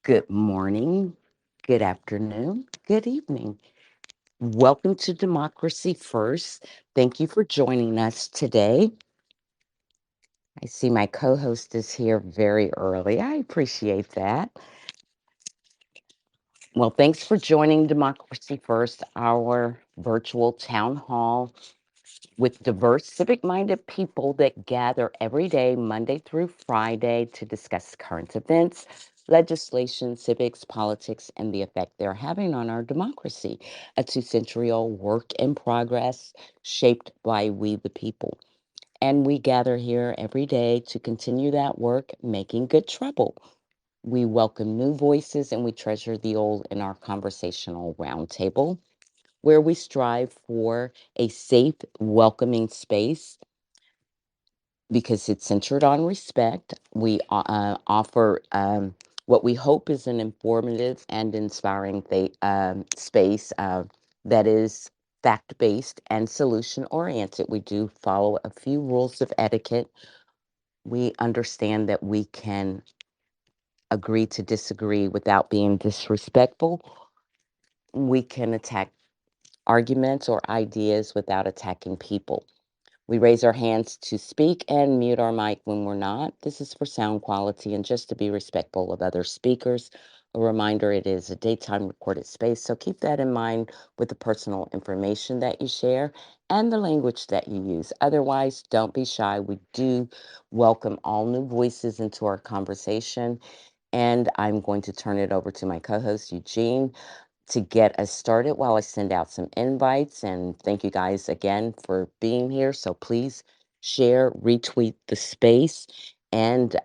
Good morning, good afternoon, good evening. Welcome to Democracy First. Thank you for joining us today. I see my co host is here very early. I appreciate that. Well, thanks for joining Democracy First, our virtual town hall with diverse civic minded people that gather every day, Monday through Friday, to discuss current events, legislation, civics, politics, and the effect they're having on our democracy. A 2 century old work in progress shaped by we the people. And we gather here every day to continue that work, making good trouble. We welcome new voices and we treasure the old in our conversational roundtable where we strive for a safe, welcoming space because it's centered on respect. We offer what we hope is an informative and inspiring space that is fact based and solution oriented. We do follow a few rules of etiquette. We understand that we can agree to disagree without being disrespectful. We can attack arguments or ideas without attacking people. We raise our hands to speak and mute our mic when we're not. This is for sound quality and just to be respectful of other speakers. A reminder it is a daytime recorded space, so keep that in mind with the personal information that you share and the language that you use. Otherwise, don't be shy. We do welcome all new voices into our conversation. And I'm going to turn it over to my co host, Eugene, to get us started while I send out some invites. And thank you guys again for being here. So please share, retweet the space, and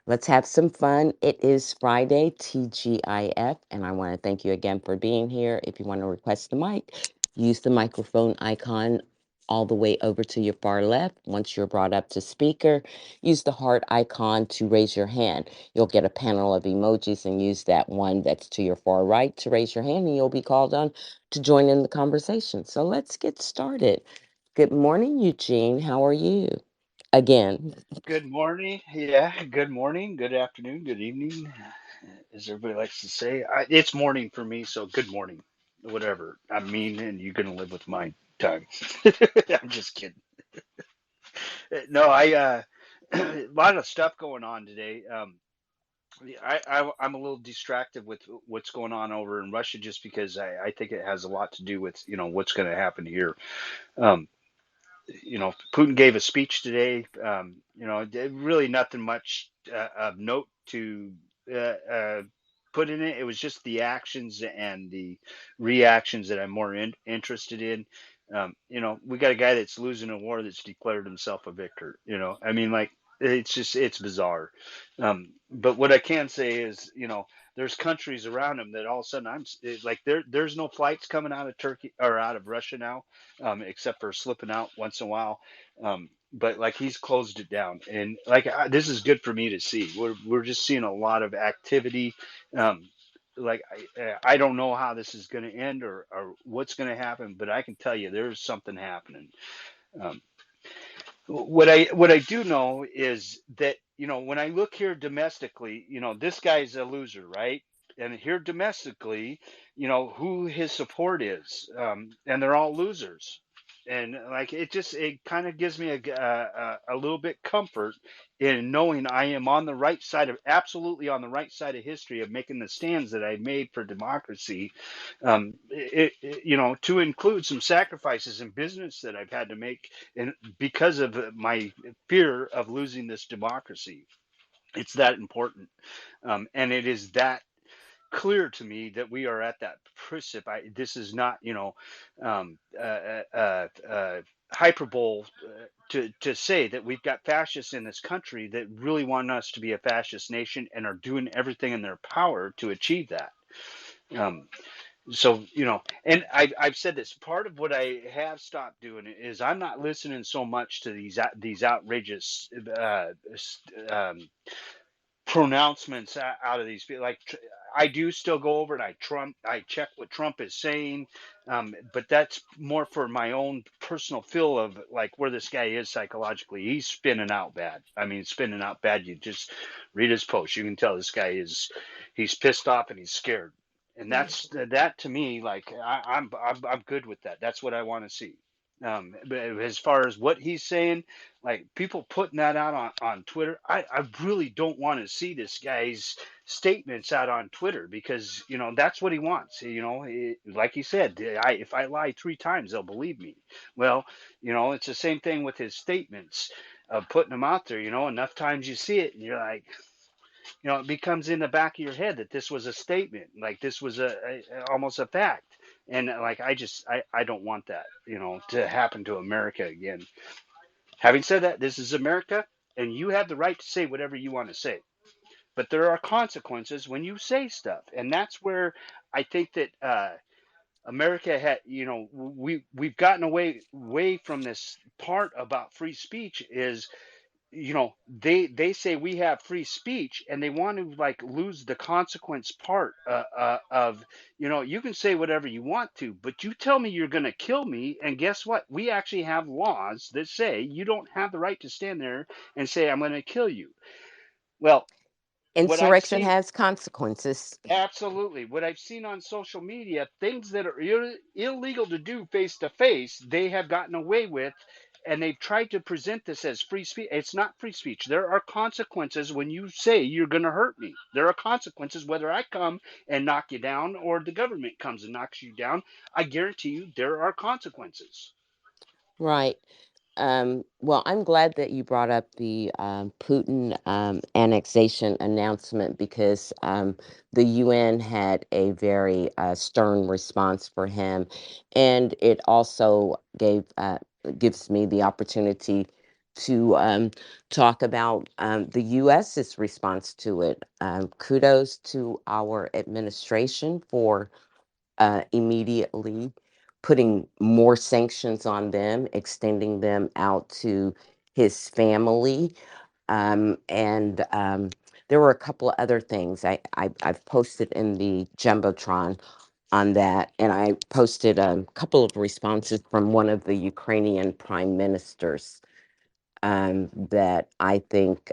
let's have some fun. It is Friday, TGIF, and I want to thank you again for being here. If you want to request the mic, use the microphone icon all the way over to your far left. Once you're brought up to speaker, use the heart icon to raise your hand. You'll get a panel of emojis and use that one that's to your far right to raise your hand, and you'll be called on to join in the conversation. So let's get started. Good morning, Eugene. How are you? Again. Good morning. Yeah, good morning, good afternoon, good evening, as everybody likes to say. It's morning for me, so good morning, whatever. I mean, and you're gonna live with my tongue. I'm just kidding. No, a lot of stuff going on today. I'm a little distracted with what's going on over in Russia, just because I think it has a lot to do with what's going to happen here. Um, Putin gave a speech today. Really nothing much of note to uh, uh, put in it. It was just the actions and the reactions that I'm more interested in. We got a guy that's losing a war that's declared himself a victor. I mean, like, it's bizarre. But what I can say is, there's countries around him that all of a sudden like there's no flights coming out of Turkey or out of Russia now, except for slipping out once in a while. But like he's closed it down, and like this is good for me to see. We're just seeing a lot of activity. Um, like I don't know how this is going to end or what's going to happen, but I can tell you there's something happening. Um, what I do know is that when I look here domestically, this guy's a loser, right? And here domestically, who his support is, and they're all losers. And like it kind of gives me a little bit comfort in knowing I am on the right side of absolutely on the right side of history of making the stands that I made for democracy, to include some sacrifices in business that I've had to make, and because of my fear of losing this democracy. It's that important, and it is that clear to me that we are at that precipice. This is not, um, uh, uh, uh, hyperbole to say that we've got fascists in this country that really want us to be a fascist nation and are doing everything in their power to achieve that. Um, so and I've said this, part of what I have stopped doing is I'm not listening so much to these outrageous um, pronouncements out of these people. Like I do still go over and I check what Trump is saying, but that's more for my own personal feel of like where this guy is psychologically. He's spinning out bad. I mean, spinning out bad. You just read his post. You can tell this guy he's pissed off and he's scared. And that's that to me. Like I'm good with that. That's what I want to see. But as far as what he's saying, like people putting that out on Twitter, I really don't want to see this guy's statements out on Twitter because that's what he wants. Like he said, if I lie 3 times, they'll believe me. Well, it's the same thing with his statements of putting them out there. Enough times you see it, and you're like, it becomes in the back of your head that this was a statement, like this was almost a fact. And like I don't want that, to happen to America again. Having said that, this is America, and you have the right to say whatever you want to say. But there are consequences when you say stuff, and that's where I think that America had, we've gotten away from this part about free speech. Is they say we have free speech, and they want to like lose the consequence part of you can say whatever you want to, but you tell me you're going to kill me, and guess what? We actually have laws that say you don't have the right to stand there and say I'm going to kill you. Well, what I've Insurrection seen, has consequences. absolutely, what I've seen on social media, things that are illegal to do face to face, they have gotten away with, and they've tried to present this as free speech. It's not free speech. There are consequences when you say you're going to hurt me. There are consequences whether I come and knock you down or the government comes and knocks you down. I guarantee you there are consequences. Right. Well, I'm glad that you brought up the Putin annexation announcement because the UN had a very stern response for him, and it also gives me the opportunity to talk about the US's response to it. Kudos to our administration for immediately putting more sanctions on them, extending them out to his family. And there were a couple of other things I've posted in the Jumbotron on that. And I posted a couple of responses from one of the Ukrainian prime ministers that I think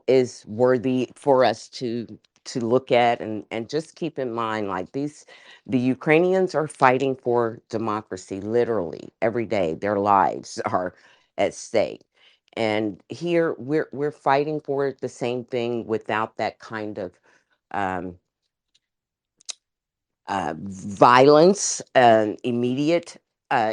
is worthy for us to look at and just keep in mind like the Ukrainians are fighting for democracy literally every day. Their lives are at stake. And here we're fighting for the same thing without that kind of um, violence, immediate,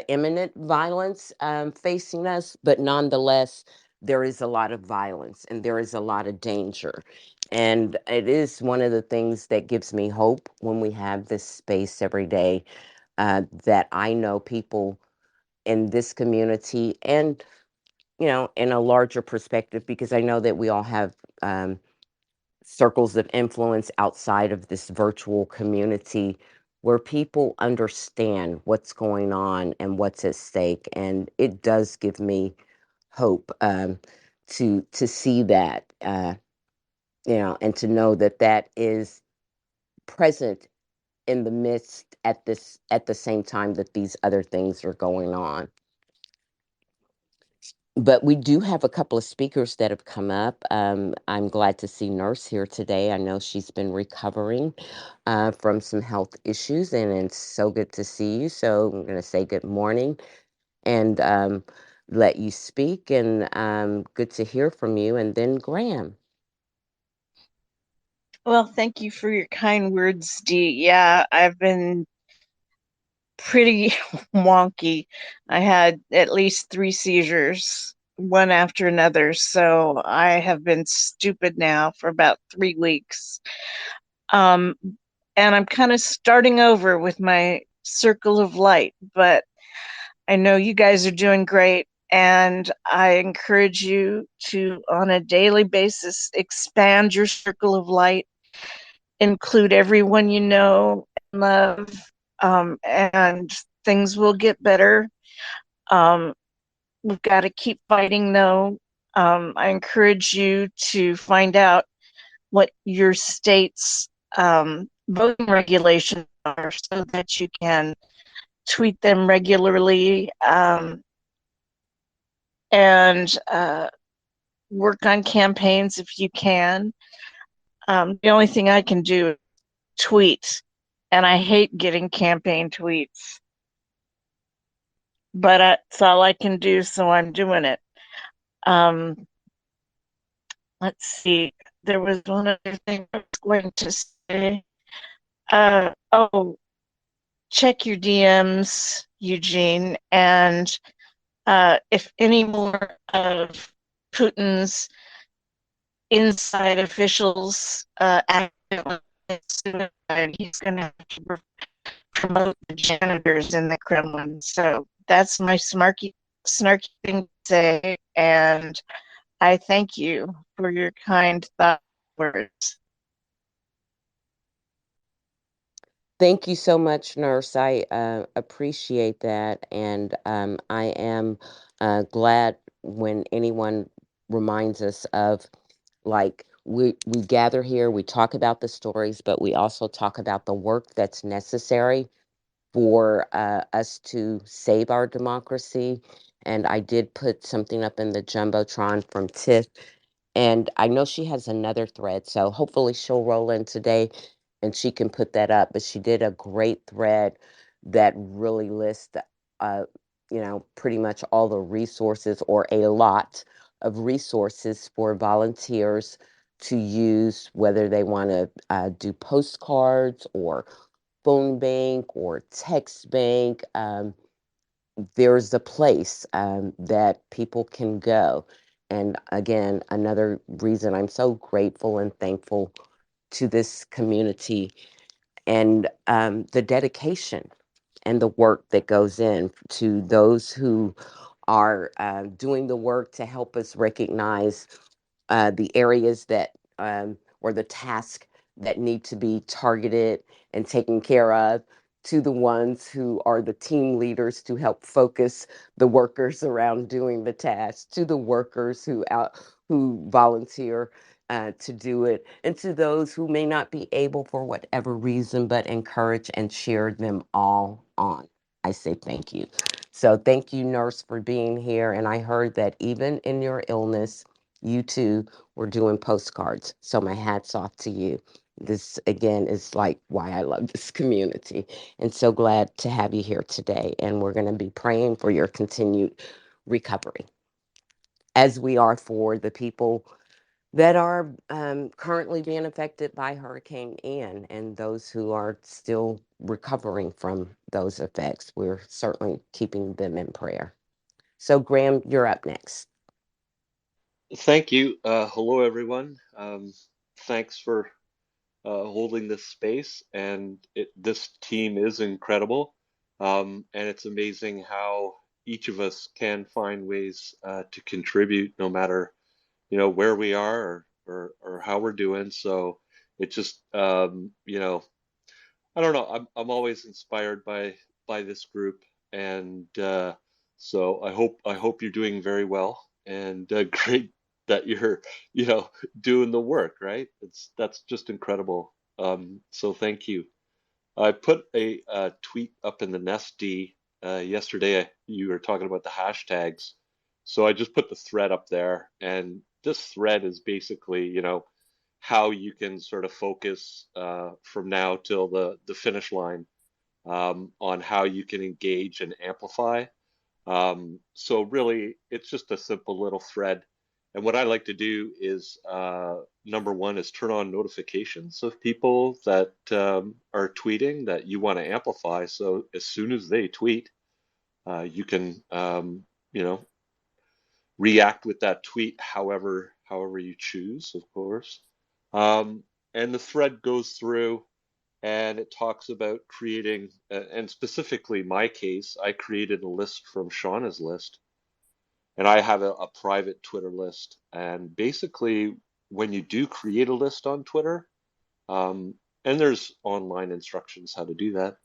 imminent violence facing us, but nonetheless, there is a lot of violence and there is a lot of danger. And it is one of the things that gives me hope when we have this space every day that I know people in this community and, in a larger perspective, because I know that we all have. Circles of influence outside of this virtual community where people understand what's going on and what's at stake, and it does give me hope to see that and to know that that is present in the midst at the same time that these other things are going on. But we do have a couple of speakers that have come up. I'm glad to see Nurse here today. I know she's been recovering from some health issues, and it's so good to see you. So I'm going to say good morning and let you speak, and good to hear from you. And then Graham. Well, thank you for your kind words, Dee. Yeah, I've been pretty wonky. I had at least 3 seizures, one after another. So I have been stupid now for about 3 weeks. And I'm kind of starting over with my circle of light, but I know you guys are doing great. And I encourage you to, on a daily basis, expand your circle of light, include everyone you know and love, and things will get better. Um, we've got to keep fighting, though. I encourage you to find out what your state's voting regulations are so that you can tweet them regularly, and work on campaigns if you can. The only thing I can do is tweet, and I hate getting campaign tweets, but that's all I can do, so I'm doing it. Let's see. There was one other thing I was going to say. Oh, check your DMs, Eugene, and if any more of Putin's inside officials accidentally suicide, he's going to have to promote the janitors in the Kremlin. So that's my snarky thing to say, and I thank you for your kind thought words. Thank you so much, Nurse. I appreciate that. And I am glad when anyone reminds us of, like, we gather here, we talk about the stories, but we also talk about the work that's necessary for us to save our democracy. And I did put something up in the Jumbotron from Tiff, and I know she has another thread, so hopefully she'll roll in today and she can put that up. But she did a great thread that really lists, uh, pretty much all the resources, or a lot of resources for volunteers to use, whether they want to do postcards or phone bank or text bank. There's a place that people can go. And again, another reason I'm so grateful and thankful to this community, and the dedication and the work that goes in to those who are doing the work to help us recognize the areas that, or the tasks that need to be targeted and taken care of, to the ones who are the team leaders to help focus the workers around doing the tasks, to the workers who volunteer to do it, and to those who may not be able for whatever reason, but encourage and cheer them all on. I say thank you. So thank you, Nurse, for being here. And I heard that even in your illness, you too were doing postcards. So my hat's off to you. This again is like why I love this community, and so glad to have you here today. And we're going to be praying for your continued recovery, as we are for the people that are currently being affected by Hurricane Ian, and those who are still recovering from those effects. We're certainly keeping them in prayer. So, Graham, you're up next. Thank you. Hello, everyone. Thanks for holding this space. And this team is incredible. And it's amazing how each of us can find ways to contribute, no matter where we are or how we're doing. So it just I don't know. I'm always inspired by this group, and so I hope you're doing very well, and great that you're doing the work, right? That's just incredible. So thank you. I put a tweet up in the Nesty yesterday. You were talking about the hashtags, so I just put the thread up there, and this thread is basically, how you can sort of focus from now till the finish line, on how you can engage and amplify. So really, it's just a simple little thread. And what I like to do is, number one is turn on notifications of people that are tweeting that you want to amplify. So as soon as they tweet, you can, react with that tweet however you choose, of course. And the thread goes through and it talks about creating, and specifically my case, I created a list from Shauna's list, and I have a private Twitter list. And basically, when you do create a list on Twitter, um, and there's online instructions how to do that,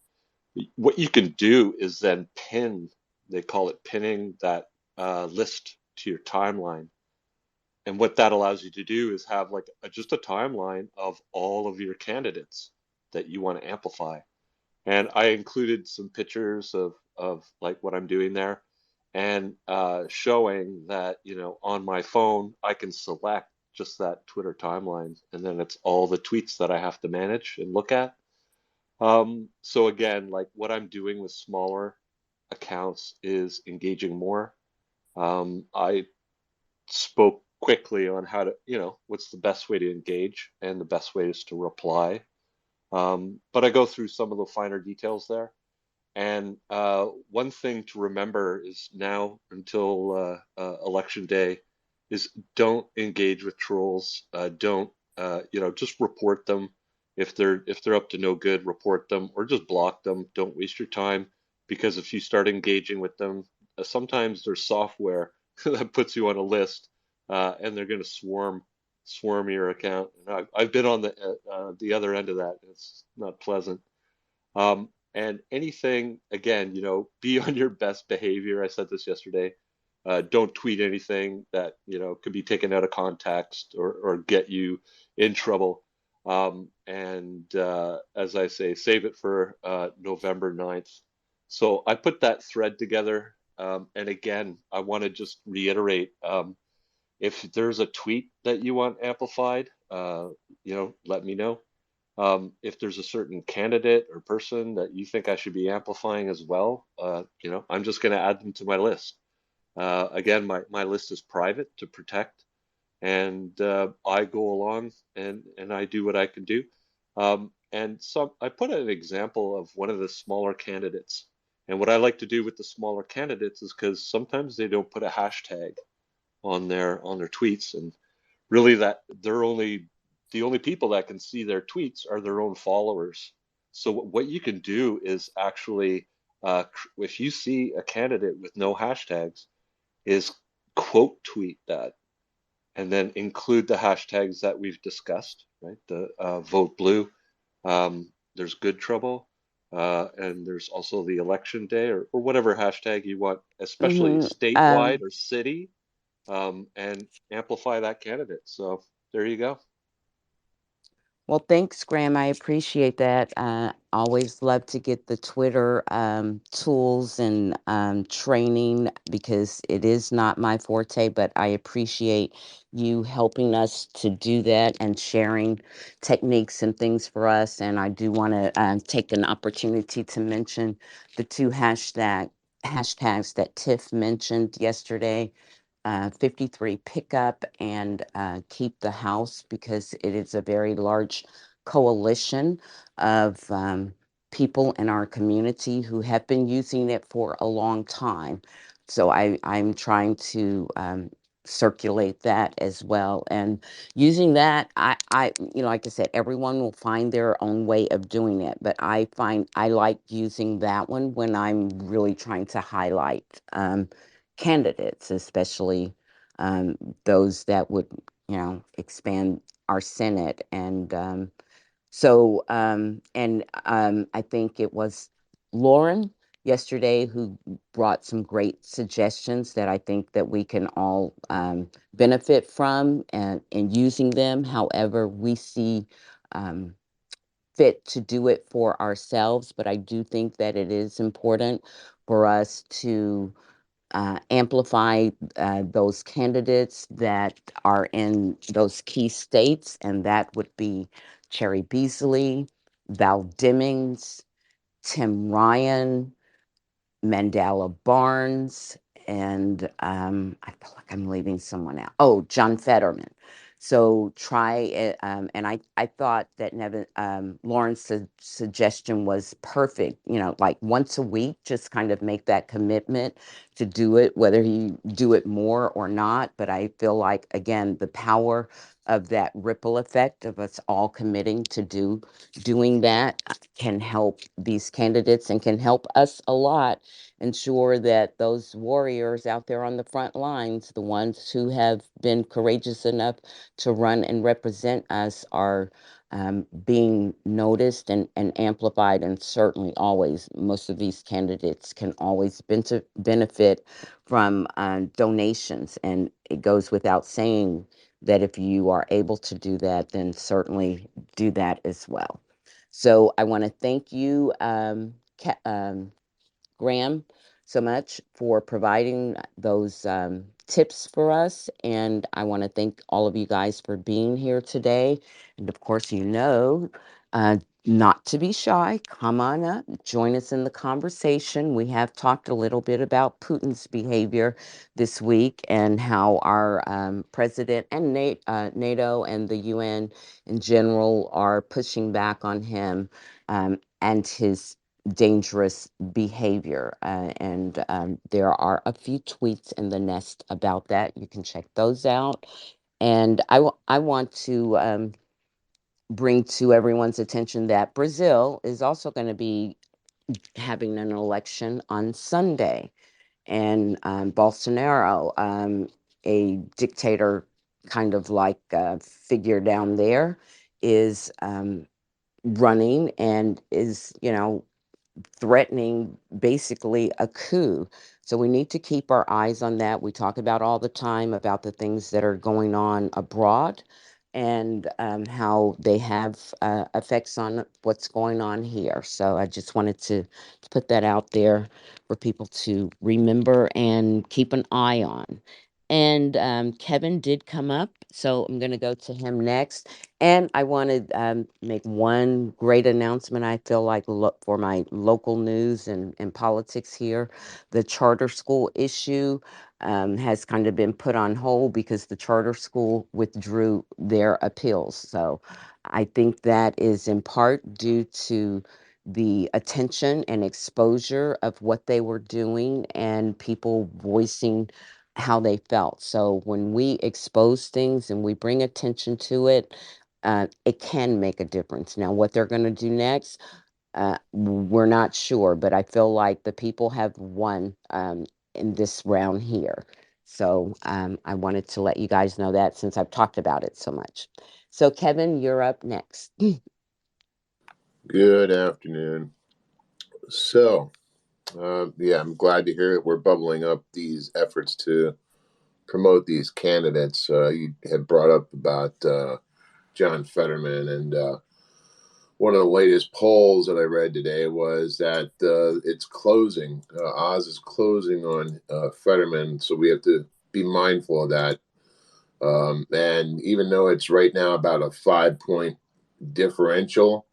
what you can do is then pin, they call it pinning that list to your timeline. And what that allows you to do is have like just a timeline of all of your candidates that you want to amplify. And I included some pictures of like what I'm doing there, and showing that, on my phone, I can select just that Twitter timeline, and then it's all the tweets that I have to manage and look at. So again, like what I'm doing with smaller accounts is engaging more. I spoke quickly on how to, what's the best way to engage, and the best way is to reply. But I go through some of the finer details there. And one thing to remember is now until election day is don't engage with trolls. Don't just report them if they're up to no good. Report them or just block them. Don't waste your time, because if you start engaging with them, sometimes there's software that puts you on a list, and they're going to swarm your account. And I've been on the other end of that. It's not pleasant. And anything, again, be on your best behavior. I said this yesterday. Don't tweet anything that, could be taken out of context or get you in trouble. And as I say, save it for November 9th. So I put that thread together. And again, I want to just reiterate, if there's a tweet that you want amplified, let me know. If there's a certain candidate or person that you think I should be amplifying as well, I'm just going to add them to my list. Again, my list is private to protect, and I go along and I do what I can do. And so I put an example of one of the smaller candidates. And what I like to do with the smaller candidates is, because sometimes they don't put a hashtag on their tweets, and really that the only people that can see their tweets are their own followers. So what you can do is actually, if you see a candidate with no hashtags, is quote tweet that, and then include the hashtags that we've discussed, right? The vote blue, there's good trouble, and there's also the election day, or whatever hashtag you want, especially Hmm. statewide or city, and amplify that candidate. So there you go. Well, thanks, Graham. I appreciate that. Always love to get the Twitter tools and training, because it is not my forte, but I appreciate you helping us to do that and sharing techniques and things for us. And I do want to take an opportunity to mention the two hashtags that Tiff mentioned yesterday. 53 pickup and keep the house, because it is a very large coalition of people in our community who have been using it for a long time. So I'm trying to circulate that as well. And using that, like I said, everyone will find their own way of doing it. But I find I like using that one when I'm really trying to highlight candidates, especially um, those that would, expand our Senate. And I think it was Lauren yesterday who brought some great suggestions that I think that we can all benefit from, and in using them however we see um, fit to do it for ourselves. But I do think that it is important for us to amplify those candidates that are in those key states, and that would be Cherry Beasley, Val Demings, Tim Ryan, Mandela Barnes, and I feel like I'm leaving someone out. Oh, John Fetterman. So try it. And I thought that Lauren's suggestion was perfect. Like once a week, just kind of make that commitment to do it, whether you do it more or not. But I feel like, again, the power of that ripple effect of us all committing to doing that can help these candidates and can help us a lot, ensure that those warriors out there on the front lines, the ones who have been courageous enough to run and represent us, are being noticed and amplified, and certainly always, most of these candidates can always benefit from donations. And it goes without saying that if you are able to do that, then certainly do that as well. So I want to thank you, Graham, so much for providing those tips for us. And I want to thank all of you guys for being here today. And of course, uh, not to be shy. Come on up, join us in the conversation. We have talked a little bit about Putin's behavior this week and how our president and NATO and the UN in general are pushing back on him and his dangerous behavior. And there are a few tweets in the nest about that. You can check those out. And I want to bring to everyone's attention that Brazil is also going to be having an election on Sunday. And Bolsonaro, a dictator kind of like figure down there, is running and is, threatening basically a coup. So we need to keep our eyes on that. We talk about all the time about the things that are going on abroad and how they have effects on what's going on here. So I just wanted to put that out there for people to remember and keep an eye on. And Kevin did come up, so I'm going to go to him next. And I want to make one great announcement. I feel like for my local news and politics here, the charter school issue has kind of been put on hold because the charter school withdrew their appeals. So I think that is in part due to the attention and exposure of what they were doing and people voicing how they felt. So when we expose things and we bring attention to it, it can make a difference. Now, what they're going to do next, we're not sure, but I feel like the people have won in this round here. So I wanted to let you guys know that since I've talked about it so much. So, Kevin, you're up next. Good afternoon. So, yeah, I'm glad to hear that we're bubbling up these efforts to promote these candidates. You had brought up about John Fetterman, and one of the latest polls that I read today was that it's closing. Oz is closing on Fetterman, so we have to be mindful of that. And even though it's right now about a 5-point differential,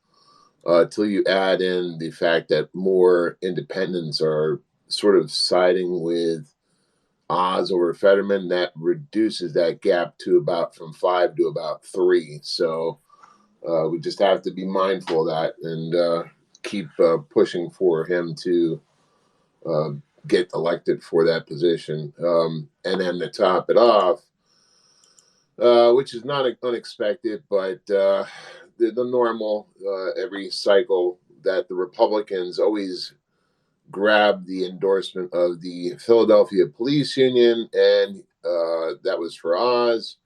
till you add in the fact that more independents are sort of siding with Oz over Fetterman, that reduces that gap to about from 5 to about 3. So we just have to be mindful of that and keep pushing for him to uh, get elected for that position. And then to top it off, which is not unexpected, but the normal every cycle that the Republicans always grab the endorsement of the Philadelphia Police Union, and that was for Oz.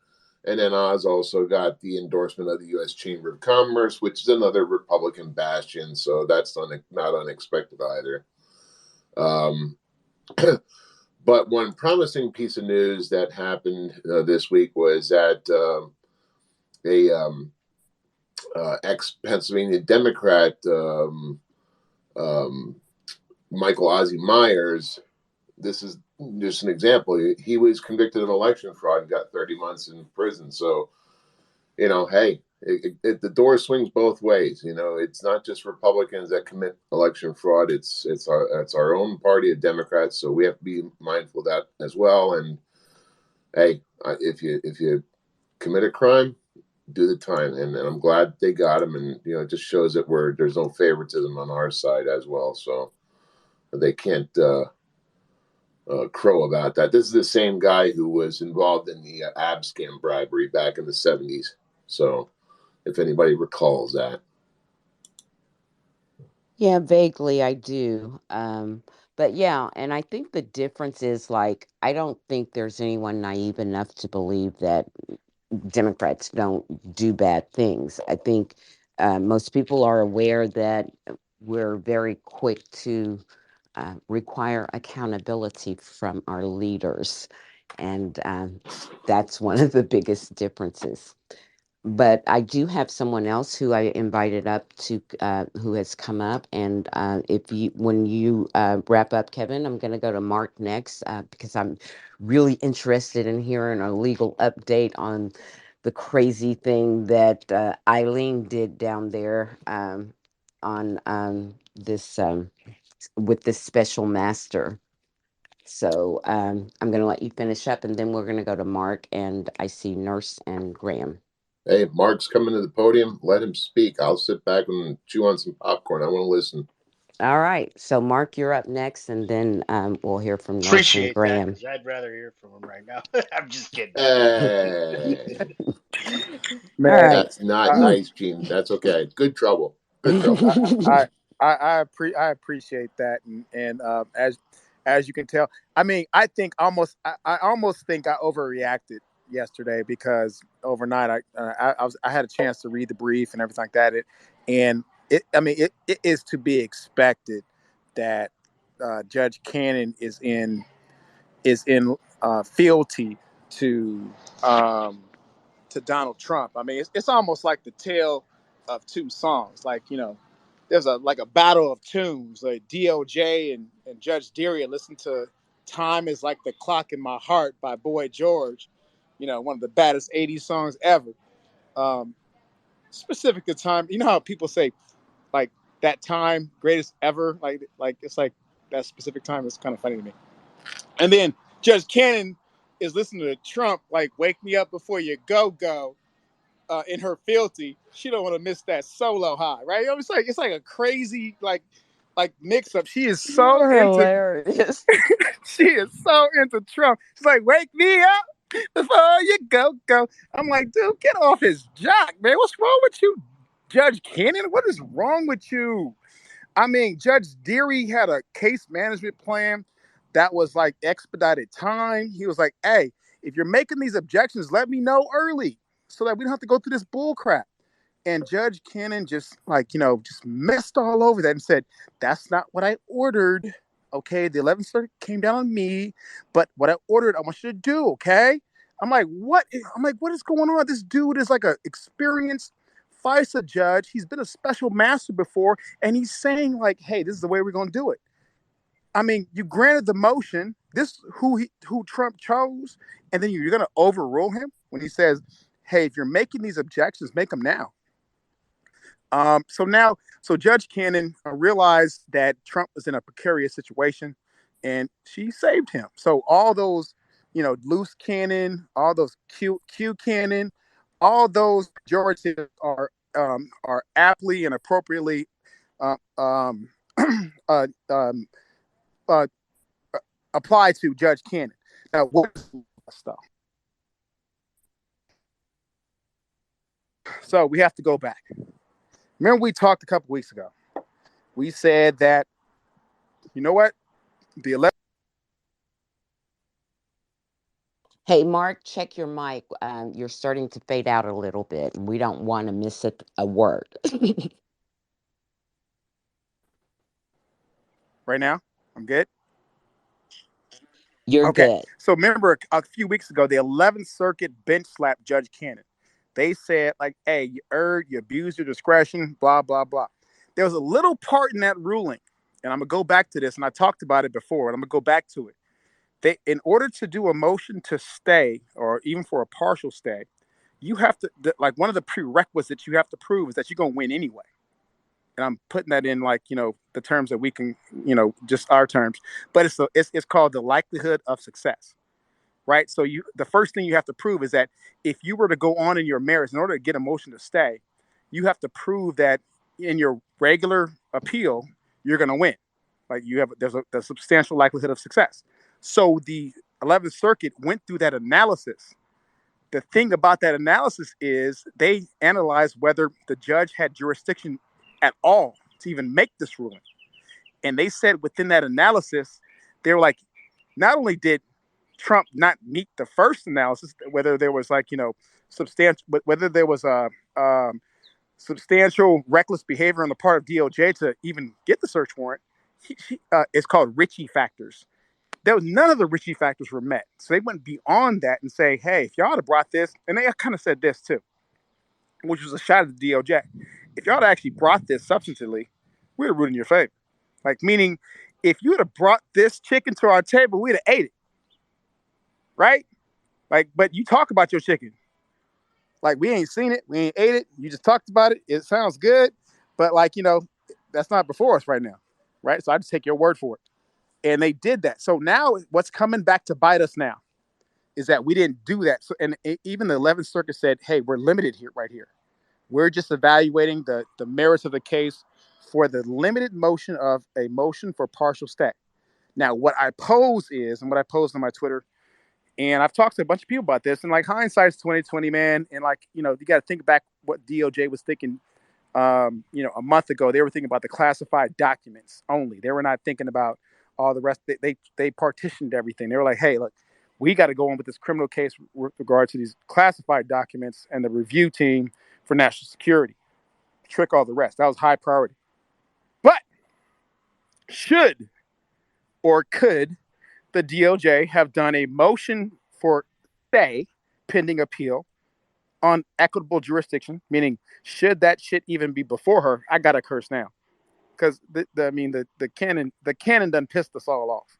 And then Oz also got the endorsement of the U.S. Chamber of Commerce, which is another Republican bastion. So that's not unexpected either. But one promising piece of news that happened this week was that a ex-Pennsylvania Democrat, um, Michael Ozzie Myers, this is just an example. He was convicted of election fraud and got 30 months in prison. So, hey, the door swings both ways. It's not just Republicans that commit election fraud. It's our own party of Democrats. So we have to be mindful of that as well. And hey, if you commit a crime, do the time. And I'm glad they got him. And it just shows that there's no favoritism on our side as well. So they can't crow about that. This is the same guy who was involved in the ab scam bribery back in the 70s. So if anybody recalls that. Yeah, vaguely I do. But yeah, and I think the difference is like, I don't think there's anyone naive enough to believe that Democrats don't do bad things. I think most people are aware that we're very quick to require accountability from our leaders. And that's one of the biggest differences. But I do have someone else who I invited up to, who has come up. And if you, when you wrap up, Kevin, I'm going to go to Mark next because I'm really interested in hearing a legal update on the crazy thing that Eileen did down there on this with this special master. So I'm going to let you finish up, and then we're going to go to Mark. And I see Nurse and Graham. Hey, Mark's coming to the podium. Let him speak. I'll sit back and chew on some popcorn. I want to listen. All right. So, Mark, you're up next, and then we'll hear from Nurse and Appreciate that Graham. because I'd rather hear from him right now. I'm just kidding. Hey, All Man, right. that's not I nice, Gene. That's okay. Good trouble. Good trouble. I I appreciate that, and as you can tell, I mean, I almost think I overreacted yesterday because overnight I had a chance to read the brief and everything like that. It is to be expected that Judge Cannon is in fealty to um, to Donald Trump. I mean, it's almost like the tale of two songs. Like, there's a battle of tunes. Like DOJ and Judge Deary listen to "Time Is Like the Clock in My Heart" by Boy George. One of the baddest '80s songs ever. Um, Specific to time, you know how people say like that time greatest ever. Like it's like that specific time is kind of funny to me. And then Judge Cannon is listening to Trump like "Wake Me Up Before You Go." In her fealty, she don't want to miss that solo high, right? It's like a crazy like mix up. She is so You're into hilarious. she is so into Trump. She's like, "Wake me up before you go." I'm like, dude, get off his jock, man. What's wrong with you, Judge Cannon? What is wrong with you? I mean, Judge Deary had a case management plan that was like expedited time. He was like, "Hey, if you're making these objections, let me know early so that we don't have to go through this bull crap." And Judge Cannon just just messed all over that and said, "That's not what I ordered. Okay, the 11th Circuit came down on me, but what I ordered, I want you to do. Okay." I'm like, what? I'm like, what is going on? This dude is like a experienced FISA judge. He's been a special master before, and he's saying like, "Hey, this is the way we're going to do it." I mean, you granted the motion. This who Trump chose, and then you're going to overrule him when he says, "Hey, if you're making these objections, make them now." So Judge Cannon realized that Trump was in a precarious situation, and she saved him. So all those, loose cannon, all those Q cannon, all those pejoratives are aptly and appropriately uh, um, uh, um, uh, applied to Judge Cannon. Now, what is stuff? So we have to go back. Remember, we talked a couple weeks ago. We said that, you know what, the 11th. Hey, Mark, check your mic. You're starting to fade out a little bit, and we don't want to miss a word. Right now, I'm good. You're Okay. good. So remember a few weeks ago, the 11th Circuit bench slapped Judge Cannon. They said, like, "Hey, you erred, you abused your discretion, blah, blah, blah." There was a little part in that ruling, and I'm going to go back to this, and I talked about it before, and I'm going to go back to it. In order to do a motion to stay, or even for a partial stay, you have to, like, one of the prerequisites you have to prove is that you're going to win anyway. And I'm putting that in, like, the terms that we can, just our terms. But it's called the likelihood of success, right? So the first thing you have to prove is that if you were to go on in your merits, in order to get a motion to stay, you have to prove that in your regular appeal, you're going to win. Like, there's a substantial likelihood of success. So the 11th Circuit went through that analysis. The thing about that analysis is they analyzed whether the judge had jurisdiction at all to even make this ruling. And they said within that analysis, they were like, not only did Trump not meet the first analysis, whether there was like, substantial, whether there was a substantial reckless behavior on the part of DOJ to even get the search warrant. It's called Ritchie factors. There was none of the Ritchie factors were met, so they went beyond that and say, hey, if y'all had brought this, and they kind of said this too, which was a shot at the DOJ. If y'all had actually brought this substantively, we'd have rooted in your favor. Like, meaning, if you would have brought this chicken to our table, we'd have ate it, right? Like, but you talk about your chicken. Like, we ain't seen it. We ain't ate it. You just talked about it. It sounds good. But, like, that's not before us right now, right? So I just take your word for it. And they did that. So now what's coming back to bite us now is that we didn't do that. So, and even the 11th Circuit said, hey, we're limited here, right here. We're just evaluating the merits of the case for the limited motion of a motion for partial stay. Now, what I pose is, and what I posed on my Twitter, and I've talked to a bunch of people about this, and like hindsight's 2020, man. And like, you got to think back what DOJ was thinking, a month ago. They were thinking about the classified documents only. They were not thinking about all the rest. They partitioned everything. They were like, hey, look, we got to go on with this criminal case with regard to these classified documents and the review team for national security. Trick all the rest. That was high priority. But should or could the DOJ have done a motion for stay pending appeal on equitable jurisdiction? Meaning, should that shit even be before her? I gotta curse now, because the canon done pissed us all off.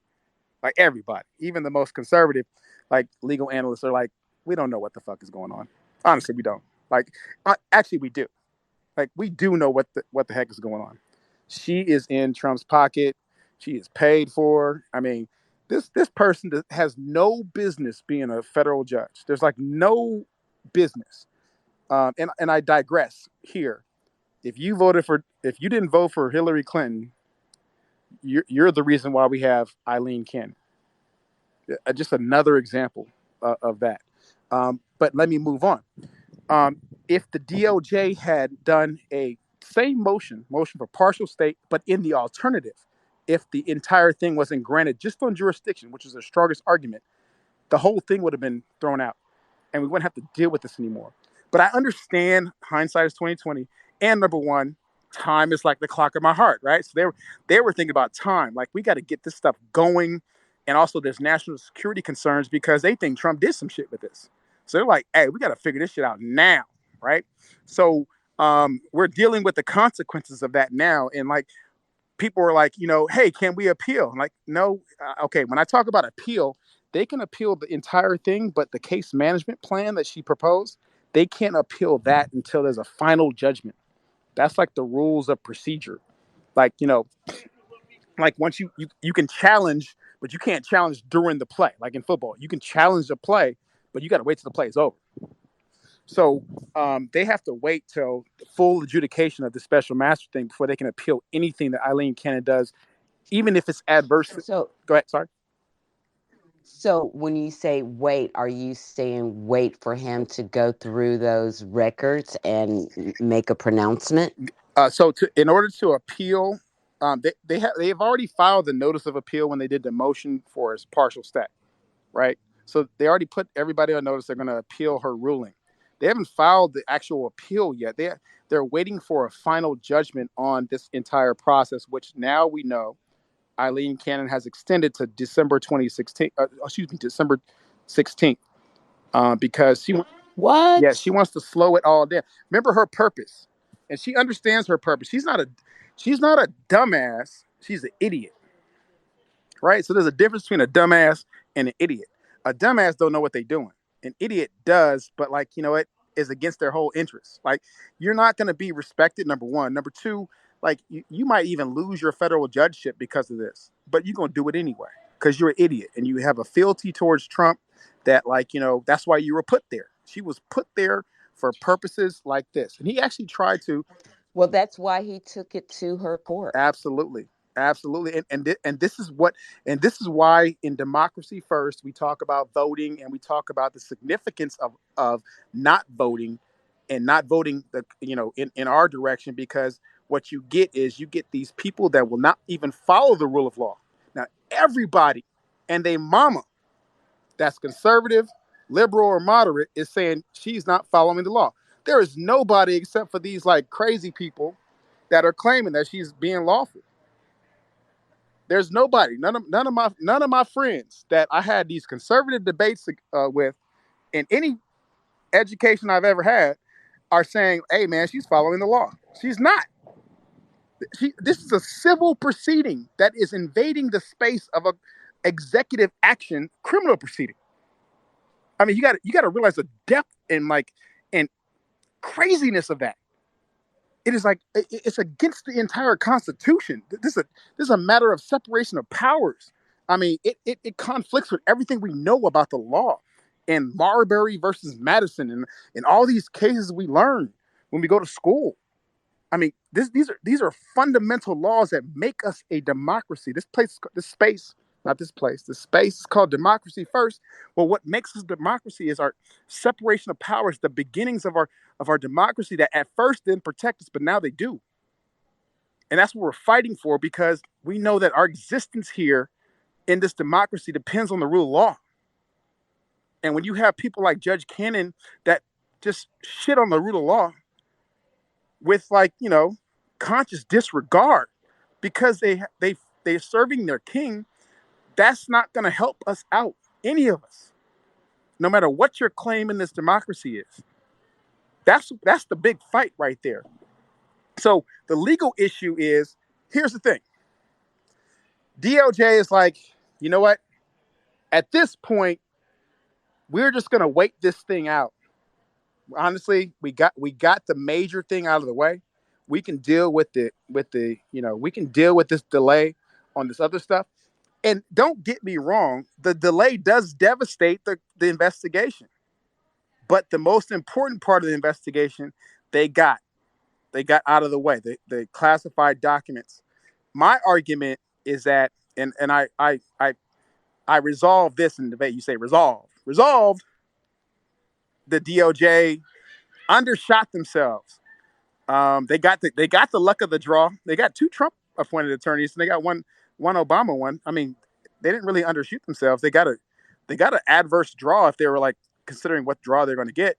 Like everybody, even the most conservative, like legal analysts are like, we don't know what the fuck is going on. Honestly, we don't. Like, actually, we do. Like, we do know what the heck is going on. She is in Trump's pocket. She is paid for. I mean, this person has no business being a federal judge. There's like no business. And I digress here. If you didn't vote for Hillary Clinton, you're the reason why we have Eileen Cannon. Just another example of that. But let me move on. If the DOJ had done a same motion for partial state, but in the alternative, if the entire thing wasn't granted just on jurisdiction, which is the strongest argument, the whole thing would have been thrown out, and we wouldn't have to deal with this anymore. But I understand hindsight is 2020, and number one, time is like the clock of my heart, right? So they were thinking about time, like we got to get this stuff going, and also there's national security concerns because they think Trump did some shit with this. So they're like, hey, we got to figure this shit out now, right? So we're dealing with the consequences of that now, and like people are like, hey, can we appeal? I'm like, no, okay. When I talk about appeal, they can appeal the entire thing, but the case management plan that she proposed, they can't appeal that until there's a final judgment. That's like the rules of procedure. Like, like once you can challenge, but you can't challenge during the play. Like in football, you can challenge the play, but you got to wait till the play is over. So they have to wait till the full adjudication of the special master thing before they can appeal anything that Eileen Cannon does, even if it's adverse. So go ahead. Sorry. So when you say wait, are you saying wait for him to go through those records and make a pronouncement? In order to appeal, they've already filed the notice of appeal when they did the motion for his partial stay, right? So they already put everybody on notice they're going to appeal her ruling. They haven't filed the actual appeal yet. They're waiting for a final judgment on this entire process, which now we know Eileen Cannon has extended to December 2016. December 16th, because she What? wants to slow it all down. Remember her purpose, and she understands her purpose. She's not a dumbass. She's an idiot, right? So there's a difference between a dumbass and an idiot. A dumbass don't know what they're doing. An idiot does, but like, it is against their whole interest. Like, you're not going to be respected, number one. Number two, like you might even lose your federal judgeship because of this, but you're going to do it anyway because you're an idiot and you have a fealty towards Trump that, like, that's why you were put there. She was put there for purposes like this. And he actually tried to. Well, that's why he took it to her court. Absolutely. And this is why in Democracy First we talk about voting, and we talk about the significance of not voting, and not voting in our direction, because what you get these people that will not even follow the rule of law. Now everybody and they mama that's conservative, liberal, or moderate is saying she's not following the law. There is nobody except for these like crazy people that are claiming that she's being lawful. There's nobody, none of my friends that I had these conservative debates with in any education I've ever had are saying, "Hey, man, she's following the law." She's not. This is a civil proceeding that is invading the space of a executive action criminal proceeding. I mean, you got to realize the depth and craziness of that. It is like it's against the entire Constitution. This is a matter of separation of powers. I mean, it conflicts with everything we know about the law and Marbury versus Madison and all these cases we learn when we go to school. I mean, these are fundamental laws that make us a democracy. This space is called democracy first. Well, what makes us democracy is our separation of powers, the beginnings of our democracy that at first didn't protect us, but now they do. And that's what we're fighting for because we know that our existence here in this democracy depends on the rule of law. And when you have people like Judge Cannon that just shit on the rule of law with conscious disregard because they're serving their king, that's not going to help us out, any of us, no matter what your claim in this democracy is. That's the big fight right there. So the legal issue is, here's the thing. DOJ is like, you know what? At this point, we're just going to wait this thing out. Honestly, we got the major thing out of the way. We can deal with we can deal with this delay on this other stuff. And don't get me wrong, the delay does devastate the investigation. But the most important part of the investigation, they got out of the way. The classified documents. My argument is that, and I resolved this in the debate. You say resolved. The DOJ undershot themselves. They got the luck of the draw. They got 2 Trump appointed attorneys, and they got one Obama one. I mean, they didn't really undershoot themselves. They got an adverse draw if they were like considering what draw they're going to get.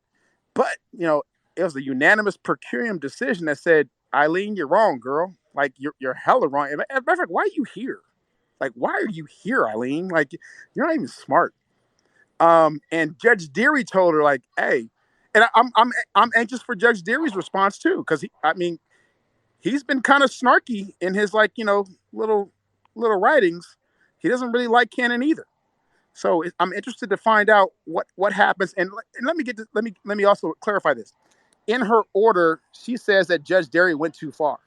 But it was a unanimous per curiam decision that said, Eileen, you're wrong, girl. Like you're hella wrong. And matter of fact, why are you here? Like, why are you here, Eileen? Like, you're not even smart. And Judge Deary told her, like, hey, and I'm anxious for Judge Deary's response too, because he's been kind of snarky in his little writings. He doesn't really like Cannon either. So I'm interested to find out what happens. And let me also clarify this. In her order, she says that Judge Deary went too far.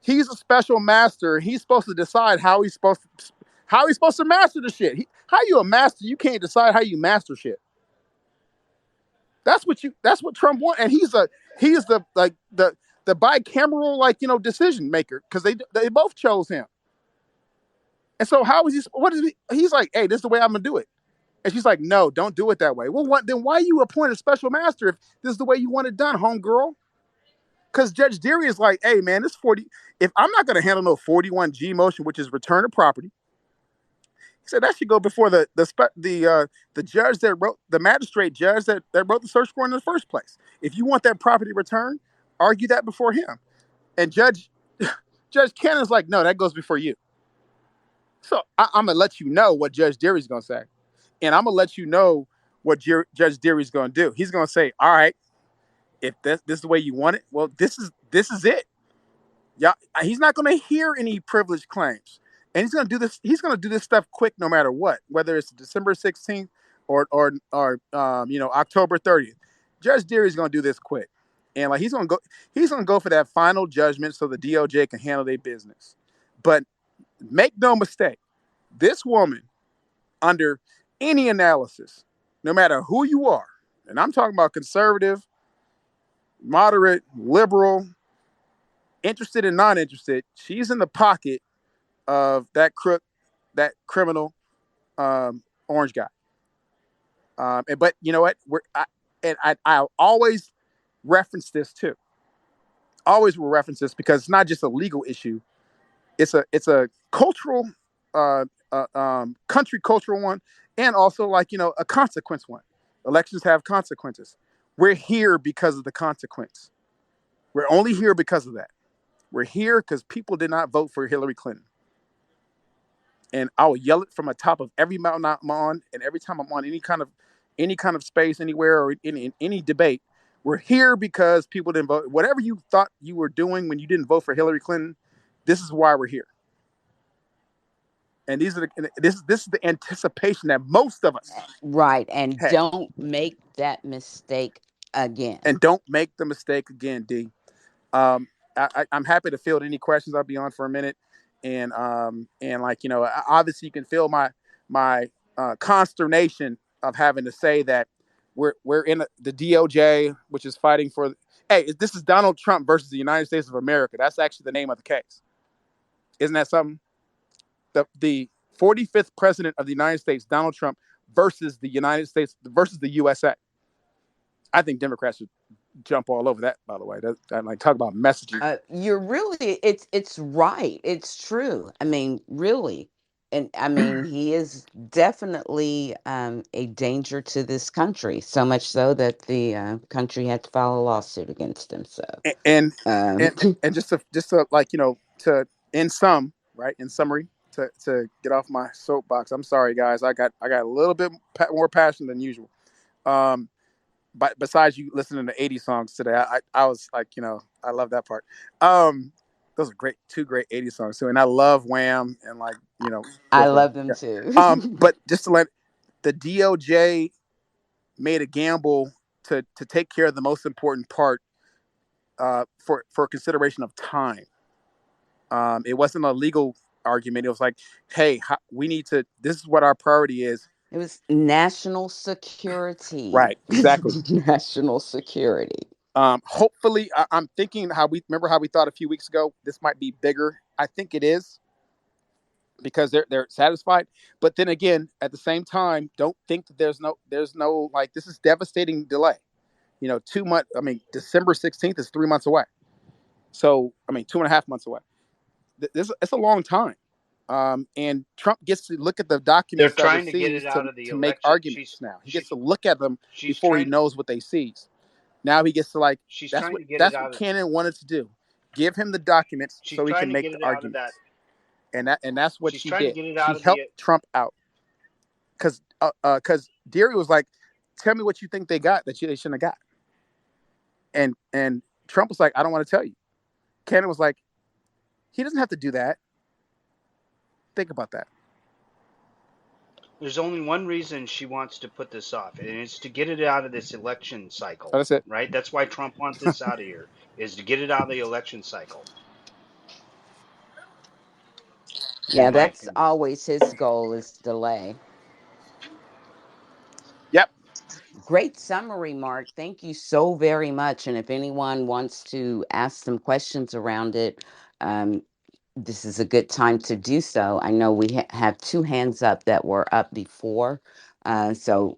He's a special master. He's supposed to decide how he's supposed to master the shit. How you a master? You can't decide how you master shit. That's what Trump wants. And he's the bicameral decision maker because they both chose him. And so how is he? What is he? He's like, hey, this is the way I'm gonna do it. And she's like, no, don't do it that way. Well, then why you appoint a special master if this is the way you want it done, homegirl? Because Judge Deary is like, hey, man, this 40. If I'm not gonna handle no 41G motion, which is return of property, he said that should go before the judge that wrote the magistrate judge that wrote the search warrant in the first place. If you want that property returned, argue that before him. And Judge Cannon's like, no, that goes before you. So I'm gonna let you know what Judge Deary's gonna say, and I'm gonna let you know what Judge Deary's gonna do. He's gonna say, all right, if this is the way you want it, well, this is it. Yeah, he's not gonna hear any privilege claims. And he's gonna do this. He's gonna do this stuff quick, no matter what, whether it's December 16th or October 30th. Judge Deary's gonna do this quick, and he's gonna go for that final judgment so the DOJ can handle their business. But make no mistake, this woman, under any analysis, no matter who you are, and I'm talking about conservative, moderate, liberal, interested and non-interested, she's in the pocket of that crook, that criminal, orange guy. But you know what? I'll always reference this too. Always will reference this because it's not just a legal issue. It's a cultural country cultural one, and also like a consequence one. Elections have consequences. We're here because of the consequence. We're only here because of that. We're here because people did not vote for Hillary Clinton. And I will yell it from the top of every mountain I'm on, and every time I'm on any kind of space anywhere or in any debate. We're here because people didn't vote. Whatever you thought you were doing when you didn't vote for Hillary Clinton, this is why we're here. And this is the anticipation that most of us Right. And had. don't make that mistake again. And don't make the mistake again, D. Um, I'm happy to field any questions. I'll be on for a minute, and like obviously you can feel my consternation of having to say that we're in the DOJ, which is fighting for. Hey, this is Donald Trump versus the United States of America. That's actually the name of the case. Isn't that something? The 45th president of the United States, Donald Trump, versus the United States versus the USA. I think Democrats should jump all over that. By the way, that like talk about messaging. You're really it's right. It's true. I mean, really. And I mean, he is definitely a danger to this country, so much so that the country had to file a lawsuit against him. So, and um, and and just to like to in sum right in summary to get off my soapbox. I'm sorry guys, I got a little bit more passion than usual. But besides you listening to 80 songs today, I was like I love that part. Those are two great 80 songs too, and I love Wham and like I Cliff Richard. love them Yeah. too. But just to let the DOJ made a gamble to take care of the most important part for consideration of time. It wasn't a legal argument. It was like, hey, we need to. This is what our priority is. It was national security. Right. Exactly. National security. Hopefully, I'm thinking how we remember how we thought a few weeks ago. This might be bigger. I think it is because they're satisfied. But then again, at the same time, don't think that there's no like this is devastating delay. 2 months. I mean, December 16th is 3 months away. So I mean, 2.5 months away. It's a long time. And Trump gets to look at the They're documents that were trying to get it seized out of the to make election. arguments now. He gets to look at them She's before he trying knows what they seized. Now he gets to like she's that's trying what to get it that's out what of Cannon wanted to do. Give him the documents she's so he trying can to make get the it out of that arguments. And that's what she's she trying to did. get it She out of the helped Trump out because Deary was like, "Tell me what you think they got that they shouldn't have got." And Trump was like, "I don't want to tell you." Cannon was like, "He doesn't have to do that. Think about that." There's only one reason she wants to put this off, and it's to get it out of this election cycle, So that's it. right? That's why Trump wants this out of here, is to get it out of the election cycle, in Yeah, my that's opinion. always his goal is delay. Yep. Great summary, Mark. Thank you so very much. And if anyone wants to ask some questions around it, um, this is a good time to do so. I know we have two hands up that were up before. So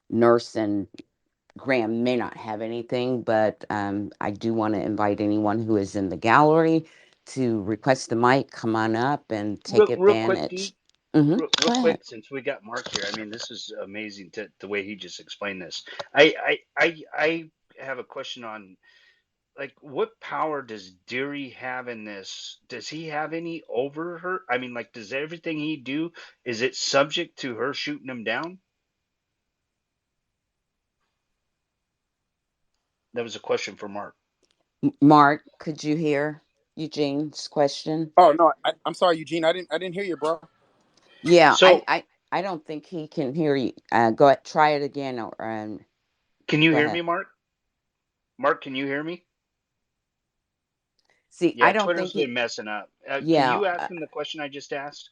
Nurse and Graham may not have anything, but I do want to invite anyone who is in the gallery to request the mic, come on up and take Real quick, advantage. Dee, Hmm. real Go ahead. quick, since we got Mark here, I mean, this is amazing the way he just explained this. I have a question on, like, what power does Deary have in this? Does he have any over her? I mean, like, does everything he do, is it subject to her shooting him down? That was a question for Mark. Mark, could you hear Eugene's question? Oh no, I'm sorry, Eugene. I didn't hear you, bro. Yeah, So, I don't think he can hear you. Go ahead, try it again, or can you go hear me, ahead. Mark? Mark, can you hear me? See, I Yeah, don't Twitter's think he. been messing up. Can Yeah, you ask him the question I just asked?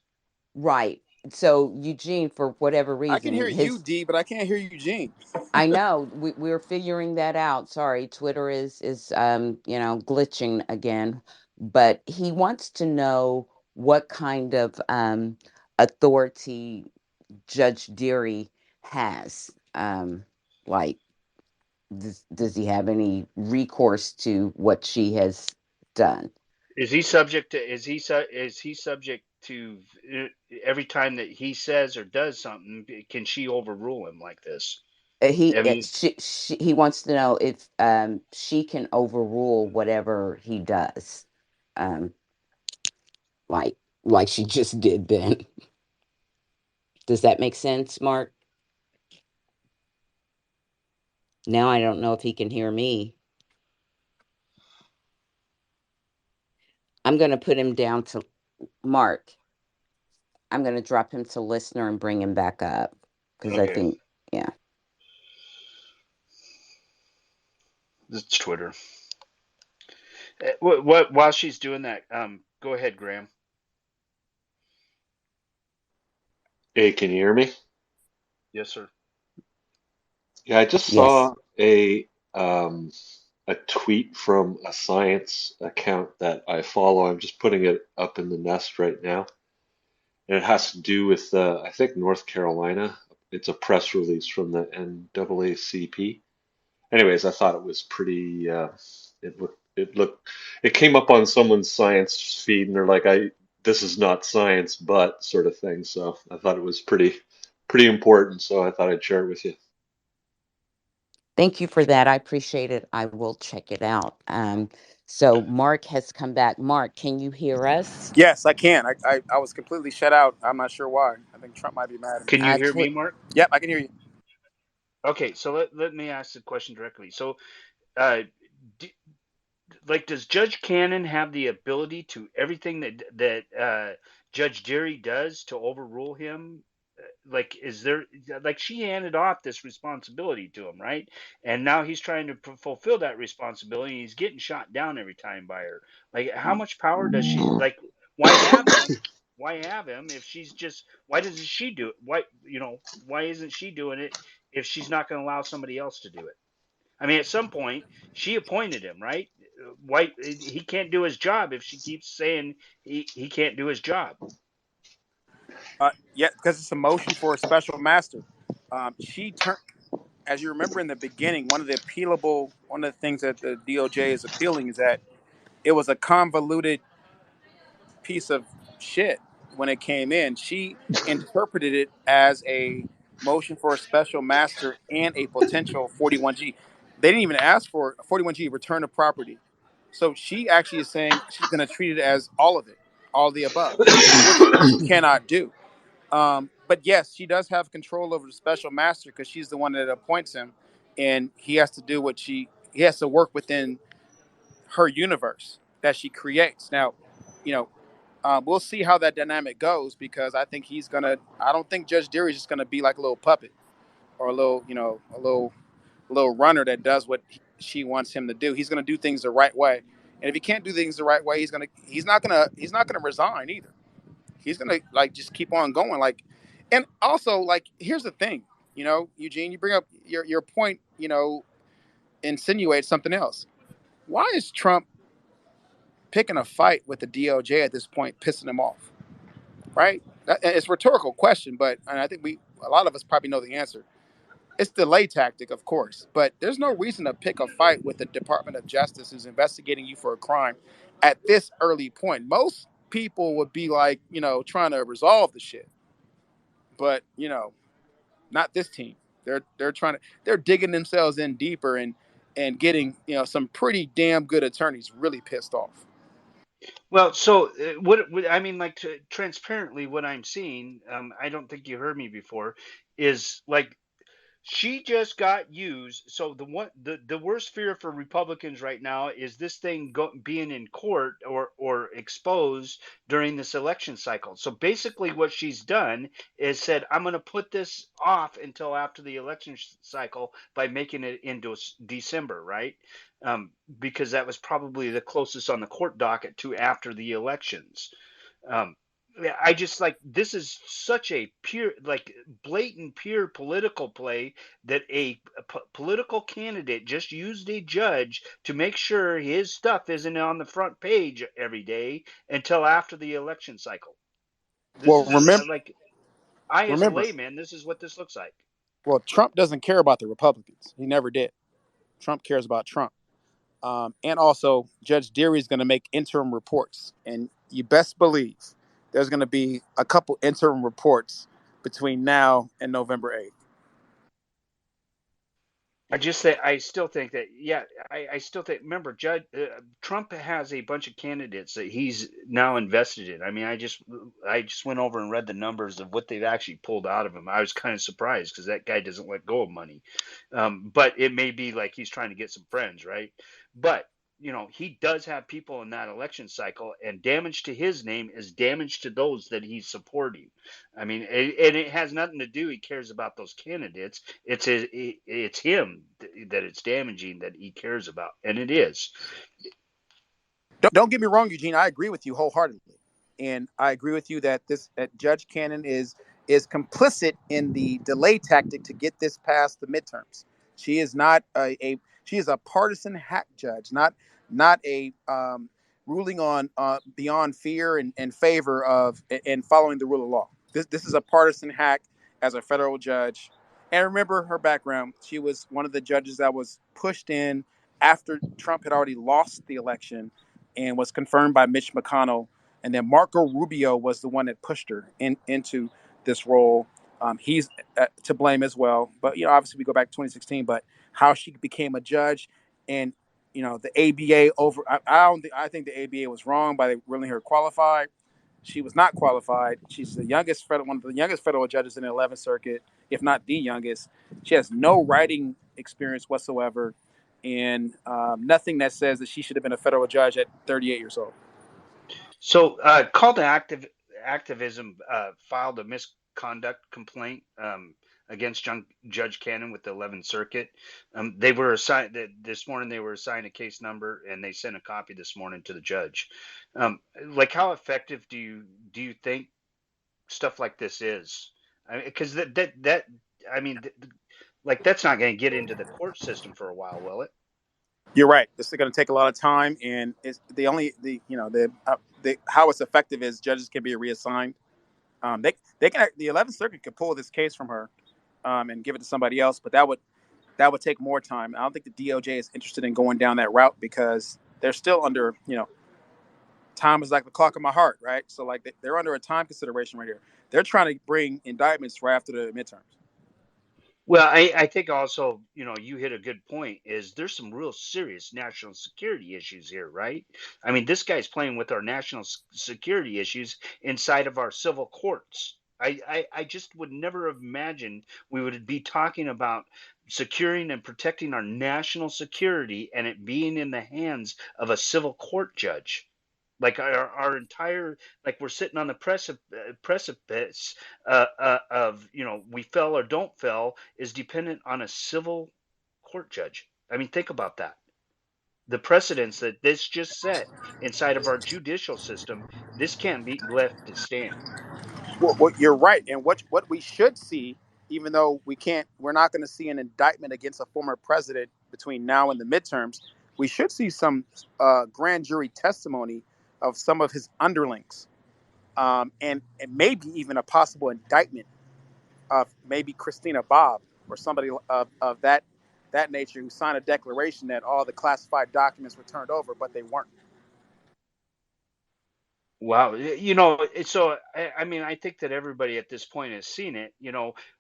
right. So Eugene, for whatever I can hear reason, you, his D, but I can't hear Eugene. I know we're figuring that out. Sorry, Twitter is glitching again, but he wants to know what kind of authority Judge Deary has. Like, does he have any recourse to what she has done? Is he subject to? Is he subject? to every time that he says or does something, can she overrule him like this? I mean, He wants to know if she can overrule whatever he does, um, like she just did then. Does that make sense, Mark? Now I don't know if he can hear me. I'm going to put him down to Mark. I'm going to drop him to listener and bring him back up because I okay, think, yeah. it's Twitter. What while she's doing that, go ahead, Graham. Hey, can you hear me? Yes, sir. Yeah, I just Yes. saw a tweet from a science account that I follow. I'm just putting it up in the nest right now, and it has to do with I think North Carolina. It's a press release from the NAACP. Anyways, I thought it was pretty. It came up on someone's science feed, and they're like, this is not science, but sort of thing. So I thought it was pretty important. So I thought I'd share it with you. Thank you for that. I appreciate it. I will check it out. So Mark has come back. Mark, can you hear us? Yes, I can. I was completely shut out. I'm not sure why. I think Trump might be mad at me. Can you hear me, Mark? Yep, I can hear you. Okay, so let me ask the question directly. So, uh, d like, does Judge Cannon have the ability to everything that Judge Deary does to overrule him? Like, is there like she handed off this responsibility to him, right? And now he's trying to fulfill that responsibility. And he's getting shot down every time by her. Like, how much power does she like? Why have him? Why have him if she's just? Why doesn't she do it? Why isn't she doing it if she's not going to allow somebody else to do it? I mean, at some point, she appointed him, right? Why he can't do his job if she keeps saying he can't do his job? Yeah, because it's a motion for a special master. She turned, as you remember in the beginning, one of the things that the DOJ is appealing is that it was a convoluted piece of shit when it came in. She interpreted it as a motion for a special master and a potential 41G. They didn't even ask for a 41G return of property. So she actually is saying she's going to treat it as all of it, all the above, which you cannot do. But yes, she does have control over the special master because she's the one that appoints him, and he has to do he has to work within her universe that she creates. Now, you know, we'll see how that dynamic goes because I think he's gonna. I don't think Judge Deary is just gonna be like a little puppet or a little runner that does what she wants him to do. He's gonna do things the right way, and if he can't do things the right way, he's not gonna resign either. He's gonna like just keep on going. Like, and also like here's the thing, Eugene, you bring up your point, insinuates something else. Why is Trump picking a fight with the DOJ at this point, pissing him off? Right? It's a rhetorical question, but and I think a lot of us probably know the answer. It's delay tactic, of course, but there's no reason to pick a fight with the Department of Justice who's investigating you for a crime at this early point. Most people would be like, trying to resolve the shit, but not this team. They're digging themselves in deeper and getting some pretty damn good attorneys really pissed off. Well, so what I mean, like transparently, what I'm seeing, I don't think you heard me before, is like she just got used. So the worst fear for Republicans right now is this thing being in court or exposed during this election cycle. So basically, what she's done is said, "I'm going to put this off until after the election cycle by making it into December, right?" Um, because that was probably the closest on the court docket to after the elections. Um, yeah, I just like this is such a pure, like blatant, pure political play that a political candidate just used a judge to make sure his stuff isn't on the front page every day until after the election cycle. This Well, is like I, as a remember, layman, this is what this looks like. well, Trump doesn't care about the Republicans. He never did. Trump cares about Trump. And also, Judge Deary is going to make interim reports, and you best believe there's going to be a couple interim reports between now and November 8th. I still think that, yeah, I still think, remember, Trump has a bunch of candidates that he's now invested in. I mean, I just went over and read the numbers of what they've actually pulled out of him. I was kind of surprised because that guy doesn't let go of money. But it may be like he's trying to get some friends, right? But he does have people in that election cycle, and damage to his name is damage to those that he's supporting. I mean, and it has nothing to do. He cares about those candidates. It's him that it's damaging that he cares about, and it is. Don't get me wrong, Eugene. I agree with you wholeheartedly, and I agree with you that that Judge Cannon is complicit in the delay tactic to get this past the midterms. She is not she is a partisan hack judge, not a ruling on beyond fear and favor of and following the rule of law. This is a partisan hack as a federal judge. And remember her background. She was one of the judges that was pushed in after Trump had already lost the election and was confirmed by Mitch McConnell. And then Marco Rubio was the one that pushed her into this role. He's to blame as well. But, obviously we go back to 2016, but how she became a judge and, the ABA I think the ABA was wrong by ruling her qualified. She was not qualified. She's one of the youngest federal judges in the 11th Circuit, if not the youngest. She has no writing experience whatsoever, and nothing that says that she should have been a federal judge at 38 years old. So, Call to Activism filed a misconduct complaint against Judge Cannon with the 11th Circuit. They were assigned this morning. They were assigned a case number, and they sent a copy this morning to the judge. Like, how effective do you think stuff like this is? Because I mean, like, that's not going to get into the court system for a while, will it? You're right. This is going to take a lot of time, and it's how it's effective is judges can be reassigned. They can the 11th Circuit could pull this case from her, and give it to somebody else, but that would take more time. I don't think the DOJ is interested in going down that route because they're still under time is like the clock of my heart, right? So like they're under a time consideration right here. They're trying to bring indictments right after the midterms. Well, I think also, you hit a good point, is there's some real serious national security issues here, right? I mean, this guy's playing with our national security issues inside of our civil courts. I just would never have imagined we would be talking about securing and protecting our national security and it being in the hands of a civil court judge. Like our entire, like, we're sitting on the precipice of, we fell or don't fell is dependent on a civil court judge. I mean, think about that. The precedents that this just set inside of our judicial system, this can't be left to stand. Well, you're right, and what we should see, even though we're not going to see an indictment against a former president between now and the midterms. We should see some grand jury testimony of some of his underlings, and maybe even a possible indictment of maybe Christina Bobb or somebody of that nature who signed a declaration that all the classified documents were turned over, but they weren't. Wow, so I mean, I think that everybody at this point has seen it.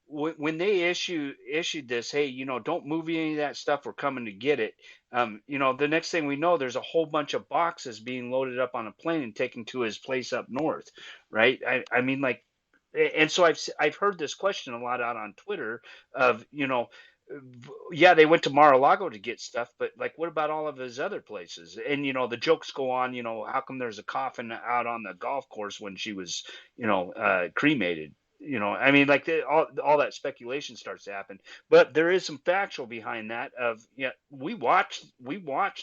When they issued this, hey, don't move any of that stuff. We're coming to get it. The next thing we know, there's a whole bunch of boxes being loaded up on a plane and taken to his place up north, right? I mean, like, and so I've heard this question a lot out on Twitter of, yeah, they went to Mar-a-Lago to get stuff, but like, what about all of his other places? And the jokes go on. How come there's a coffin out on the golf course when she was, cremated? I mean, like, all that speculation starts to happen. But there is some factual behind that. Of, yeah, we watched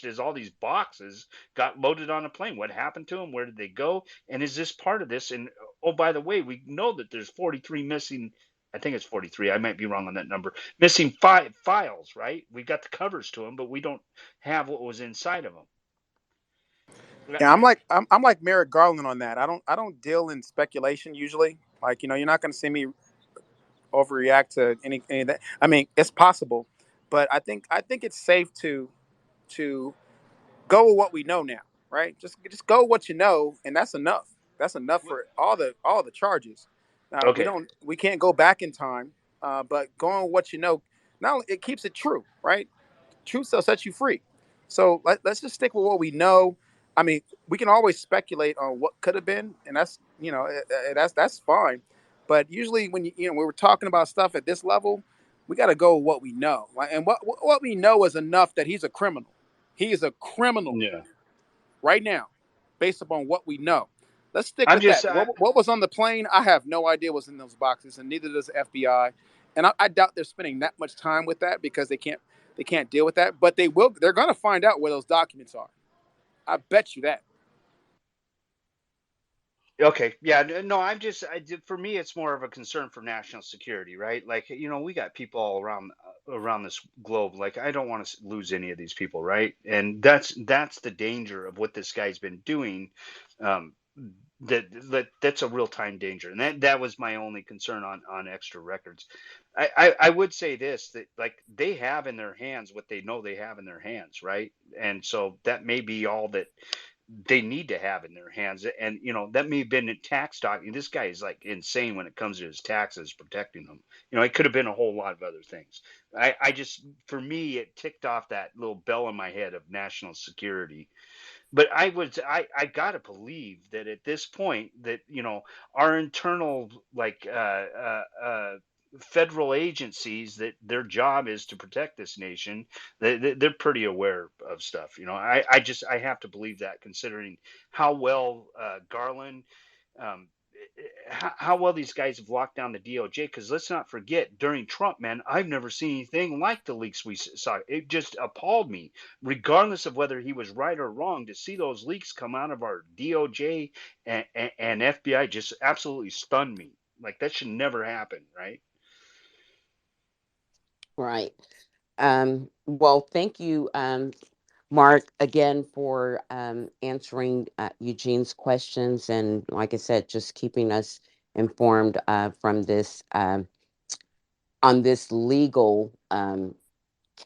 as all these boxes got loaded on a plane. What happened to them? Where did they go? And is this part of this? And oh, by the way, we know that there's 43 missing. I think it's 43. I might be wrong on that number. Missing files, right? We got the covers to them, but we don't have what was inside of them. Yeah, I'm like Merrick Garland on that. I don't deal in speculation usually. Like, you're not going to see me overreact to any of that. I mean, it's possible, but I think it's safe to go with what we know now, right? Just go with what you know, and that's enough. That's enough for all the charges. Now Okay. we can't go back in time, but going with what you know, now it keeps it true, right? Truth will set you free. So let's just stick with what we know. I mean, we can always speculate on what could have been, and that's that's fine. But usually, when when we're talking about stuff at this level, we got to go with what we know, right? And what we know is enough that he's a criminal. He is a criminal Yeah. right now, based upon what we know. Let's stick I'm with just that. What was on the plane? I have no idea what's in those boxes, and neither does the FBI. And I doubt they're spending that much time with that because they can't deal with that. But they will. They're going to find out where those documents are. I bet you that. okay. Yeah. No, for me, it's more of a concern for national security, right? Like, we got people all around this globe. Like, I don't want to lose any of these people, right? And that's the danger of what this guy's been doing. Um, that's a real time danger, and that was my only concern on extra records. I would say this, that like they have in their hands what they know they have in their hands, right? And so that may be all that they need to have in their hands. And that may have been a tax document. This guy is like insane when it comes to his taxes protecting them. It could have been a whole lot of other things. I just, for me, it ticked off that little bell in my head of national security. But I gotta believe that at this point that our internal, like, federal agencies, that their job is to protect this nation. They're pretty aware of stuff. I have to believe that, considering how well, Garland, um, how well these guys have locked down the DOJ. Because let's not forget, during Trump, man, I've never seen anything like the leaks we saw. It just appalled me, regardless of whether he was right or wrong, to see those leaks come out of our DOJ and FBI. Just absolutely stunned me. Like, that should never happen, right? Right. Well, thank you, Mark, again for answering Eugene's questions, and like I said, just keeping us informed from this on this legal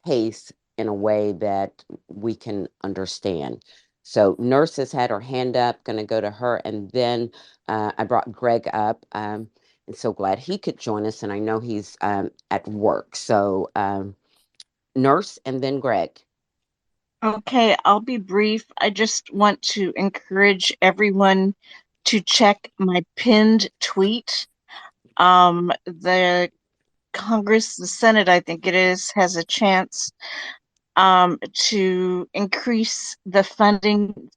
case in a way that we can understand. So, Nurse has had her hand up, going to go to her, and then I brought Greg up. And so glad he could join us, and I know he's at work. So, Nurse and then Greg. Okay, I'll be brief. I just want to encourage everyone to check my pinned tweet. The Congress, the Senate, I think it is, has a chance to increase the funding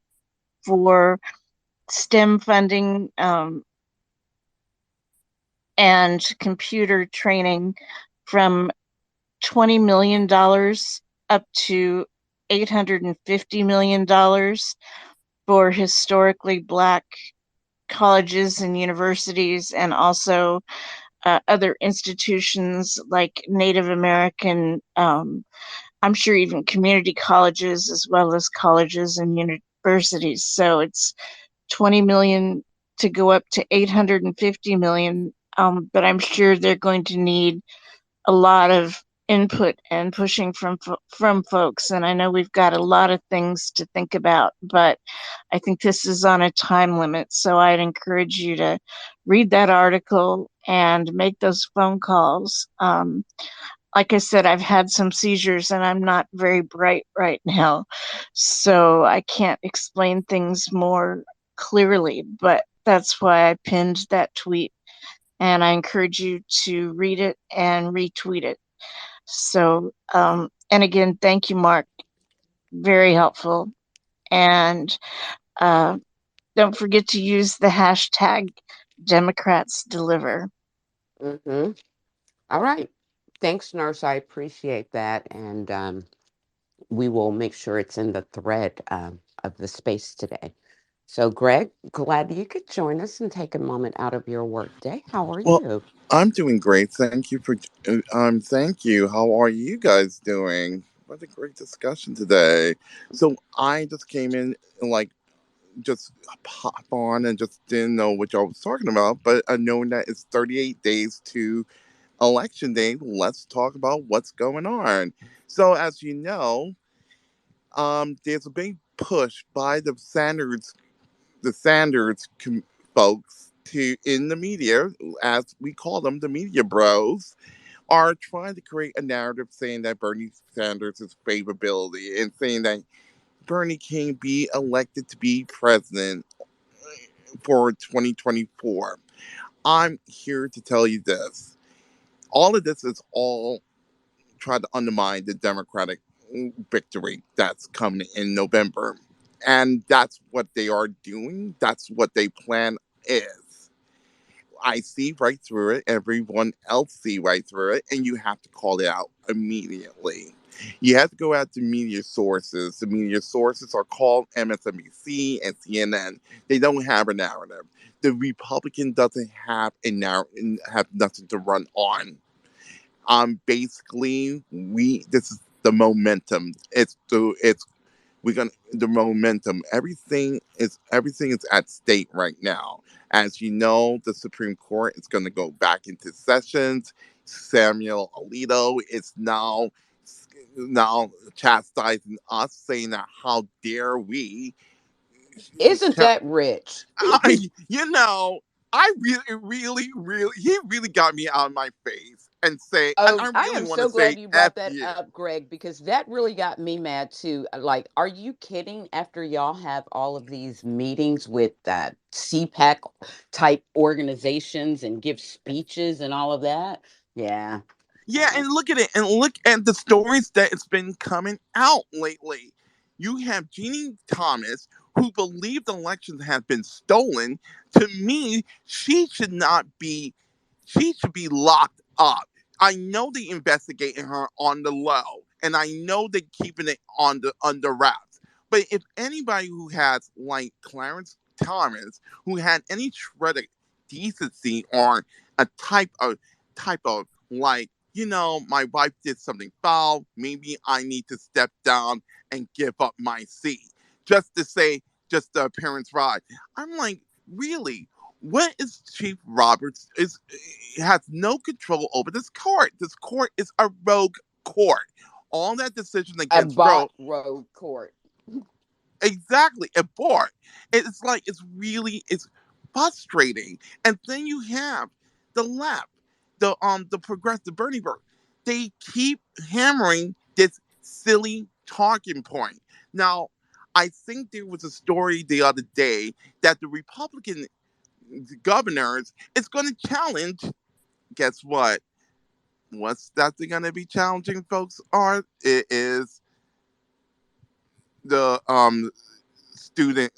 for STEM funding and computer training from $20 million up to $850 million for historically Black colleges and universities, and also other institutions like Native American, I'm sure even community colleges, as well as colleges and universities. So it's 20 million to go up to 850 million. But I'm sure they're going to need a lot of input and pushing from folks. And I know we've got a lot of things to think about, but I think this is on a time limit. So I'd encourage you to read that article and make those phone calls. Like I said, I've had some seizures and I'm not very bright right now, so I can't explain things more clearly, but that's why I pinned that tweet, and I encourage you to read it and retweet it. So, and again, thank you, Mark. Very helpful. And don't forget to use the hashtag Democrats Deliver. Mm-hmm. All right. Thanks, Nurse. I appreciate that. And we will make sure it's in the thread of the space today. So, Greg, glad you could join us and take a moment out of your work day. How are Well, you? I'm doing great. Thank you for thank you. How are you guys doing? What a great discussion today. So I just came in and like just pop on and just didn't know what y'all was talking about, but knowing that it's 38 days to election day, let's talk about what's going on. So as you know, there's a big push by the Sanders folks in the media, as we call them, the media bros, are trying to create a narrative saying that Bernie Sanders is favorability and saying that Bernie can be elected to be president for 2024. I'm here to tell you this. All of this is all trying to undermine the Democratic victory that's coming in November. And that's what they are doing. That's what they plan is. I see right through it. Everyone else see right through it. And you have to call it out immediately. You have to go out to media sources. The media sources are called MSNBC and CNN. They don't have a narrative. The Republican doesn't have a narrative, have nothing to run on. Basically, this is the momentum. We're gonna the momentum. Everything is at stake right now. As you know, the Supreme Court is gonna go back into sessions. Samuel Alito is now chastising us, saying that how dare we Isn't that rich? I, you know, I really, he really got me out of my face and say, and Oh, I I really am want to so say, glad you F brought that you. up, Greg, because that really got me mad too. Like, are you kidding? After y'all have all of these meetings with CPAC type organizations and give speeches and all of that? Yeah. Yeah, and look at it, and look at the stories that it's been coming out lately. You have Jeannie Thomas, who believed elections have been stolen. To me, she should be locked up. I know they investigating her on the low, and I know they're keeping it on the under wraps. But if anybody who has like Clarence Thomas, who had any shred of decency or a type of like, my wife did something foul, maybe I need to step down and give up my seat just to say just the appearance right. I'm like, really? What is Chief Roberts is has no control over this court. This court is a rogue court. All that decision A against bot Roe, road court. exactly, a board. It's like it's frustrating. And then you have the left, the progressive Bernie Bro. They keep hammering this silly talking point. Now, I think there was a story the other day that the Republican governors is going to challenge. Guess what? What's that they're going to be challenging, folks? It is the student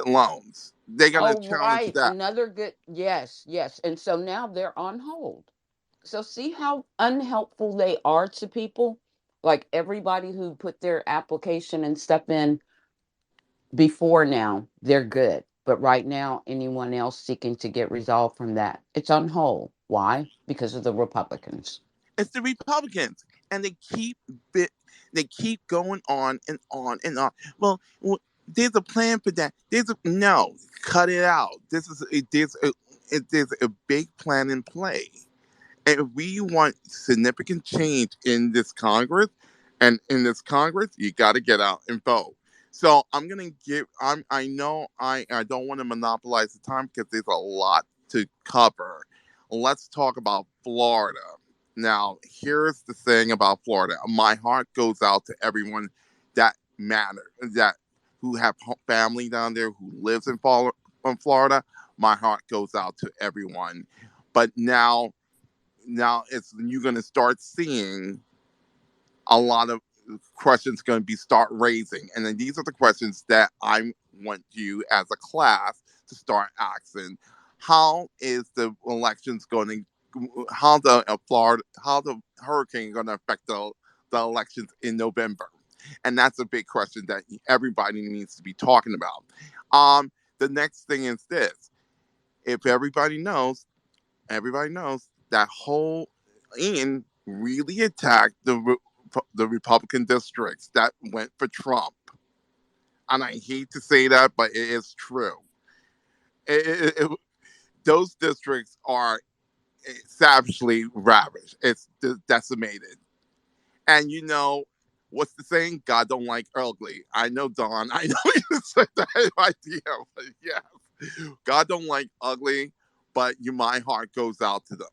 loans. They're going to Oh, challenge right. that. Another good, yes, yes. And so now they're on hold. So see how unhelpful they are to people? Like everybody who put their application and stuff in before now, they're good. But right now, anyone else seeking to get resolved from that, it's on hold. Why? Because of the Republicans. It's the Republicans, and bit, they keep going on and on and on. Well, there's a plan for that. No, cut it out. There's a big plan in play. And if we want significant change in this Congress, and in this Congress, you got to get out and vote. So I'm gonna give. I know I don't want to monopolize the time because there's a lot to cover. Let's talk about Florida. Now, here's the thing about Florida. My heart goes out to everyone that matter, that who have family down there, who lives in Florida. My heart goes out to everyone. But now it's you're going to start seeing a lot of questions going to be start raising, and then these are the questions that I want you as a class to start asking. How is the elections going to how the Florida how the hurricane going to affect the elections in November? And that's a big question that everybody needs to be talking about. The next thing is this: if everybody knows that whole Ian really attacked the Republican districts that went for Trump. And I hate to say that, but it is true. Those districts are savagely ravaged. It's decimated. And what's the saying? God don't like ugly. I know, Don. I know you said that idea, but yeah. God don't like ugly, but my heart goes out to them.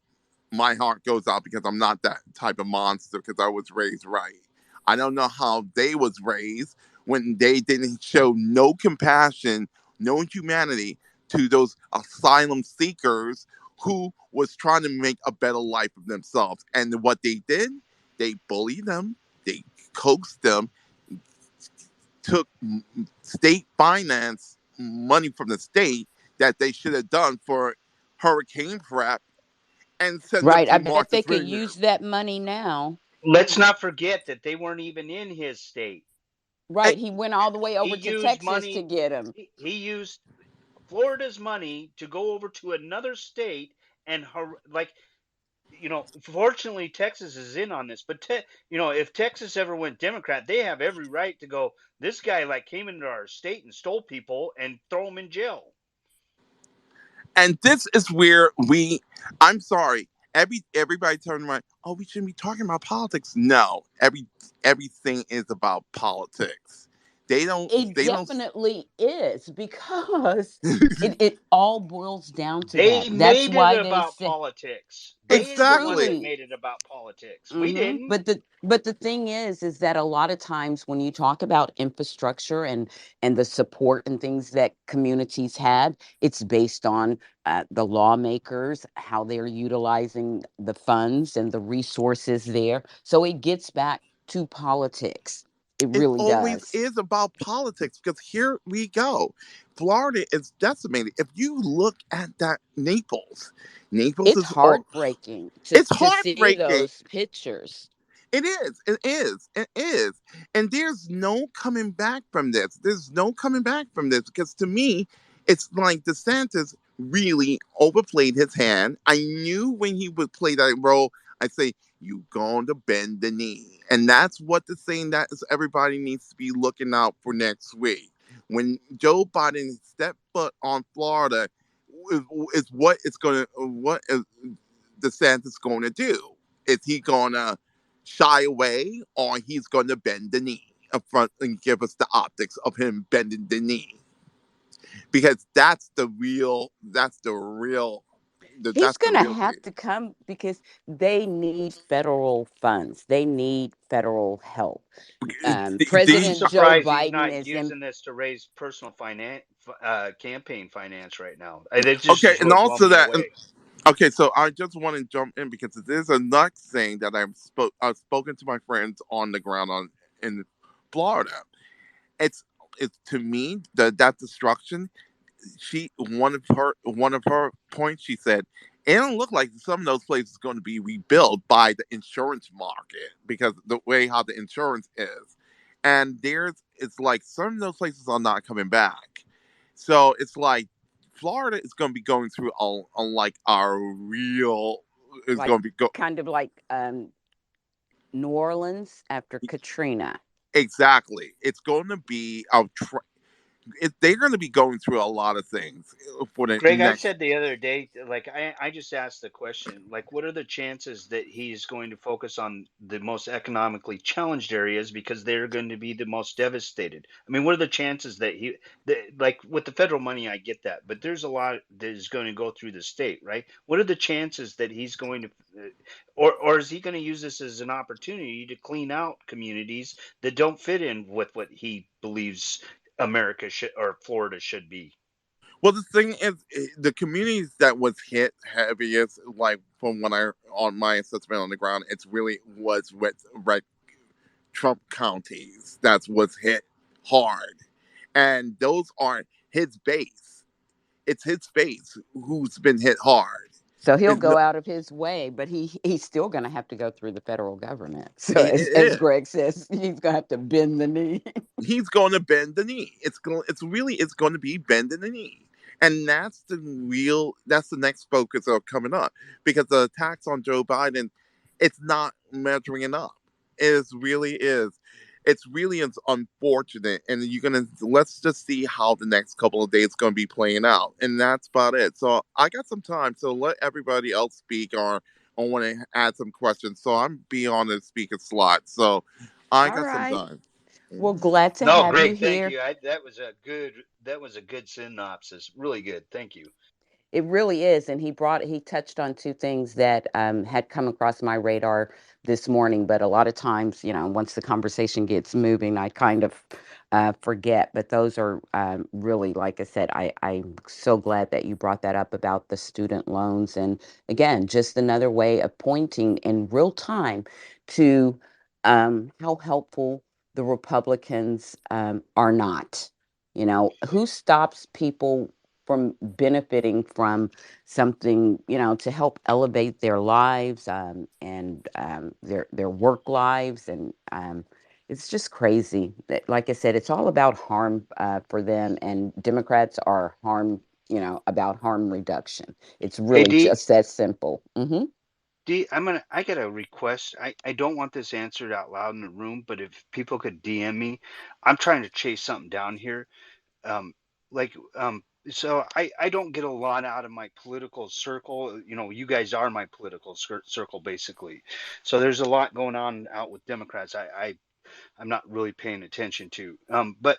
My heart goes out because I'm not that type of monster because I was raised right. I don't know how they was raised when they didn't show no compassion, no humanity to those asylum seekers who was trying to make a better life of themselves. And what they did, they bullied them, they coaxed them, took state finance money from the state that they should have done for hurricane prep and send them Right. I to bet they Martha's could Vineyard. use that money now. Let's not forget that they weren't even in his state. Right. He went all the way He over to used Texas to money. get him. He used Florida's money to go over to another state and like, fortunately Texas is in on this. But if Texas ever went Democrat, they have every right to go. This guy like came into our state and stole people and throw them in jail. And this is where I'm sorry, everybody turned around, oh, we shouldn't be talking about politics. No, everything is about politics. It They don't definitely is because it all boils down to They that. That's made it why they about say politics. They the ones exactly. that truly. made it about politics. We Hmm. didn't. But the thing is that a lot of times when you talk about infrastructure and the support and things that communities had, it's based on the lawmakers, how they're utilizing the funds and the resources there. So it gets back to politics. It It really always does. is about politics because here we go. Florida is decimated. If you look at that Naples It's is all, heartbreaking it's to see heartbreaking. those pictures. It is. It is. It is. And there's no coming back from this. There's no coming back from this because to me, it's like DeSantis really overplayed his hand. I knew when he would play that role, I say, you going to bend the knee. And that's what the saying that is everybody needs to be looking out for next week. When Joe Biden stepped foot on Florida, is what it's gonna what is DeSantis going to do? Is he gonna shy away, or he's going to bend the knee up front and give us the optics of him bending the knee? Because He's that's the going to real have thing. to come because they need federal funds. They need federal help. I'm These President Joe surprised he's Biden not is in. using this to raise personal campaign finance right now. That just okay, is and what blew also me that. away. Okay, so I just want to jump in because there's a next thing that I've spoken to my friends on the ground in Florida. It's it's to me that destruction. One of her points, she said it don't look like some of those places going to be rebuilt by the insurance market because the way how the insurance is, and it's like some of those places are not coming back. So it's like Florida is going to be going through on like our real is Like going to be go kind of like New Orleans after Katrina. exactly. It's going to be they're going to be going through a lot of things for the Greg, I next. said the other day, like I just asked the question, like, what are the chances that he's going to focus on the most economically challenged areas because they're going to be the most devastated? I mean, what are the chances that like with the federal money, I get that, but there's a lot that is going to go through the state, right? What are the chances that he's going to, or is he going to use this as an opportunity to clean out communities that don't fit in with what he believes America should or Florida should be? Well, the thing is, the communities that was hit heaviest, like from when I on my assessment on the ground, it's really was with red Trump counties. That's what's hit hard, and those are his base. It's his base who's been hit hard. So he'll It's no, go out of his way, but he's still going to have to go through the federal government. So it as is. Greg says, he's going to have to bend the knee. He's going to bend the knee. It's going to be bending the knee, and that's the next focus of coming up because the attacks on Joe Biden, it's not measuring enough. It really is. It's really is unfortunate, and let's just see how the next couple of days going to be playing out, and that's about it. So I got some time, so let everybody else speak, or I want to add some questions. So I'm be on the speaker slot, so I All got some right. time. Well, glad to No, have you great. Thank here. you. That was a good synopsis. Really good. Thank you. It really is, and he touched on two things that had come across my radar this morning. But a lot of times, once the conversation gets moving, I kind of forget. But those are really, like I said, I'm so glad that you brought that up about the student loans, and again, just another way of pointing in real time to how helpful the Republicans are not. Who stops people from benefiting from something, to help elevate their lives and their work lives, and it's just crazy. Like I said, it's all about harm for them, and Democrats are harm, about harm reduction. It's Hey, really D, just that simple. Hmm. I got a request. I don't want this answered out loud in the room, but if people could DM me, I'm trying to chase something down here. Um, like, so I don't get a lot out of my political circle. You guys are my political circle, basically. So there's a lot going on out with Democrats. I'm not really paying attention to. But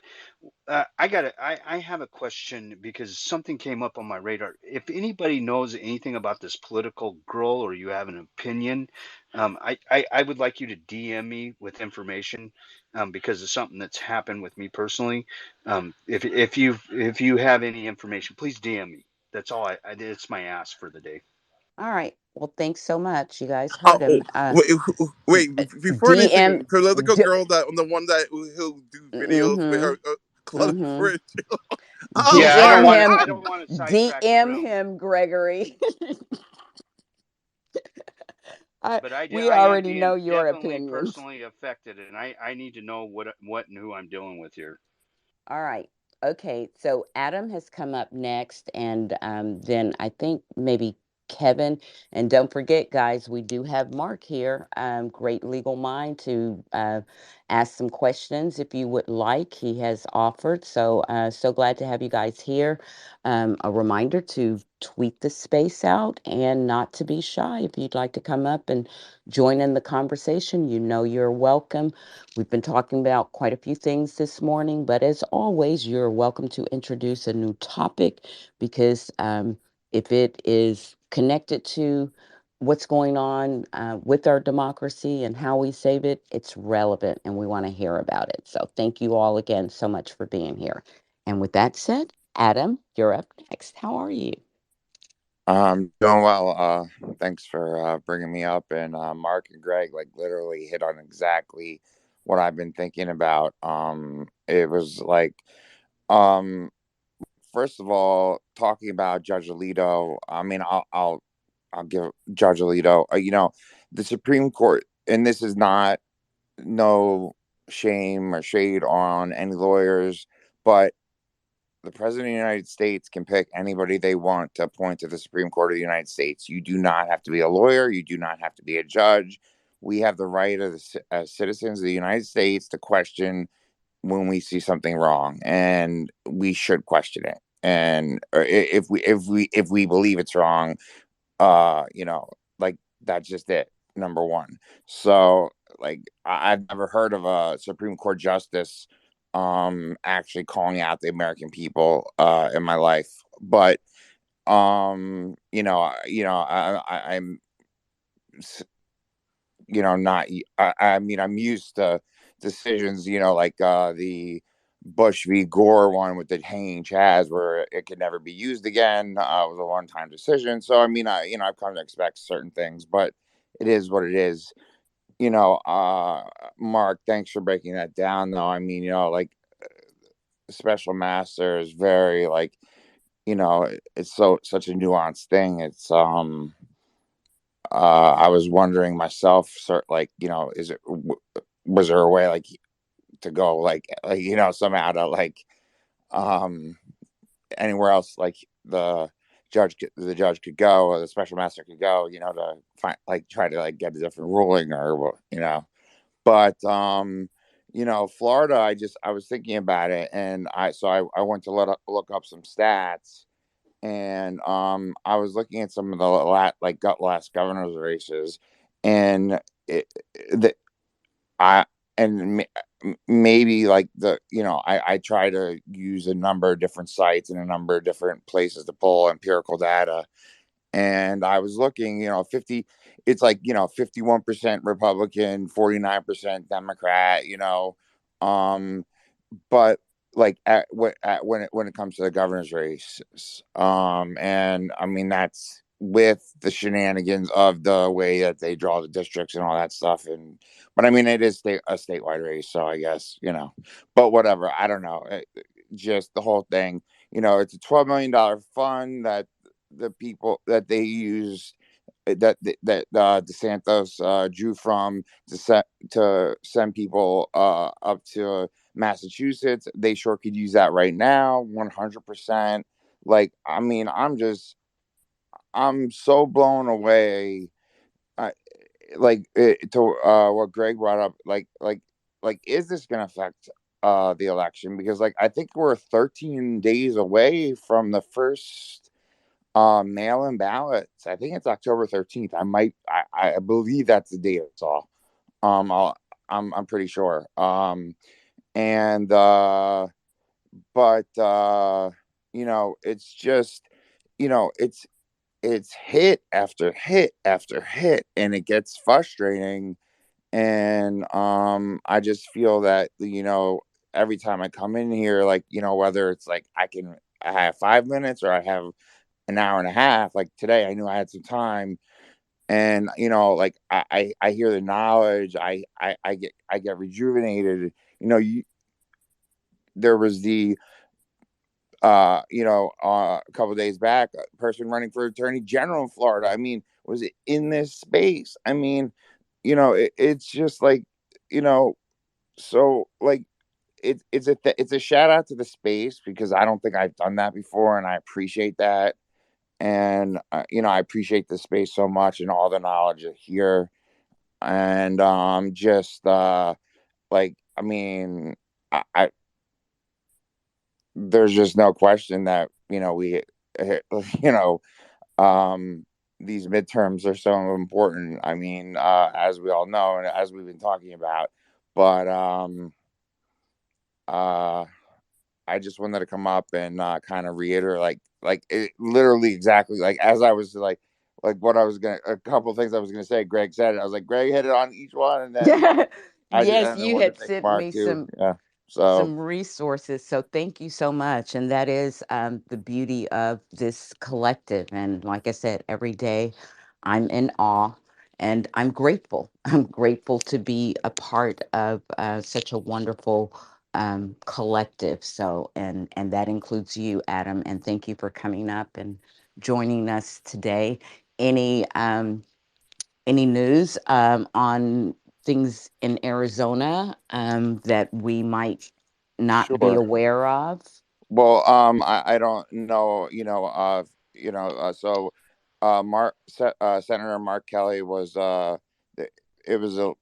I have a question because something came up on my radar. If anybody knows anything about this political girl or you have an opinion, I would like you to DM me with information, because it's something that's happened with me personally. If you have any information, please DM me. That's all it's my ask for the day. All right. Well, thanks so much. You guys heard Oh, him. wait, before DM. anything, political girl, that the one that who'll do videos with Mm-hmm. her clutter Mm-hmm. fridge. Oh, Yeah, DM I him. don't want to sidetrack the DM room. him, Gregory. But We I am already being know your definitely opinions. personally affected, and I need to know what and who I'm dealing with here. All right. Okay. So Adam has come up next, and then I think maybe Kevin. And don't forget, guys, we do have Mark here, great legal mind, to ask some questions if you would like. He has offered. So, so glad to have you guys here. A reminder to tweet the space out and not to be shy. If you'd like to come up and join in the conversation, you're welcome. We've been talking about quite a few things this morning, but as always, you're welcome to introduce a new topic because if it is connected to what's going on with our democracy and how we save it, it's relevant and we want to hear about it. So thank you all again so much for being here. And with that said, Adam, you're up next. How are you? Doing well. Thanks for bringing me up. And Mark and Greg like literally hit on exactly what I've been thinking about. It was like, um, first of all, talking about Judge Alito. I mean, I'll give Judge Alito. The Supreme Court, and this is not no shame or shade on any lawyers, but the president of the United States can pick anybody they want to appoint to the Supreme Court of the United States. You do not have to be a lawyer. You do not have to be a judge. We have the right as citizens of the United States to question when we see something wrong, and we should question it. And if we believe it's wrong, like that's just it. Number one. So like I've never heard of a Supreme Court justice actually calling out the American people in my life. But I'm not I mean I'm used to decisions, like the Bush v. Gore one with the hanging chads where it could never be used again. It was a one-time decision. So I mean I've come to expect certain things, but it is what it is. Mark, thanks for breaking that down though. I mean, like special master is very like, it's such a nuanced thing. It's I was wondering myself, like, was there a way like to go like somehow to like um anywhere else like the judge could go, or the special master could go, to find like try to like get a different ruling, or but Florida, I was thinking about it, and I went to look up some stats, and I was looking at some of the last governor's races, and it, the, maybe like I try to use a number of different sites and a number of different places to pull empirical data. And I was looking, 51% Republican, 49% Democrat, um, but like when it comes to the governor's race, and I mean that's with the shenanigans of the way that they draw the districts and all that stuff. And but I mean it is a statewide race, so I guess but whatever. I don't know. Just the whole thing. It's a $12 million fund that the people that they use that DeSantis drew from to send people up to Massachusetts. They sure could use that right now, 100%. Like, I mean, I'm so blown away. I, to what Greg brought up, is this going to affect the election? Because I think we're 13 days away from the first mail-in ballots. I think it's October 13th. I believe that's the date I saw. I'm pretty sure. And but it's just it's hit after hit after hit, and it gets frustrating. And I just feel that every time I come in here, whether it's I have 5 minutes or I have an hour and a half. Like today, I knew I had some time, and I hear the knowledge. I get rejuvenated. There was a couple of days back, a person running for attorney general in Florida. I mean, was it in this space? I mean, it's just so it's a shout out to the space, because I don't think I've done that before, and I appreciate that. And I appreciate the space so much and all the knowledge here. And just I mean, I there's just no question that we you know these midterms are so important. I mean, as we all know and as we've been talking about. But uh I just wanted to come up and kind of reiterate, it, literally exactly like as I was what I was gonna, a couple of things I was gonna say. Greg said it. I was like, Greg hit it on each one, and then Yes, and I you wanted had to thank sent Mark me too. Yeah. So some resources. So thank you so much. And that is the beauty of this collective. And like I said, every day I'm in awe and I'm grateful. I'm grateful to be a part of such a wonderful collective. So, and that includes you, Adam. And thank you for coming up and joining us today. Any any news on things in Arizona that we might not be sure. aware of? Well, I don't know, so Senator Mark Kelly was it was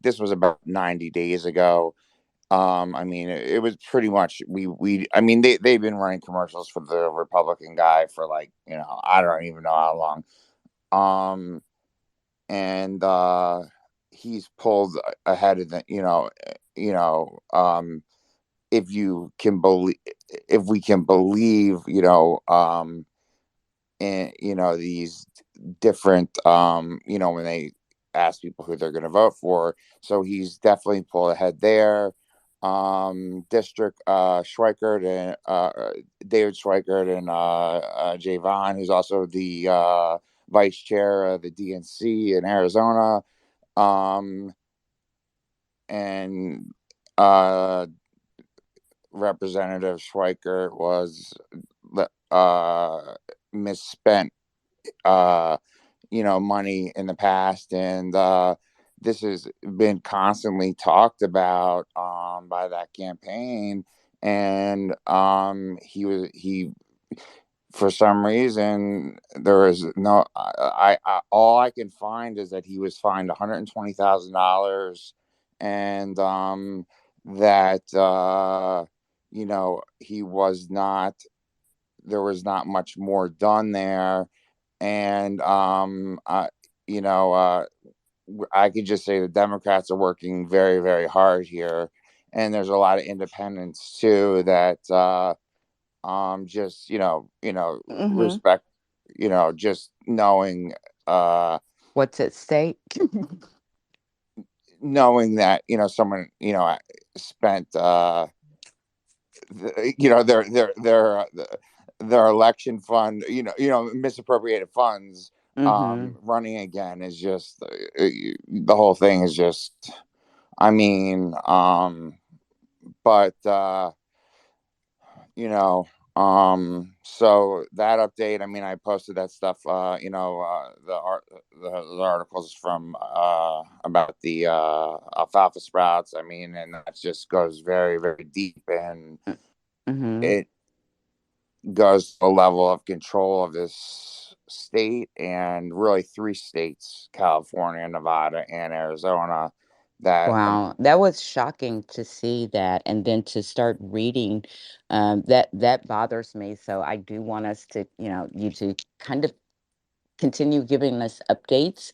this was about 90 days ago. I mean, it was pretty much I mean, they've been running commercials for the Republican guy for I don't even know how long. And he's pulled ahead of the if you can believe, if we can believe, and these different, when they ask people who they're going to vote for. So he's definitely pulled ahead there. District Schweikert and David Schweikert and Jay Vaughn, who's also the vice chair of the DNC in Arizona. And Representative Schweikert was misspent money in the past, and this has been constantly talked about by that campaign. And he for some reason there was no, I all I can find is that he was fined $120,000, and that he was not, there was not much more done there. And you know I could just say the Democrats are working very, very hard here, and there's a lot of independents too that just Hmm. respect, just knowing What's at stake? knowing that someone spent their election fund, misappropriated funds, Hmm. running again is just the whole thing is just, I mean, but you know so that update, I mean, I posted that stuff, the articles from about the alfalfa sprouts, I mean, and that just goes very, very deep, and Hmm. it goes to the level of control of this state, and really three states, California, Nevada, and Arizona, that, I Wow, mean, that was shocking to see that, and then to start reading, that bothers me. So I do want us to, you to kind of continue giving us updates,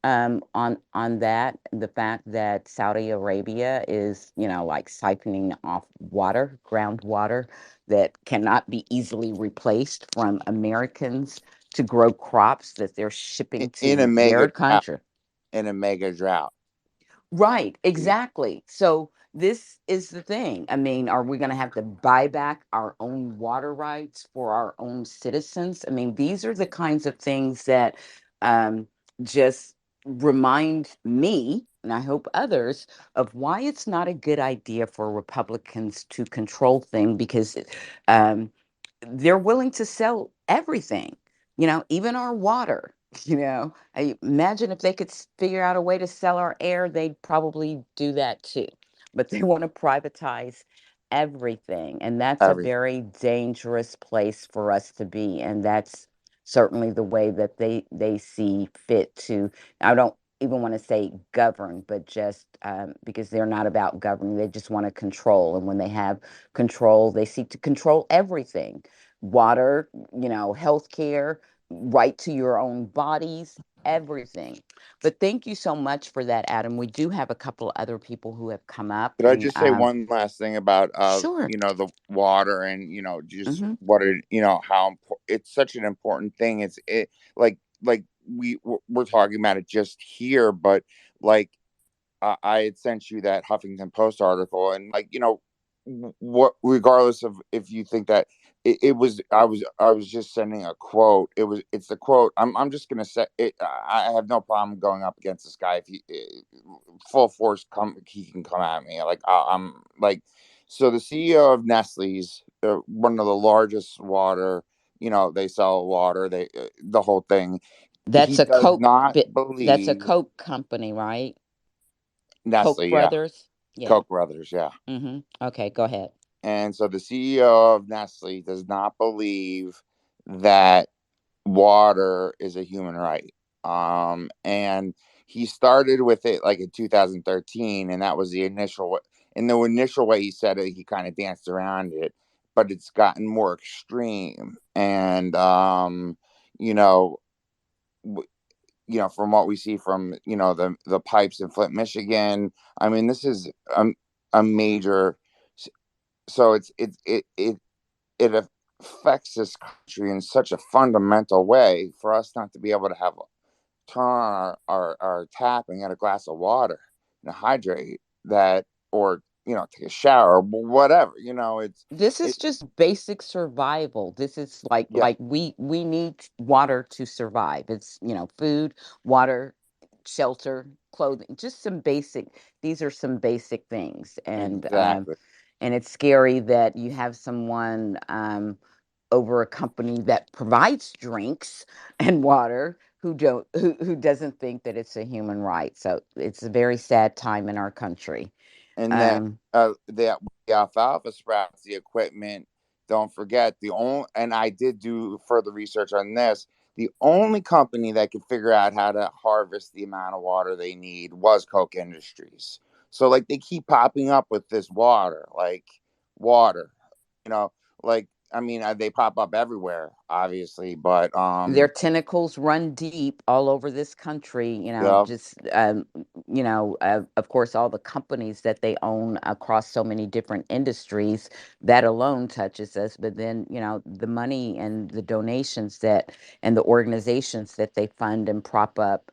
on that. The fact that Saudi Arabia is, like siphoning off water, groundwater that cannot be easily replaced from Americans to grow crops that they're shipping in a to mega their drought, country. in a mega drought. Right, exactly. So this is the thing. I mean, are we going to have to buy back our own water rights for our own citizens? I mean, these are the kinds of things that, um, just remind me, and I hope others, of why it's not a good idea for Republicans to control things, because um, they're willing to sell everything, even our water. I imagine if they could figure out a way to sell our air, they'd probably do that too. But they want to privatize everything. And that's a Everything. very dangerous place for us to be. And that's certainly the way that they see fit to, I don't even want to say govern, but just, because they're not about governing, they just want to control. And when they have control, they seek to control everything: water, healthcare, right to your own bodies, everything. But thank you so much for that, Adam. We do have a couple other people who have come up, Could I and just say one last thing about sure. the water, and just Hmm. what it, how it's such an important thing. Like we're talking about it just here, but like I had sent you that Huffington Post article, and like what, regardless of if you think that it was, I was just sending a quote. It's the quote. I'm just gonna say it. I have no problem going up against this guy if he full force come. He can come at me. Like I'm like, so the CEO of Nestle's, one of the largest water. They sell water. The whole thing. That's He a does Coke not that's a believe Coke company, right? Koch Nestle. Yeah. brothers. Yeah. Koch brothers, yeah. Okay, go ahead. And so the CEO of Nestle does not believe that water is a human right. And he started with it like in 2013, and that was the initial. In the initial way he said it, he kind of danced around it, but it's gotten more extreme. And you know, from what we see from the pipes in Flint, Michigan. I mean, this is a major. So it affects this country in such a fundamental way for us not to be able to have turn on our tap and get a glass of water and hydrate that, or take a shower, whatever. This is It just basic survival. This is like Yeah, we need water to survive. It's, food, water, shelter, clothing, just some basic. These are some basic things. exactly. And it's scary that you have someone, over a company that provides drinks and water, who doesn't think that it's a human right. So it's a very sad time in our country. And then Um, the alfalfa sprouts, the equipment. Don't forget the only, and I did do further research on this. The only company that could figure out how to harvest the amount of water they need was Koch Industries. So like they keep popping up with this water, like water, you know, like I mean, they pop up everywhere, obviously, but Their tentacles run deep all over this country, yeah. just, of course, all the companies that they own across so many different industries, that alone touches us. But then, the money and the donations and the organizations that they fund and prop up,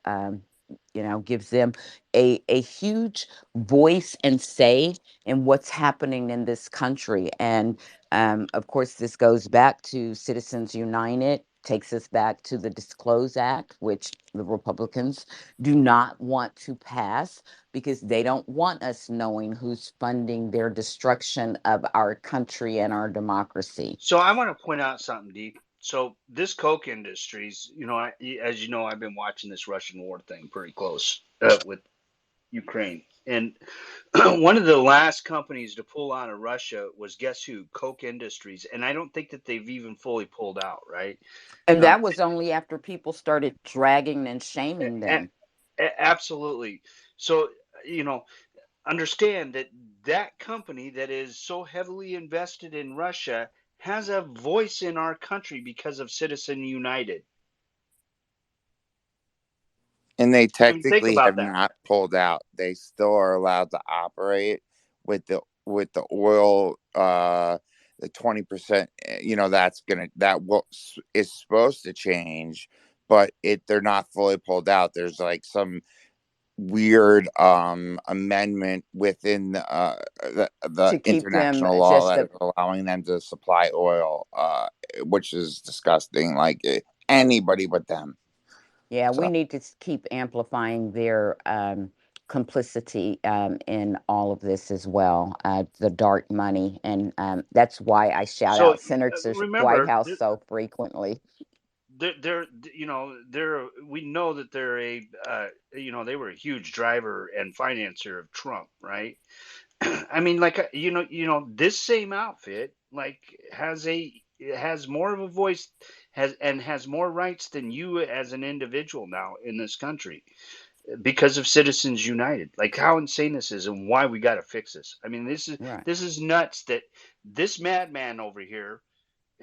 gives them a huge voice and say in what's happening in this country. And of course, this goes back to Citizens United, takes us back to the Disclose Act, which the Republicans do not want to pass because they don't want us knowing who's funding their destruction of our country and our democracy. So I want to point out something, Deep. So this Coke Industries, as you know, I've been watching this Russian war thing pretty close with Ukraine. And one of the last companies to pull out of Russia was, guess who? Coke Industries. And I don't think that they've even fully pulled out, right? And Um, that was only after people started dragging and shaming a- them. absolutely. So, you know, understand that that company that is so heavily invested in Russia has a voice in our country because of Citizen United. And they I mean, think technically about have that. not pulled out. They still are allowed to operate with the oil, the 20%. Is supposed to change, but they're not fully pulled out. There's like some weird amendment within the To keep them international law just that is allowing them to supply oil, which is disgusting. Like anybody but them. Yeah, we So. need to keep amplifying their complicity in all of this as well, the dark money. And that's why I shout So out Senator remember, Whitehouse so frequently. we know that they're they were a huge driver and financer of Trump, right? I mean, like, this same outfit like has more of a voice, has more rights than you as an individual now in this country because of Citizens United. Like, how insane this is and why we got to fix this. I mean, Right, this is nuts that this madman over here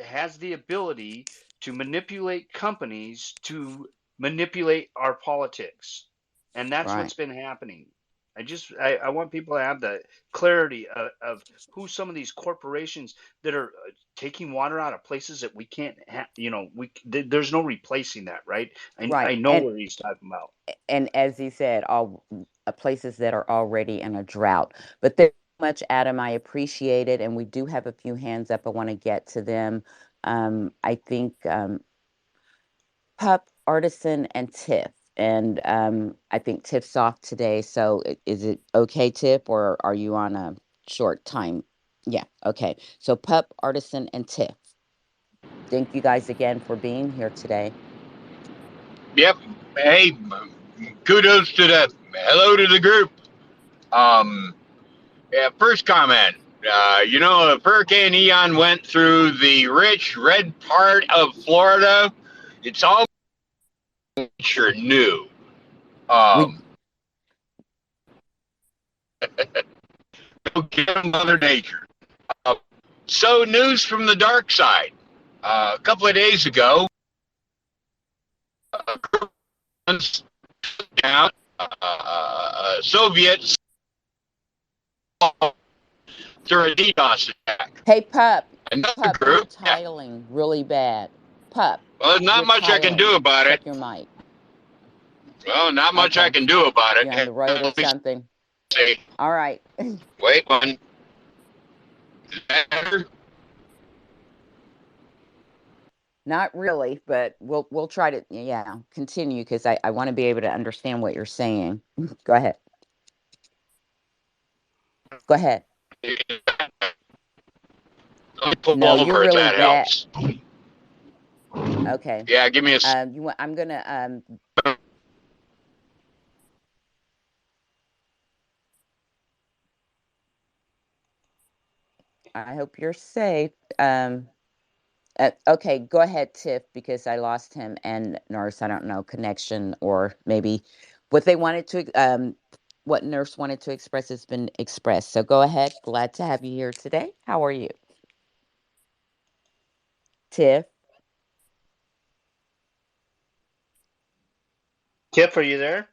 has the ability to manipulate companies to manipulate our politics. And that's right. what's been happening. I want people to have the clarity of who some of these corporations that are taking water out of places that we can't there's no replacing that, right? I Right. know what he's talking about. And as he said, all places that are already in a drought. But there's so much, Adam. I appreciate it, and we do have a few hands up. I want to get to them. I think Pup, Artisan, and Tiff. And I think Tiff's off today. So is it okay, Tiff, or are you on a short time? Yeah, okay. So Pup, Artisan, and Tiff. Thank you guys again for being here today. Yep. Hey, kudos to the hello to the group. Um, yeah, first comment. If Hurricane Ian went through the rich red part of Florida, it's all nature new. We Um, Mother Nature. Uh, so news from the dark side. A couple of days ago, down Soviets through a DDoS attack. Hey, Another Pup, you're group, yeah. tiling really bad. Pup, Well, there's not you're much I can do tiling. about it. Check your mic. Well, not much I Okay, can do about it. you're on the road or Let me something. see. All right. Wait one. Is that better? Not really, but we'll try to, yeah, continue because I want to be able to understand what you're saying. Go ahead. Go ahead. Let me pull No, you're over if really that bad. helps. Okay. Yeah, give me a. You want? I'm gonna. I hope you're safe. Okay, go ahead, Tiff, because I lost him and Nurse. I don't know connection or maybe what they wanted to. What Nurse wanted to express has been expressed. So go ahead. Glad to have you here today. How are you? Tiff. Tiff, are you there?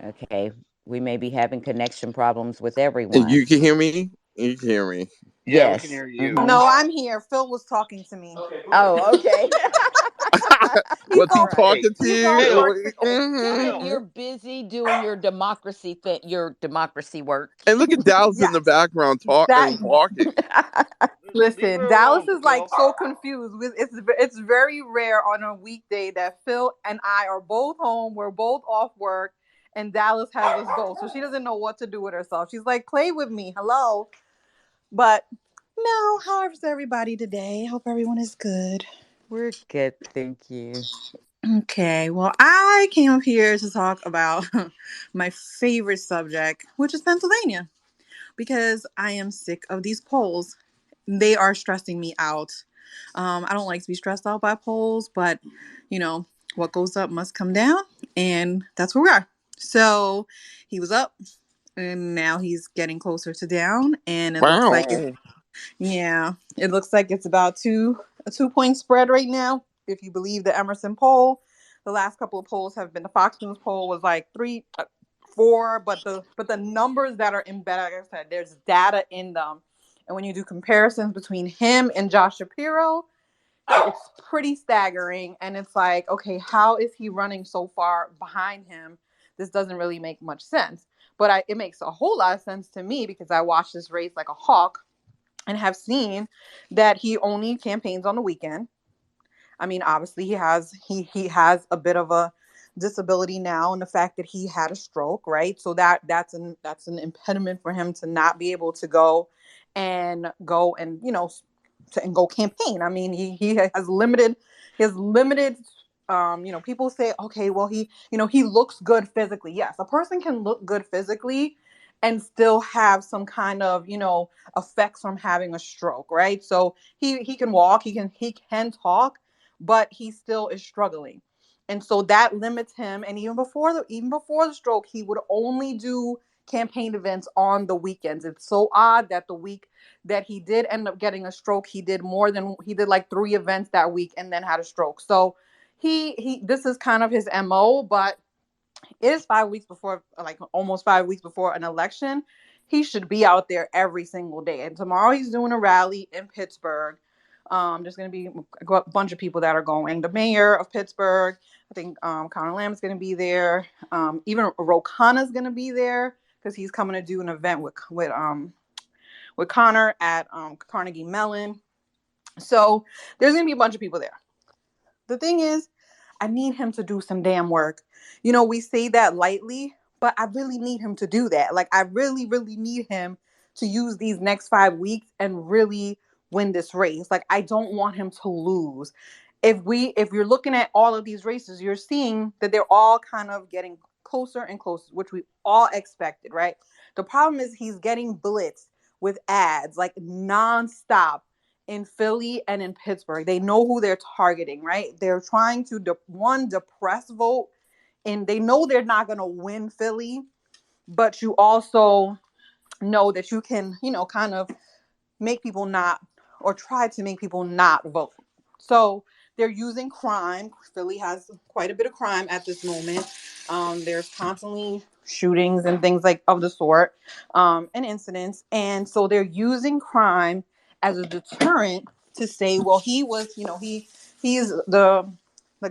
Okay, we may be having connection problems with everyone. You can hear me? You can hear me. Yeah, we can Yes. hear you. Mm-hmm. No, I'm here. Phil was talking to me. Oh, okay. He's Was he All all right. talking to he's all you? Phil, narcissistic. You're Mhm. busy doing your democracy thing, your democracy work. And look at Dallas in the Yes. background That walking. leave listen, her Dallas alone, is like Phil. so confused. It's very rare on a weekday that Phil and I are both home. We're both off work, and Dallas has us both. So she doesn't know what to do with herself. She's like, "Play with me, hello." But no, how's everybody today? Hope everyone is good. We're good, thank you. Okay, well, I came up here to talk about my favorite subject, which is Pennsylvania, because I am sick of these polls. They are stressing me out. I don't like to be stressed out by polls, but you know, what goes up must come down, and that's where we are. So he was up, and now he's getting closer to down, and it looks like Wow. it looks like it's about a 2 point spread right now. If you believe the Emerson poll, the last couple of polls have been the Fox News poll was like 3, 4, but the numbers that are embedded, like I said, there's data in them, and when you do comparisons between him and Josh Shapiro, it's pretty staggering. And it's like, okay, how is he running so far behind him? This doesn't really make much sense. But it makes a whole lot of sense to me because I watch this race like a hawk and have seen that he only campaigns on the weekend. I mean, obviously he has a bit of a disability now, and the fact that he had a stroke, right? So that's an impediment for him to not be able to go and and go campaign. I mean, he has limited. People say, okay, well, he looks good physically. Yes, a person can look good physically and still have some kind of effects from having a stroke, right? So he can walk, he can talk, but he still is struggling. And so that limits him. And even before the stroke, he would only do campaign events on the weekends. It's so odd that the week that he did end up getting a stroke, he did like 3 events that week and then had a stroke. So he this is kind of his MO, but it is 5 weeks before, like almost 5 weeks before an election. He should be out there every single day. And tomorrow he's doing a rally in Pittsburgh. There's going to be a bunch of people that are going. The mayor of Pittsburgh, I think Connor Lamb is going to be there. Even Ro Khanna is going to be there because he's coming to do an event with Connor at Carnegie Mellon. So there's going to be a bunch of people there. The thing is, I need him to do some damn work. We say that lightly, but I really need him to do that. Like, I really, really need him to use these next 5 weeks and really win this race. Like, I don't want him to lose. If you're looking at all of these races, you're seeing that they're all kind of getting closer and closer, which we all expected, right? The problem is he's getting blitzed with ads like nonstop in Philly and in Pittsburgh. They know who they're targeting, right? They're trying to depress vote, and they know they're not going to win Philly, but you also know that you can, kind of make people not, or try to make people not vote. So they're using crime. Philly has quite a bit of crime at this moment. There's constantly shootings and things like of the sort, and incidents. And so they're using crime as a deterrent to say, well, he was, he's the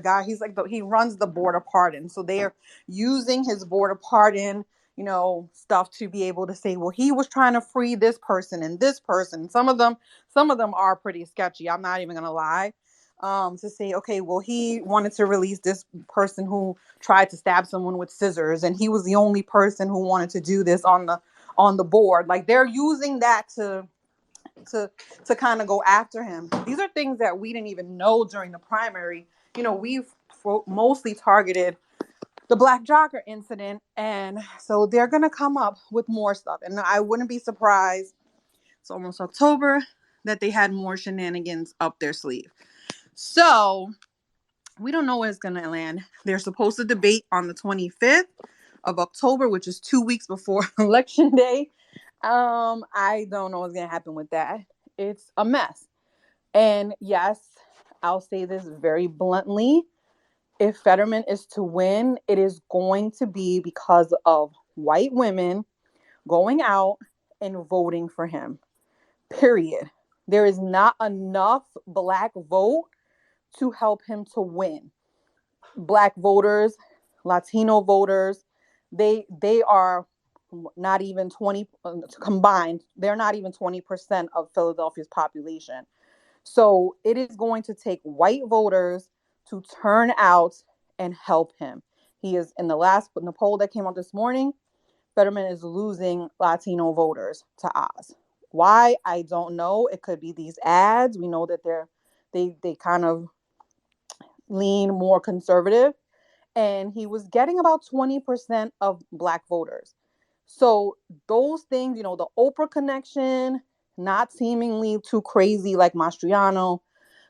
guy. He's like he runs the board of pardon. So they're using his board of pardon stuff to be able to say, well, he was trying to free this person and this person. Some of them are pretty sketchy. I'm not even gonna lie. To say, okay, well, he wanted to release this person who tried to stab someone with scissors, and he was the only person who wanted to do this on the board. Like, they're using that to kind of go after him. These are things that we didn't even know during the primary. We've mostly targeted the Black Jogger incident, and so they're gonna come up with more stuff. And I wouldn't be surprised, it's almost October, that they had more shenanigans up their sleeve. So we don't know where it's gonna land. They're supposed to debate on the 25th of October, which is 2 weeks before Election Day. I don't know what's gonna happen with that. It's a mess. And yes, I'll say this very bluntly. If Fetterman is to win, it is going to be because of white women going out and voting for him. Period. There is not enough black vote to help him to win. Black voters, Latino voters, they are not even 20 combined. They're not even 20% of Philadelphia's population. So it is going to take white voters to turn out and help him. He is in the poll that came out this morning. Fetterman is losing Latino voters to Oz. Why? I don't know. It could be these ads. We know that they kind of lean more conservative, and he was getting about 20% of black voters. So those things, the Oprah connection, not seemingly too crazy like Mastriano,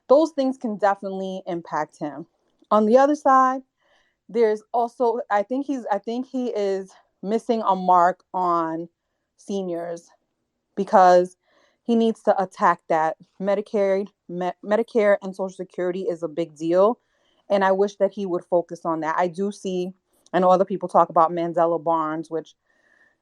those things can definitely impact him. On the other side, there's also I think he is missing a mark on seniors, because he needs to attack that. Medicare and Social Security is a big deal, and I wish that he would focus on that. I know other people talk about Mandela Barnes, which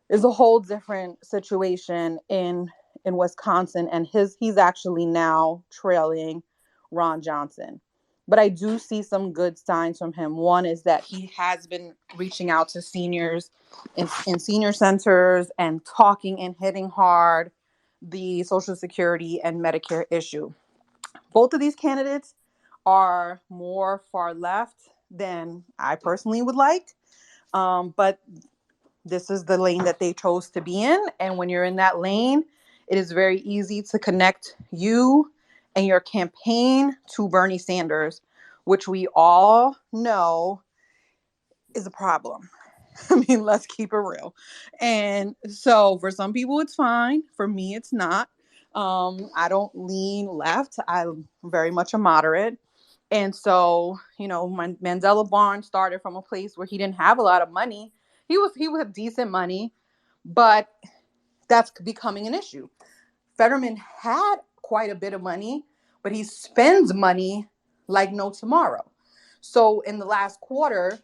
is a whole different situation in Wisconsin, and he's actually now trailing Ron Johnson. But I do see some good signs from him. One is that he has been reaching out to seniors in senior centers and talking and hitting hard the Social Security and Medicare issue. Both of these candidates are more far left than I personally would like. But this is the lane that they chose to be in. And when you're in that lane, it is very easy to connect you and your campaign to Bernie Sanders, which we all know is a problem. I mean, let's keep it real. And so for some people, it's fine. For me, it's not. I don't lean left. I'm very much a moderate. And so, Mandela Barnes started from a place where he didn't have a lot of money. He would have decent money, but that's becoming an issue. Fetterman had quite a bit of money, but he spends money like no tomorrow. So in the last quarter,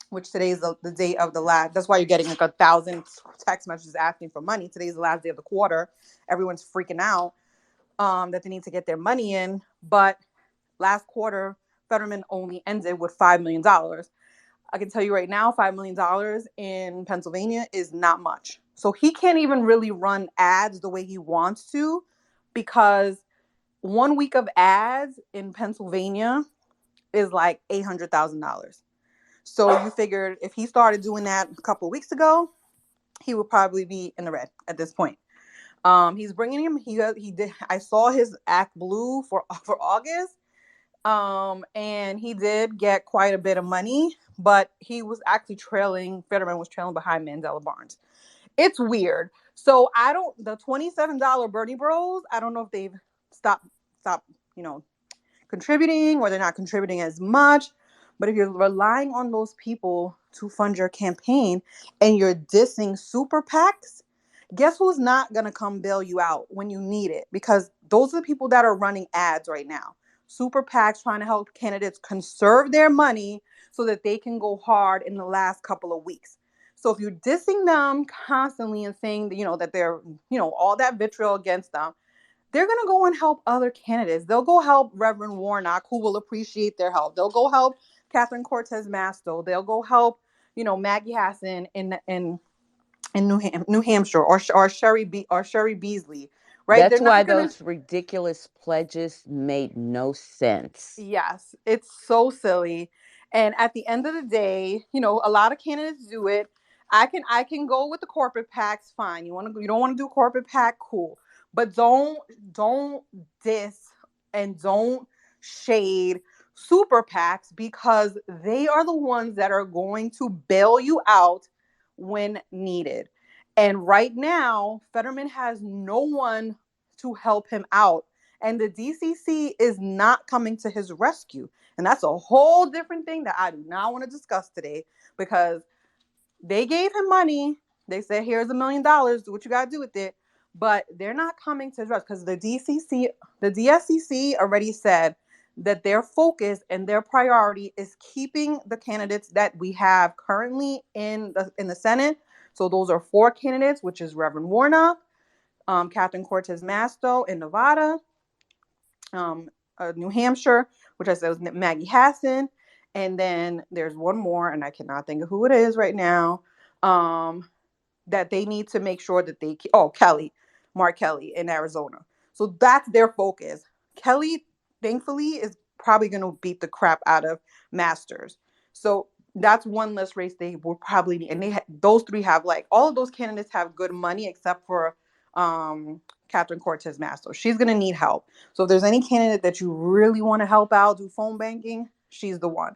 which today is the day of the last, that's why you're getting like 1,000 text messages asking for money. Today's the last day of the quarter. Everyone's freaking out that they need to get their money in. But last quarter, Fetterman only ended with $5 million. I can tell you right now, $5 million in Pennsylvania is not much. So he can't even really run ads the way he wants to, because 1 week of ads in Pennsylvania is like $800,000. So you figured if he started doing that a couple of weeks ago, he would probably be in the red at this point. He's bringing him. He did. I saw his Act Blue for August. And he did get quite a bit of money, but he was actually Fetterman was trailing behind Mandela Barnes. It's weird. So the $27 Bernie Bros, I don't know if they've stopped, contributing, or they're not contributing as much. But if you're relying on those people to fund your campaign and you're dissing super PACs, guess who's not going to come bail you out when you need it? Because those are the people that are running ads right now. Super PACs trying to help candidates conserve their money so that they can go hard in the last couple of weeks. So if you're dissing them constantly and saying that, that they're, all that vitriol against them, they're going to go and help other candidates. They'll go help Reverend Warnock, who will appreciate their help. They'll go help Catherine Cortez Masto. They'll go help, Maggie Hassan in New Hampshire, or Sherry Beasley, right? They're That's why not going to. those ridiculous pledges made no sense. Yes, it's so silly. And at the end of the day, a lot of candidates do it. I can go with the corporate PACs, fine. You don't want to do corporate PAC, cool. But don't diss and don't shade super PACs, because they are the ones that are going to bail you out when needed. And right now, Fetterman has no one to help him out. And the DCC is not coming to his rescue. And that's a whole different thing that I do not want to discuss today, because they gave him money. They said, here's $1 million. Do what you got to do with it. but they're not coming to address because the DSCC already said that their focus and their priority is keeping the candidates that we have currently in the Senate. So those are 4 candidates, which is Reverend Warnock, Catherine Cortez Masto in Nevada, New Hampshire, which I said was Maggie Hassan, and then there's one more, and I cannot think of who it is right now. That they need to make sure that Mark Kelly in Arizona. So that's their focus. Kelly, thankfully, is probably going to beat the crap out of Masters. So that's one less race they will probably need. And those 3 have all of those candidates have good money except for Catherine Cortez Masto. She's going to need help. So if there's any candidate that you really want to help out, do phone banking, she's the one.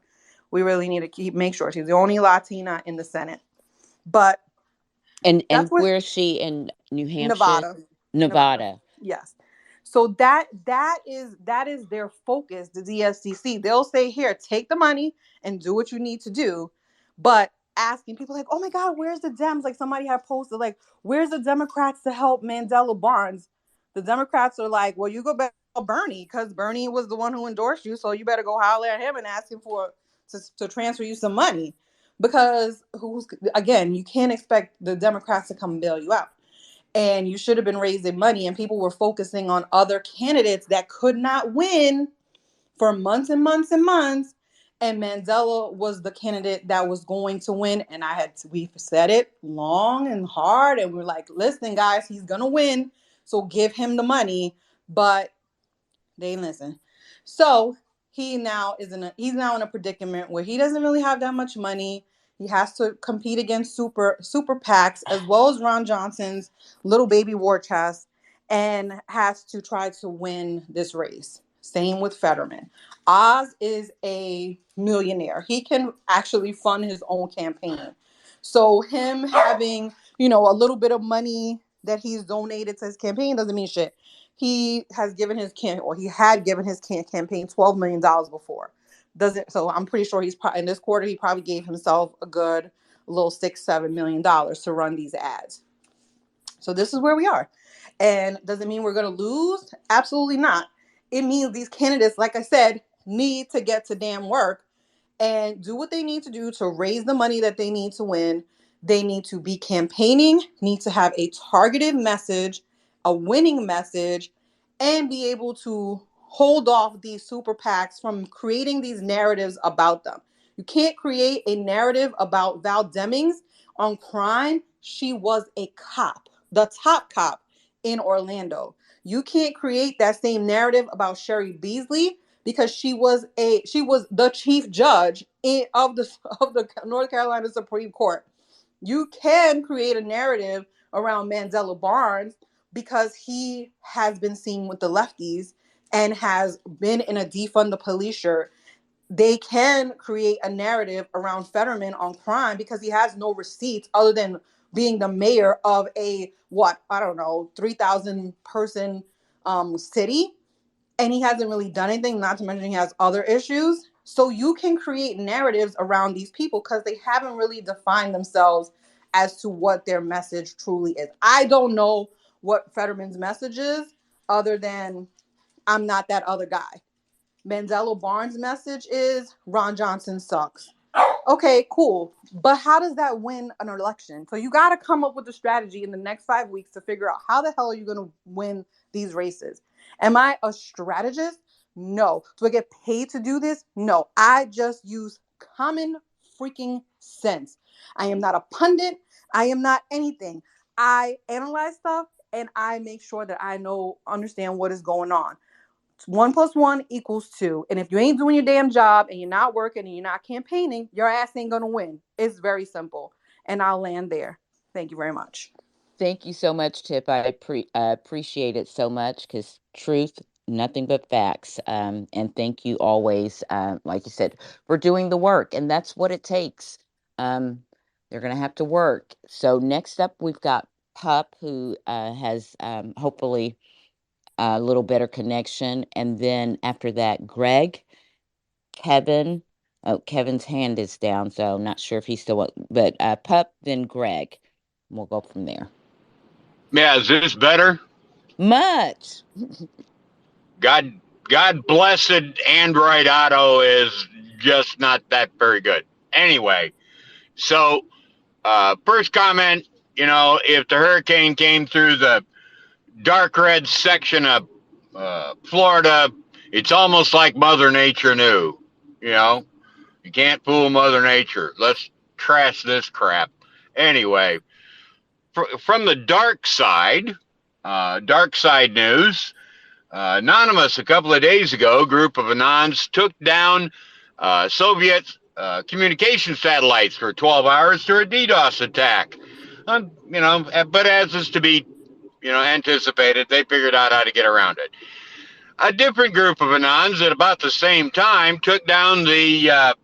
We really need to make sure she's the only Latina in the Senate. But And that's what where is she in New Hampshire? Nevada. Nevada. Nevada. Yes. So that is their focus, the DSCC. They'll say, here, take the money and do what you need to do. But asking people like, oh my God, where's the Dems? Like somebody had posted, like, where's the Democrats to help Mandela Barnes? The Democrats are like, well, you go back to Bernie because Bernie was the one who endorsed you. So you better go holler at him and ask him to transfer you some money. Because again, you can't expect the Democrats to come bail you out. And you should have been raising money, and people were focusing on other candidates that could not win for months and months and months. And Mandela was the candidate that was going to win. And we've said it long and hard. And we're like, listen, guys, he's going to win. So give him the money. But they didn't listen. So he's now in a predicament where he doesn't really have that much money. He has to compete against super PACs as well as Ron Johnson's little baby war chest, and has to try to win this race. Same with Fetterman. Oz is a millionaire. He can actually fund his own campaign. So him having, a little bit of money that he's donated to his campaign doesn't mean shit. He has given he had given his campaign $12 million before. So I'm pretty sure in this quarter, he probably gave himself a good little $6-7 million to run these ads. So this is where we are. And does it mean we're going to lose? Absolutely not. It means these candidates, like I said, need to get to damn work and do what they need to do to raise the money that they need to win. They need to be campaigning, need to have a targeted message, a winning message, and be able to hold off these super PACs from creating these narratives about them. You can't create a narrative about Val Demings on crime. She was a cop, the top cop in Orlando. You can't create that same narrative about Sherry Beasley because she was the chief judge of the North Carolina Supreme Court. You can create a narrative around Mandela Barnes because he has been seen with the lefties and has been in a defund the police shirt. They can create a narrative around Fetterman on crime because he has no receipts other than being the mayor of a 3,000 person city, and he hasn't really done anything, not to mention he has other issues. So you can create narratives around these people because they haven't really defined themselves as to what their message truly is. I don't know what Fetterman's message is other than I'm not that other guy. Mandela Barnes' message is Ron Johnson sucks. Okay, cool. But how does that win an election? So you got to come up with a strategy in the next 5 weeks to figure out how the hell are you going to win these races. Am I a strategist? No. Do I get paid to do this? No. I just use common freaking sense. I am not a pundit. I am not anything. I analyze stuff and I make sure that I understand what is going on. 1 + 1 = 2. And if you ain't doing your damn job and you're not working and you're not campaigning, your ass ain't going to win. It's very simple. And I'll land there. Thank you very much. Thank you so much, Tip. I appreciate it so much because truth, nothing but facts. And thank you always, like you said, for doing the work. And that's what it takes. They're going to have to work. So next up, we've got Pup, who has hopefully a little better connection. And then after that, Greg, Kevin. Oh, Kevin's hand is down, so I'm not sure if he's still. But Pup, then Greg. We'll go from there. Yeah, is this better? Much. God, God blessed Android Auto is just not that very good. Anyway, so first comment, if the hurricane came through the dark red section of Florida, it's almost like Mother Nature knew. You know, you can't fool Mother Nature. Let's trash this crap. Anyway, from the dark side news. Anonymous, a couple of days ago, a group of Anons took down Soviet communication satellites for 12 hours through a DDoS attack. But as is to be, anticipated, they figured out how to get around it. A different group of Anons at about the same time took down the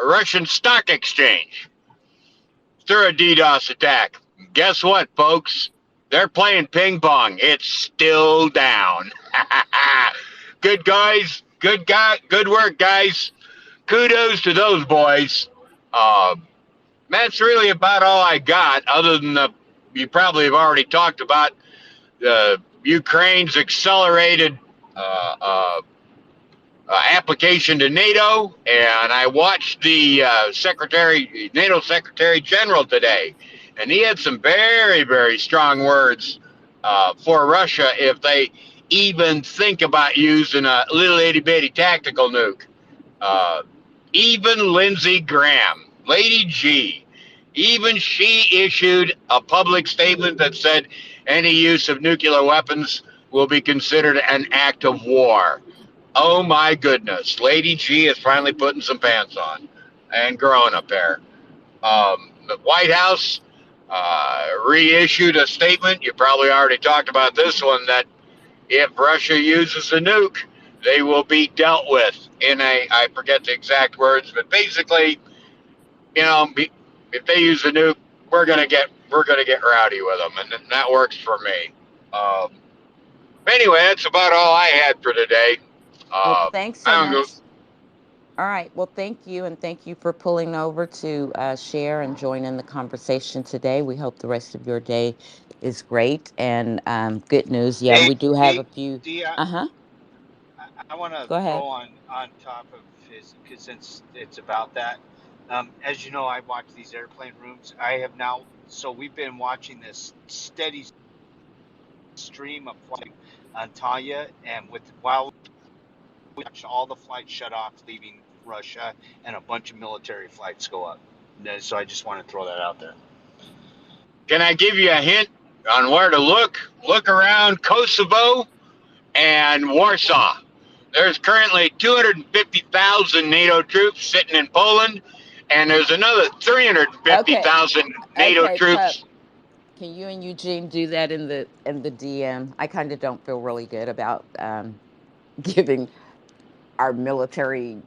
Russian stock exchange through a DDoS attack. Guess what, folks? They're playing ping pong. It's still down. Good guys. Good work, guys. Kudos to those boys. That's really about all I got. Other than you probably have already talked about Ukraine's accelerated uh, uh, application to NATO, and I watched the NATO Secretary General today, and he had some very, very strong words for Russia if they even think about using a little itty bitty tactical nuke. Uh, Even Lindsey Graham, Lady G, even she issued a public statement that said any use of nuclear weapons will be considered an act of war. Oh my goodness, Lady G is finally putting some pants on and growing a pair. The White House reissued a statement. You probably already talked about this one, that if Russia uses a nuke, they will be dealt with in I forget the exact words, but basically, if they use a nuke, we're gonna get rowdy with them, and that works for me. Um, anyway, that's about all I had for today. Well, thanks so I don't go. much. All right. Well, thank you. And thank you for pulling over to share and join in the conversation today. We hope the rest of your day is great and good news. Yeah, Hey, we do have a hey, few. Dee, Uh huh. I want to Go go ahead. on top of his, because since it's about that. As you know, I watch these airplane rooms. I have now, so we've been watching this steady stream of flight on Tanya, and while we watch all the flights shut off leaving Russia, and a bunch of military flights go up. So I just want to throw that out there. Can I give you a hint on where to look? Look around Kosovo and Warsaw. There's currently 250,000 NATO troops sitting in Poland, and there's another Okay. 350,000 NATO Okay, Pup. troops. Can you and Eugene do that in the DM? I kind of don't feel really good about giving our military,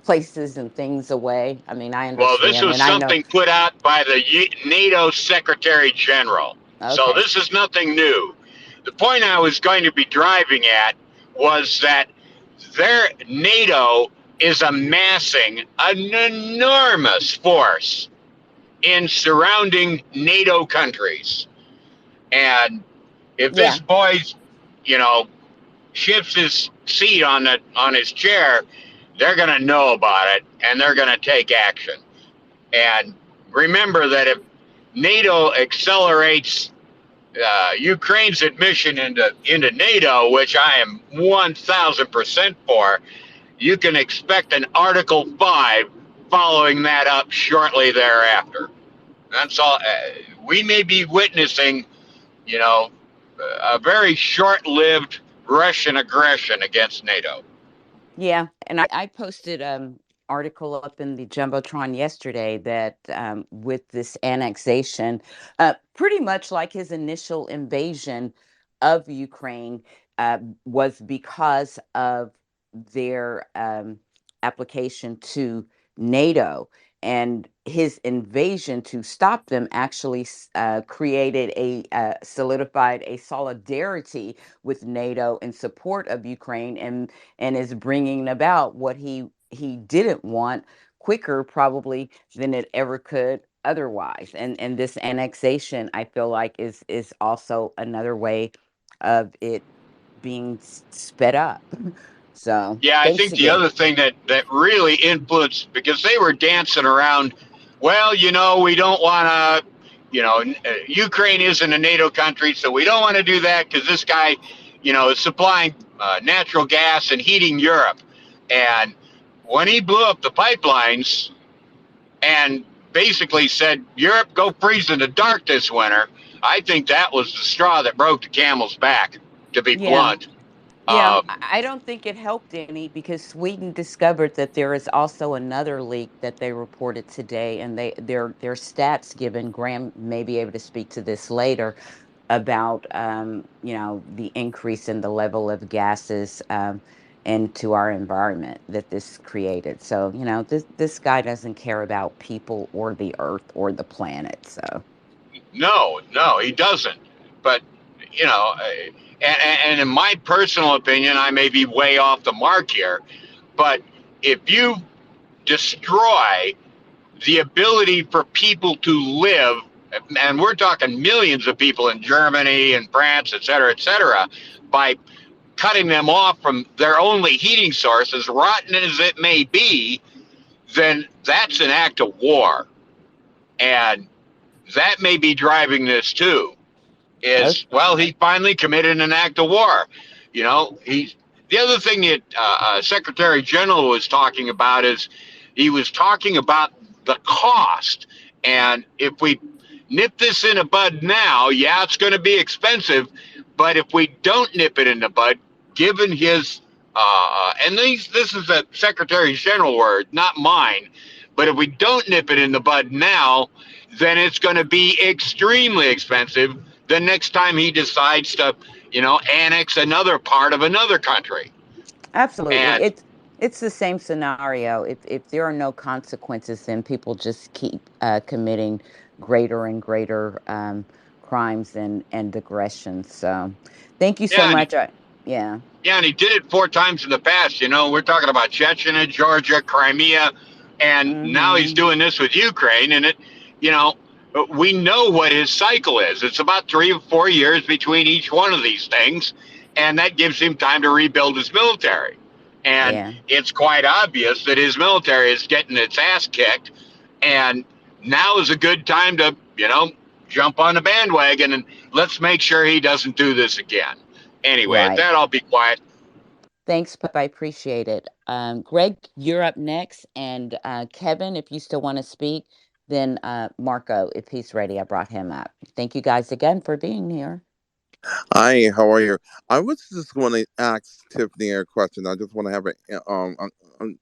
places and things away. I mean, I Well, this understand, was and I know. something put out by the NATO Secretary General. So Okay. this is nothing new. The point I was going to be driving at was that their NATO is amassing an enormous force in surrounding NATO countries. And if this Yeah. boy, you know, shifts his seat on his chair, they're going to know about it and they're going to take action. And remember that if NATO accelerates Ukraine's admission into NATO, which I am 1,000% for, you can expect an Article 5 following that up shortly thereafter. That's all. We may be witnessing, you know, a very short-lived Russian aggression against NATO. Yeah, and I posted article up in the jumbotron yesterday that with this annexation, pretty much like his initial invasion of Ukraine, was because of their application to NATO. And his invasion to stop them actually created solidified a solidarity with NATO in support of Ukraine, and is bringing about what he didn't want quicker probably than it ever could otherwise. And this annexation, I feel like, is also another way of it being sped up. So Yeah, I thanks think the again. other thing that really influenced, because they were dancing around, well, we don't want to, Ukraine isn't a NATO country, so we don't want to do that because this guy, is supplying natural gas and heating Europe. And when he blew up the pipelines and basically said, Europe, go freeze in the dark this winter, I think that was the straw that broke the camel's back, to be Yeah. blunt. Yeah, Um, I don't think it helped any because Sweden discovered that there is also another leak that they reported today, and their stats given. Graham may be able to speak to this later about the increase in the level of gases into our environment that this created. So this guy doesn't care about people or the earth or the planet. So No, he doesn't. But and in my personal opinion, I may be way off the mark here. But if you destroy the ability for people to live, and we're talking millions of people in Germany and France, et cetera, by cutting them off from their only heating source, as rotten as it may be, then that's an act of war. And that may be driving this too. oh, Is, well, he finally committed an act of war. He's the other thing that Secretary General was talking about is he was talking about the cost, and if we nip this in the bud now, yeah, it's going to be expensive, but if we don't nip it in the bud, given his and this is the Secretary General word, not mine, but if we don't nip it in the bud now, then it's going to be extremely expensive the next time he decides to, annex another part of another country. absolutely. And It's the same scenario. If there are no consequences, then people just keep committing greater and greater crimes and aggressions. So, thank you so yeah, and much. Yeah. yeah, and he did it 4 times in the past. We're talking about Chechnya, Georgia, Crimea, and now he's Mm-hmm. doing this with Ukraine. And you know, we know what his cycle is. It's about 3 or 4 years between each one of these things, and that gives him time to rebuild his military. And Yeah. it's quite obvious that his military is getting its ass kicked, and now is a good time to, jump on the bandwagon and let's make sure he doesn't do this again. Anyway, at Right. that, I'll be quiet. Thanks, Pip. I appreciate it. Greg, you're up next, and Kevin, if you still want to speak, then Marco, if he's ready, I brought him up. Thank you guys again for being here. Hi, how are you? I was just want to ask Tiffany a question. I just want to have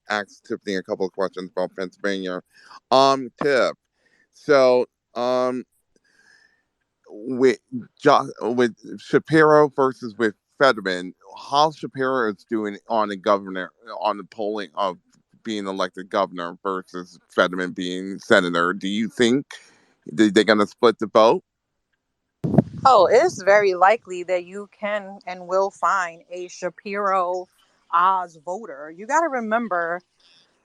ask Tiffany a couple of questions about Pennsylvania. Tiff. So, with with Shapiro versus with Fetterman, how Shapiro is doing on the polling of being elected governor versus Fetterman being senator. Do you think they're going to split the vote? Oh, it's very likely that you can and will find a Shapiro Oz voter. You got to remember,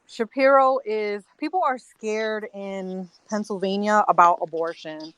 Shapiro is, people are scared in Pennsylvania about abortion.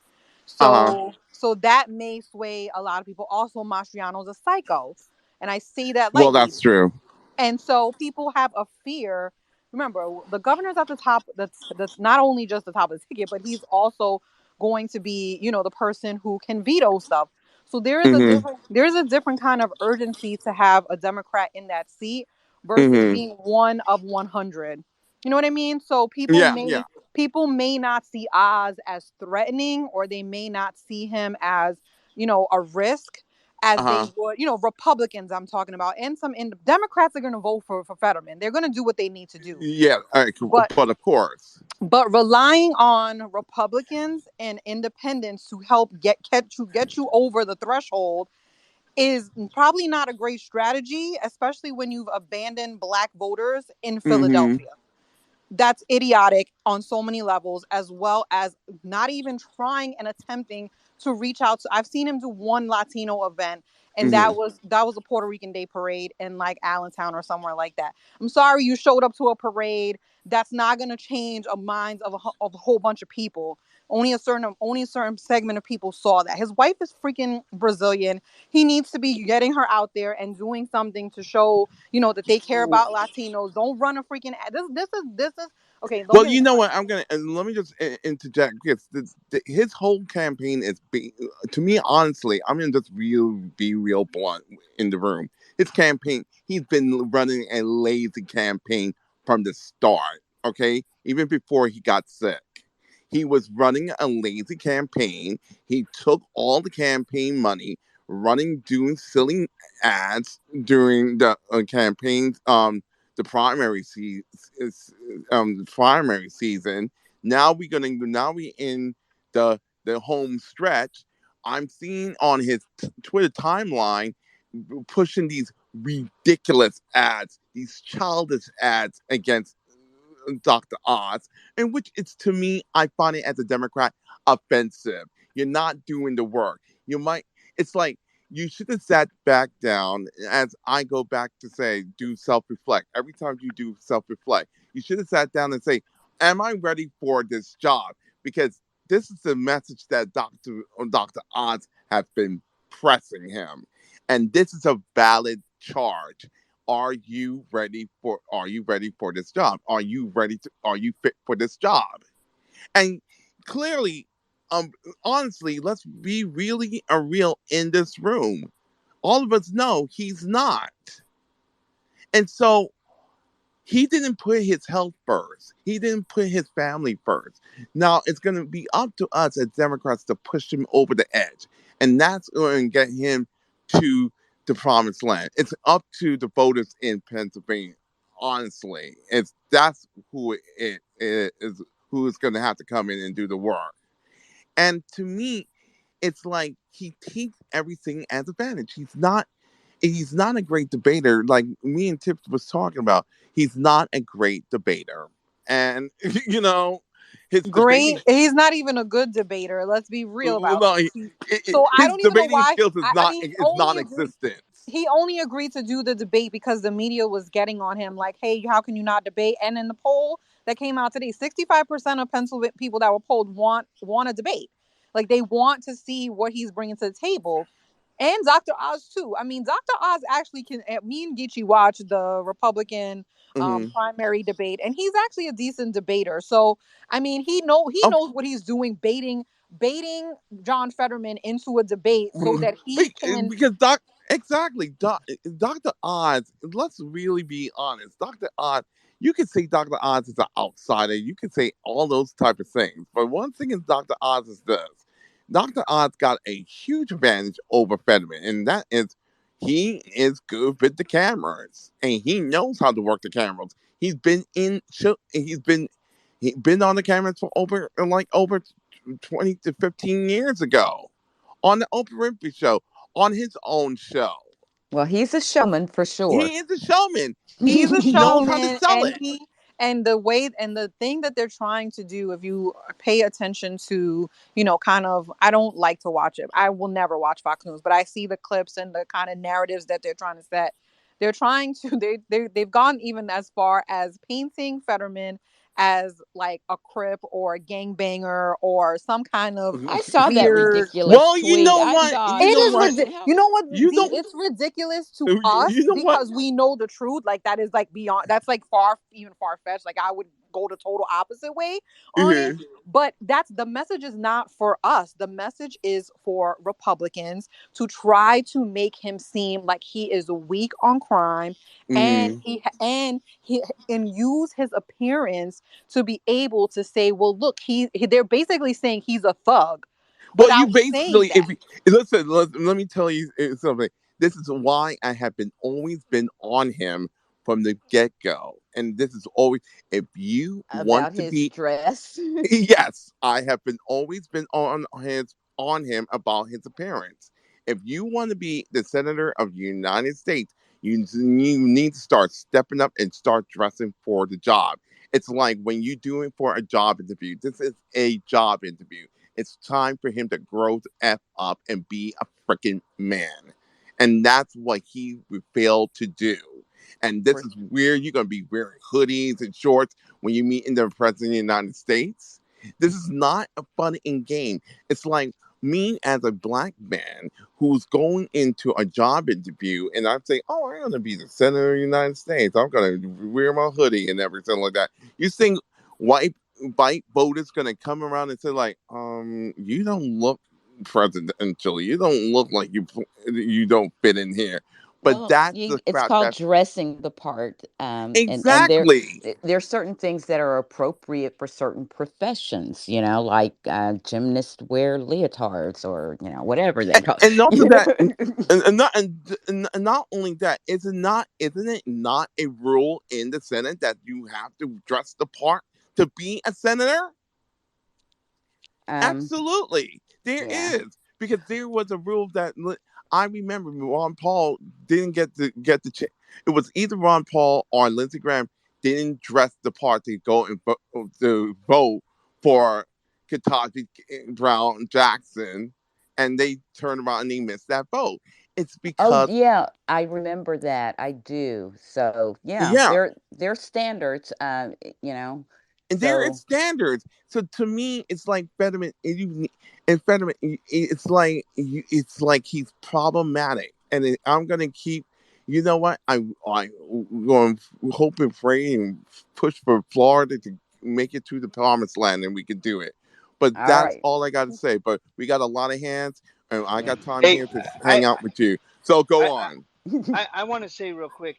Uh huh. So that may sway a lot of people. Also, Mastriano's a psycho. And I say that Well, lightly. that's true. And so people have a fear. Remember, the governor's at the top. That's not only just the top of the ticket, but he's also going to be, the person who can veto stuff. So Mm there's a different kind of urgency to have a Democrat in that seat hmm. versus Mm being one of 100. You know what I mean? So hmm. Yeah. Yeah. people may not see Oz as threatening, or they may not see him as, a risk Uh as they huh. would, Republicans I'm talking about, and some Democrats are going to vote for Fetterman. They're going to do what they need to do. Yeah. But But of course. relying on Republicans and independents to help get you over the threshold is probably not a great strategy, especially when you've abandoned black voters in Mm hmm. Philadelphia. That's idiotic on so many levels, as well as not even trying and attempting to reach out to. I've seen him do one Latino event, and Mm that was a Puerto Rican Day parade in like Allentown or somewhere like that. I'm sorry you showed up to a parade. That's not going to change a minds of a whole bunch of people. Only a certain segment of people saw that. His wife is freaking Brazilian. He needs to be getting her out there and doing something to show, that they care about Latinos. Don't run a freaking ad. This is okay. Don't Well, get me you know started. what? I'm gonna and let me just interject because his whole campaign is to me, honestly, I'm gonna just be real blunt in the room. His campaign, he's been running a lazy campaign from the start. Okay, even before he got sick, he was running a lazy campaign. He took all the campaign money, doing silly ads during the campaigns. The primary season. Now we in the home stretch. I'm seeing on his Twitter timeline pushing these ridiculous ads, these childish ads against Dr. Oz, in which it's to me, I find it as a Democrat offensive. You're not doing the work. You might, it's like you should have sat back down, as I go back to say, do self reflect. Every time you do self reflect, you should have sat down and say, am I ready for this job? Because this is the message that Dr. Oz has been pressing him. And this is a valid charge. Are you ready for this job? Are you fit for this job? And clearly, um honestly, let's be really real in this room. All of us know he's not. And so he didn't put his health first. He didn't put his family first. Now it's going to be up to us as Democrats to push him over the edge. And that's going to get him to the promised land. It's up to the voters in Pennsylvania. Honestly, that's it is who is going to have to come in and do the work. And to me, it's like he takes everything as advantage. He's not a great debater. Like me and Tips was talking about, he's not a great debater, and his Great. debating, He's not even a good debater. Let's be real about no, this. So I his don't even know debating why. skills is I not mean, is non-existent. he only agreed to do the debate because the media was getting on him like, hey, how can you not debate? And in the poll that came out today, 65% of Pennsylvania people that were polled want a debate. Like they want to see what he's bringing to the table. And Dr. Oz too. I mean, Dr. Oz actually can. Me and Geechee watched the Republican Hmm. primary debate, and he's actually a decent debater. So I mean, he Of knows what he's doing, baiting John Fetterman into a debate so that he can. because Dr. Oz, let's really be honest. Dr. Oz, you could say Dr. Oz is an outsider. You could say all those type of things. But one thing is Dr. Oz is this. Dr. Oz got a huge advantage over Fetterman, and that is he is good with the cameras. And he knows how to work the cameras. He's been on the cameras for over 20 to 15 years ago on the Oprah Winfrey show, on his own show. Well, he's a showman for sure. He is a showman. He's He a knows how to showman, sell and it. the thing that they're trying to do, if you pay attention to, kind of, I don't like to watch it. I will never watch Fox News, but I see the clips and the kind of narratives that they're trying to set. They're trying to they've gone even as far as painting Fetterman as like a crip or a gangbanger or some kind of I saw that weird. ridiculous Well, you tweet. know I what? thought, It You know is what? ridiculous. You know what, You D? know. It's ridiculous to us You know what? because we know the truth. Like that is like beyond. That's like even far fetched. Like I would go the total opposite way on it. Mhm. But that's the message is not for us. The message is for Republicans to try to make him seem like he is weak on crime, and Mhm. he and use his appearance to be able to say, well, look, they're basically saying he's a thug Well, you without saying basically, that. let me tell you something. This is why I have always been on him from the get go, and this is always if you about want to his be. dress. Yes, I have always been on him about his appearance. If you want to be the senator of the United States, you need to start stepping up and start dressing for the job. It's like when you do it for a job interview. This is a job interview. It's time for him to grow the f up and be a freaking man, and that's what he failed to do. And this is where you're gonna be wearing hoodies and shorts when you meet in the president of the United States. This is not a fun and game. It's like me as a black man who's going into a job interview and I'm saying, oh, I'm going to be the Senator of the United States. I'm going to wear my hoodie and everything like that. You think white voters going to come around and say like, you don't look presidential. You don't look like you don't fit in here. But Well, that's the it's crap. called That's dressing the part, and exactly. there's certain things that are appropriate for certain professions. Like gymnasts wear leotards, or whatever they call. And also that, and not only that, isn't it not a rule in the Senate that you have to dress the part to be a senator? um, Absolutely, there yeah. is, because there was a rule that I remember Ron Paul didn't get the chance. It was either Ron Paul or Lindsey Graham didn't dress the part to go and to vote for Ketanji Brown Jackson, and they turned around and they missed that vote. It's Oh, because yeah, I remember that. I do. So, yeah, yeah, they're standards, and there is so standards. So to me, it's like Fetterman, and Fetterman, it's like he's problematic, and I'm gonna keep. You know what? I going to hope and pray and push for Florida to make it to the promised land, and we can do it. But all that's right. all I got to say. But we got a lot of hands, and I Yeah. got time Hey, here to I hang out with you. So go I on. I want to say real quick,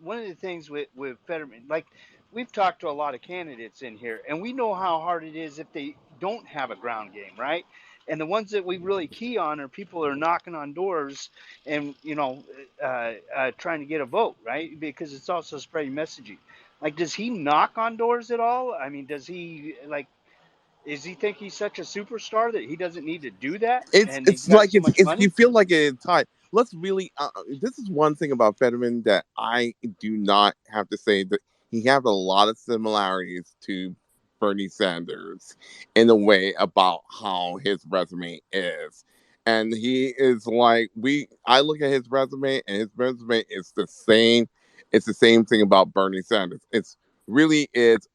one of the things with Fetterman, like we've talked to a lot of candidates in here, and we know how hard it is if they don't have a ground game, right? And the ones that we really key on are people that are knocking on doors and trying to get a vote, right? Because it's also spreading messaging. Like, does he knock on doors at all? I mean, does he like? Is he think he's such a superstar that he doesn't need to do that, and he's It's got like so much it's you money? feel like it's tied. Let's really. This is one thing about Fetterman that I do not have to say that he has a lot of similarities to Bernie Sanders in a way about how his resume is, and he is like we. I look at his resume, and his resume is the same. It's the same thing about Bernie Sanders. It's really is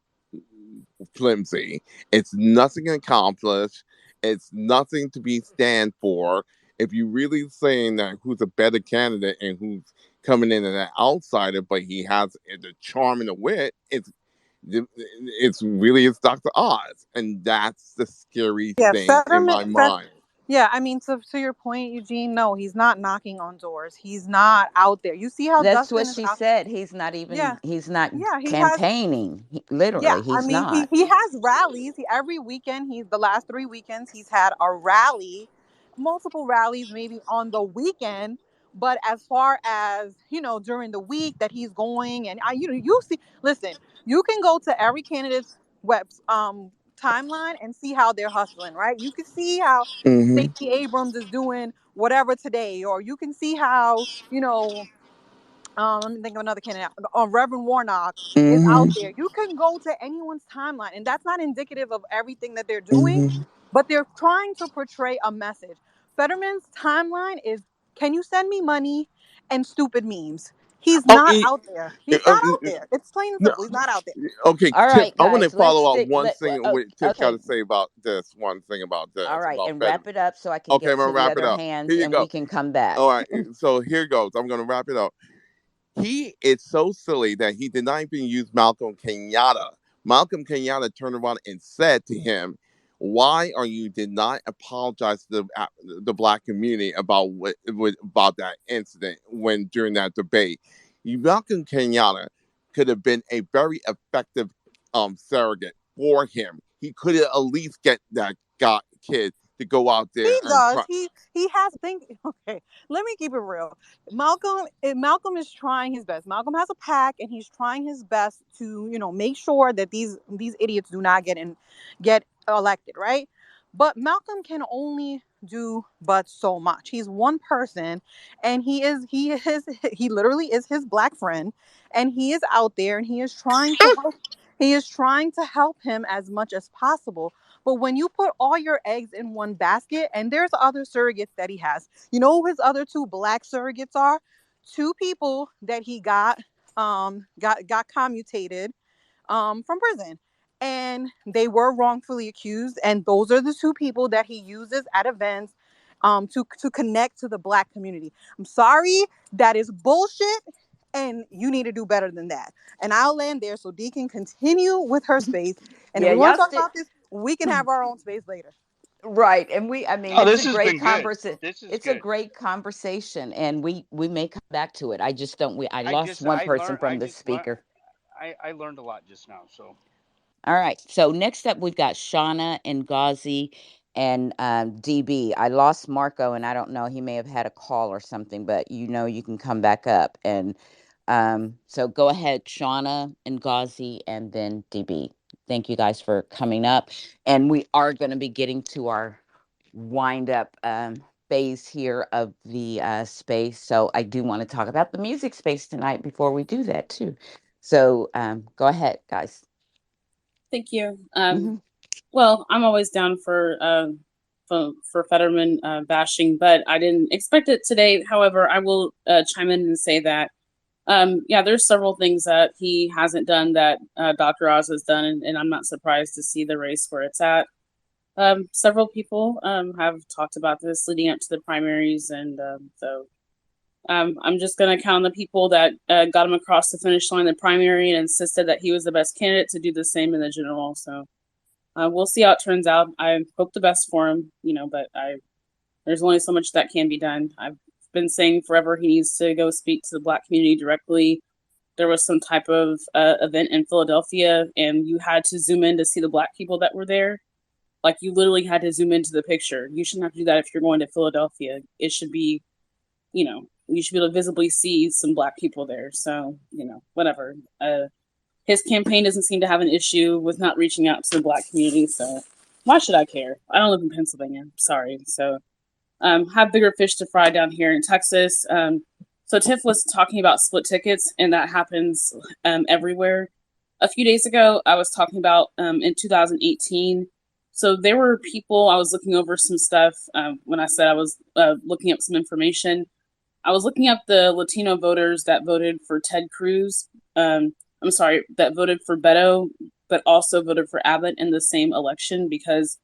flimsy. It's nothing accomplished. It's nothing to be stand for. If you really saying that who's a better candidate and who's coming in as an outsider, but he has the charm and the wit, it's really it's Dr. Oz, and that's the scary Yeah, thing in my mind. Yeah, I mean, to your point, Eugene, no, he's not knocking on doors. He's not out there. You see how That's what Dustin is she out. said. Yeah, He's not yeah, he has. campaigning. Yeah, Literally, I he's mean, not. he has rallies. Every weekend, he's the last 3 weekends, he's had a rally, multiple rallies, maybe on the weekend. But as far as during the week that he's going, and you see, listen, you can go to every candidate's web timeline and see how they're hustling, right? You can see how Hmm. Stacey Abrams is doing whatever today, or you can see how let me think of another candidate. Reverend Warnock is out Hmm. there. You can go to anyone's timeline, and that's not indicative of everything that they're doing, Hmm. but they're trying to portray a message. Fetterman's timeline is, can you send me money and stupid memes? He's Oh, not out there. He's not out there. It's plain and no, simple. He's not out there. okay, All Tiff. right, I want to guys, let's follow up stick. one thing. Oh, What Tiff got okay. to say about this? One thing about All this right, about and wrap Fetterman. it up so I can Okay, I'm get gonna to the wrap it other up. Here hands you and we go. can come back. All right, so here goes. I'm gonna wrap it up. He is so silly that he did not even use Malcolm Kenyatta. Malcolm Kenyatta turned around and said to him, "Why are you did not apologize to the black community about about that incident when during that debate?" Malcolm Kenyatta could have been a very effective surrogate for him. He could have at least get that kid to go out He there and does. try. He has think. Okay, let me keep it real. Malcolm is trying his best. Malcolm has a pack, and he's trying his best to make sure that these idiots do not get elected, right? But Malcolm can only do but so much. He's one person, and he literally is his black friend, and he is out there, and he is trying to help. He is trying to help him as much as possible. But when you put all your eggs in one basket, and there's other surrogates that he has, who his other two black surrogates are? Two people that he got commutated from prison. and they were wrongfully accused. And those are the two people that he uses at events to connect to the Black community. I'm sorry, that is bullshit, and you need to do better than that. And I'll land there so Dee can continue with her space. And if Yeah, we want y'all to talk stick about this, we can have our own space later. right. And I mean, Oh, it's a this has great been good. conversation. This is It's a good. great conversation, and we may come back to it. I just don't. I I lost just one I person learned from the speaker. I learned a lot just now. So All right. So next up, we've got Shauna and Ghazi and DB. I lost Marco, and I don't know. He may have had a call or something, but you can come back up. And so go ahead, Shauna and Ghazi, and then DB. Thank you guys for coming up. And we are going to be getting to our wind up phase here of the space. So I do want to talk about the music space tonight before we do that, too. So go ahead, guys. Thank you. Mhm. Well, I'm always down for Fetterman bashing, but I didn't expect it today. However, I will chime in and say that yeah, there's several things that he hasn't done that Dr. Oz has done, and I'm not surprised to see the race where it's at. Several people have talked about this leading up to the primaries, and so I'm just going to count on the people that got him across the finish line in the primary and insisted that he was the best candidate to do the same in the general. So we'll see how it turns out. I hope the best for him, but there's only so much that can be done. I've been saying forever he needs to go speak to the Black community directly. There was some type of event in Philadelphia, and you had to zoom in to see the Black people that were there. Like, you literally had to zoom into the picture. You shouldn't have to do that if you're going to Philadelphia. It should be, you should be able to visibly see some Black people there. So, whatever. His campaign doesn't seem to have an issue with not reaching out to the Black community. So why should I care? I don't live in Pennsylvania. Sorry. So have bigger fish to fry down here in Texas. So Tiff was talking about split tickets, and that happens everywhere. A few days ago, I was talking about in 2018. So there were people, I was looking over some stuff when I said I was looking up some information. I was looking up the Latino voters that voted for Ted Cruz. I'm sorry, that voted for Beto, but also voted for Abbott in the same election, because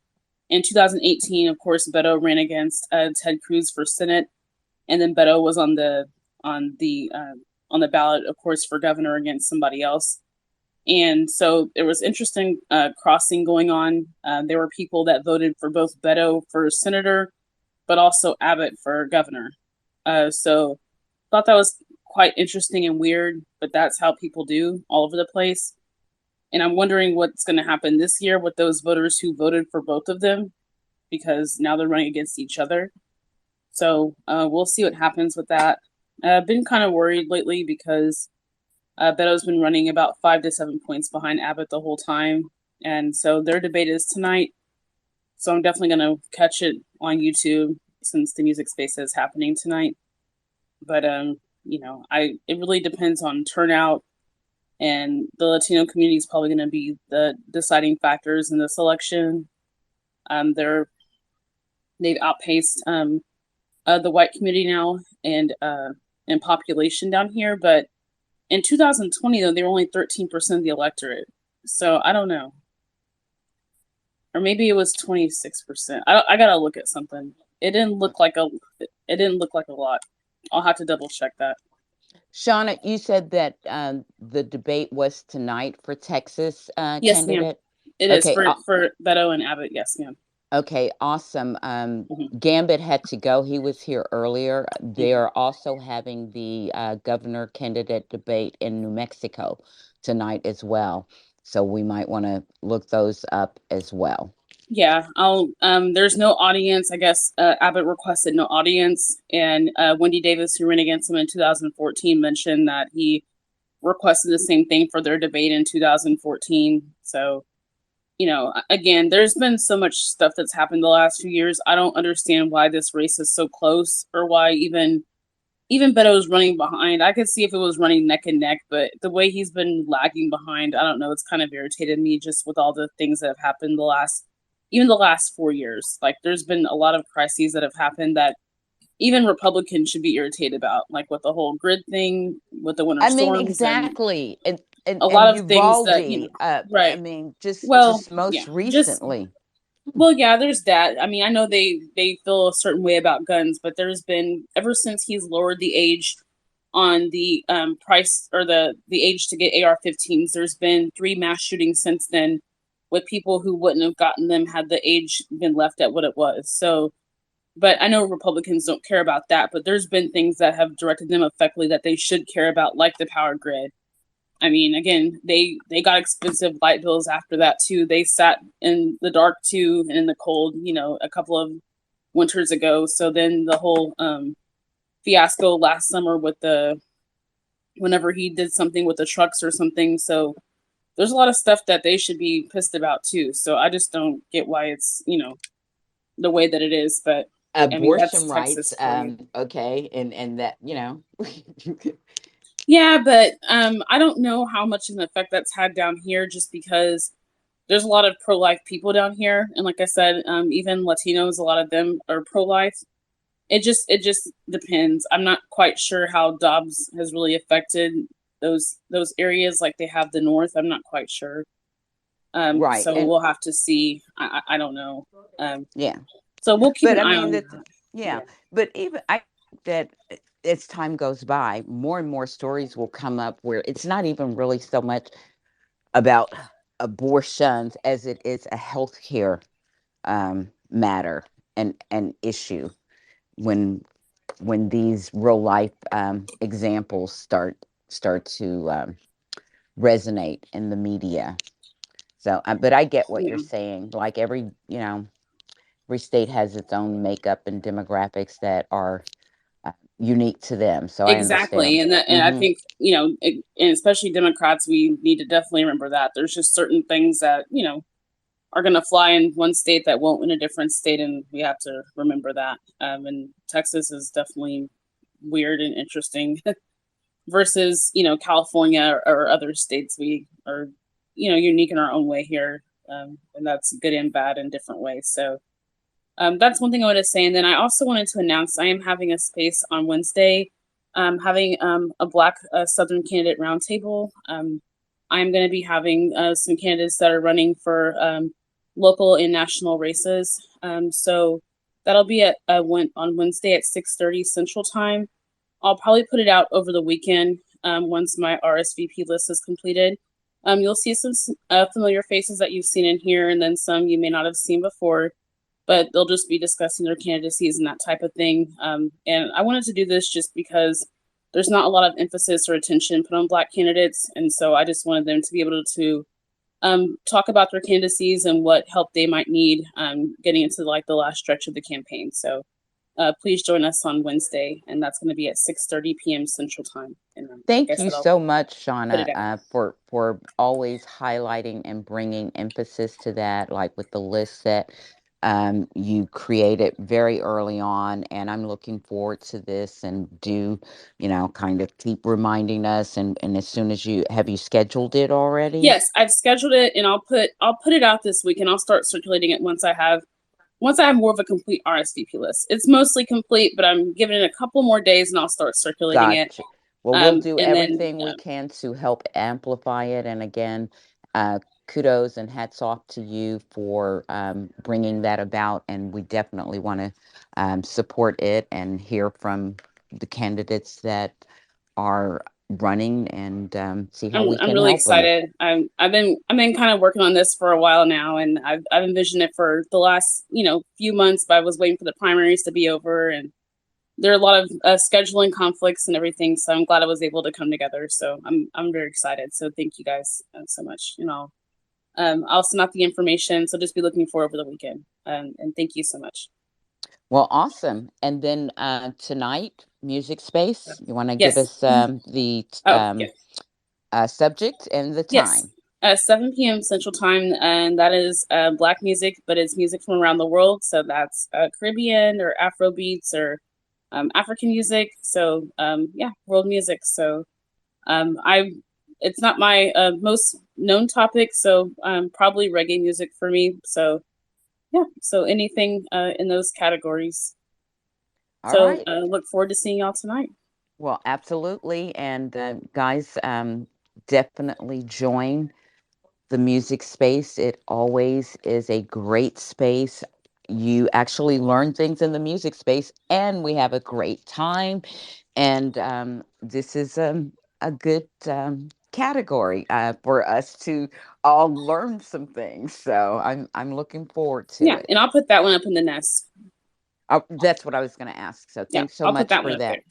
in 2018, of course, Beto ran against Ted Cruz for Senate, and then Beto was on the ballot, of course, for governor against somebody else. And so there was interesting crossing going on. There were people that voted for both Beto for senator, but also Abbott for governor. So thought that was quite interesting and weird, but that's how people do all over the place. And I'm wondering what's going to happen this year with those voters who voted for both of them, because now they're running against each other. So we'll see what happens with that. I've been kind of worried lately because Beto's been running about 5 to 7 points behind Abbott the whole time. And so their debate is tonight. So I'm definitely going to catch it on YouTube since the music space is happening tonight. But, it really depends on turnout, and the Latino community is probably going to be the deciding factors in this election. They've outpaced the white community now and in population down here. But in 2020, though, they were only 13% of the electorate. So I don't know. Or maybe it was 26%. I gotta look at something. It didn't look like a lot. I'll have to double check that. Shauna, you said that the debate was tonight for Texas Yes, candidate? ma'am. It is for Beto and Abbott. Yes, ma'am. Okay, awesome. Gambit had to go. He was here earlier. They are also having the governor candidate debate in New Mexico tonight as well. So we might want to look those up as well. Yeah, there's no audience. I guess Abbott requested no audience, and Wendy Davis, who ran against him in 2014, mentioned that he requested the same thing for their debate in 2014. So, again, there's been so much stuff that's happened the last few years. I don't understand why this race is so close, or why even Beto's running behind. I could see if it was running neck and neck, but the way he's been lagging behind, I don't know. It's kind of irritated me just with all the things that have happened the last 4 years. Like, there's been a lot of crises that have happened that even Republicans should be irritated about, like with the whole grid thing, with the winter storms. Exactly. And and a lot and of things that, Uvalde. I right. mean, just Well, most yeah, just recently. well, yeah, there's that. I mean, I know they feel a certain way about guns, but there's been, ever since he's lowered the age on the price, or the age to get AR-15s, there's been 3 mass shootings since then, with people who wouldn't have gotten them had the age been left at what it was. So, but I know Republicans don't care about that, but there's been things that have directed them effectively that they should care about, like the power grid. I mean, again, they got expensive light bills after that too. They sat in the dark too and in the cold, a couple of winters ago. So then the whole fiasco last summer with whenever he did something with the trucks or something. So there's a lot of stuff that they should be pissed about too. So I just don't get why it's, the way that it is. But I mean, that's Abortion rights, Texas for you. okay, and that, Yeah, but I don't know how much of an effect that's had down here, just because there's a lot of pro-life people down here, and like I said, even Latinos, a lot of them are pro-life. It just depends. I'm not quite sure how Dobbs has really affected those areas like they have the North. I'm not quite sure. right, So and we'll have to see. I don't know. yeah. So we'll keep But an I eye mean on that, that. yeah. Yeah. But even I think that as time goes by, more and more stories will come up where it's not even really so much about abortions as it is a healthcare matter and issue when these real life examples start to resonate in the media. So, but I get what you're Yeah. saying. Like every state has its own makeup and demographics that are unique to them. So I Exactly, understand. and I Hmm. think, and especially Democrats, we need to definitely remember that there's just certain things that are going to fly in one state that won't in a different state, and we have to remember that. And Texas is definitely weird and interesting versus California or other states. We are unique in our own way here, and that's good and bad in different ways. So that's one thing I wanted to say. And then I also wanted to announce I am having a space on Wednesday, having a Black Southern candidate roundtable. I'm going to be having some candidates that are running for local and national races. So that'll be on Wednesday at 6:30 Central Time. I'll probably put it out over the weekend once my RSVP list is completed. You'll see some familiar faces that you've seen in here, and then some you may not have seen before, but they'll just be discussing their candidacies and that type of thing. And I wanted to do this just because there's not a lot of emphasis or attention put on Black candidates, and so I just wanted them to be able to talk about their candidacies and what help they might need getting into like the last stretch of the campaign. So please join us on Wednesday, and that's going to be at 6:30 p.m. Central Time. And like I Thank you said, I'll so much, put it Shauna, out. for always highlighting and bringing emphasis to that, like with the list that you created very early on. And I'm looking forward to this and kind of keep reminding us. And as soon as have you scheduled it already? Yes, I've scheduled it, and I'll put it out this week, and I'll start circulating it once I have more of a complete RSVP list. It's mostly complete, but I'm giving it a couple more days, and I'll start circulating it. Gotcha. Well, we'll do And then everything we can to help amplify it. And again, uh, kudos and hats off to you for bringing that about. And we definitely want to support it and hear from the candidates that are running and see how we I'm can really help them. excited. I've been kind of working on this for a while now, and I've envisioned it for the last few months. But I was waiting for the primaries to be over, and there are a lot of scheduling conflicts and everything. So I'm glad I was able to come together. So I'm very excited. So thank you guys so much. I'll send out the information. So just be looking for over the weekend. And thank you so much. Well, awesome. And then tonight, music space. You want to give Yes. us the Oh, yeah. subject and the Yes. time? 7 p.m. Central Time, and that is Black music, but it's music from around the world. So that's Caribbean or Afro beats or African music. So yeah, world music. So I, it's not my most known topic. So probably reggae music for me. So yeah, so anything in those categories. All So right. look forward to seeing y'all tonight. Well, absolutely. And guys, definitely join the music space. It always is a great space. You actually learn things in the music space, and we have a great time. And this is a good category for us to all learn some things. So I'm looking forward to Yeah, it. and I'll put that one up in the nest. That's what I was going to ask. So Yeah, thanks so I'll put much that one for up that. there.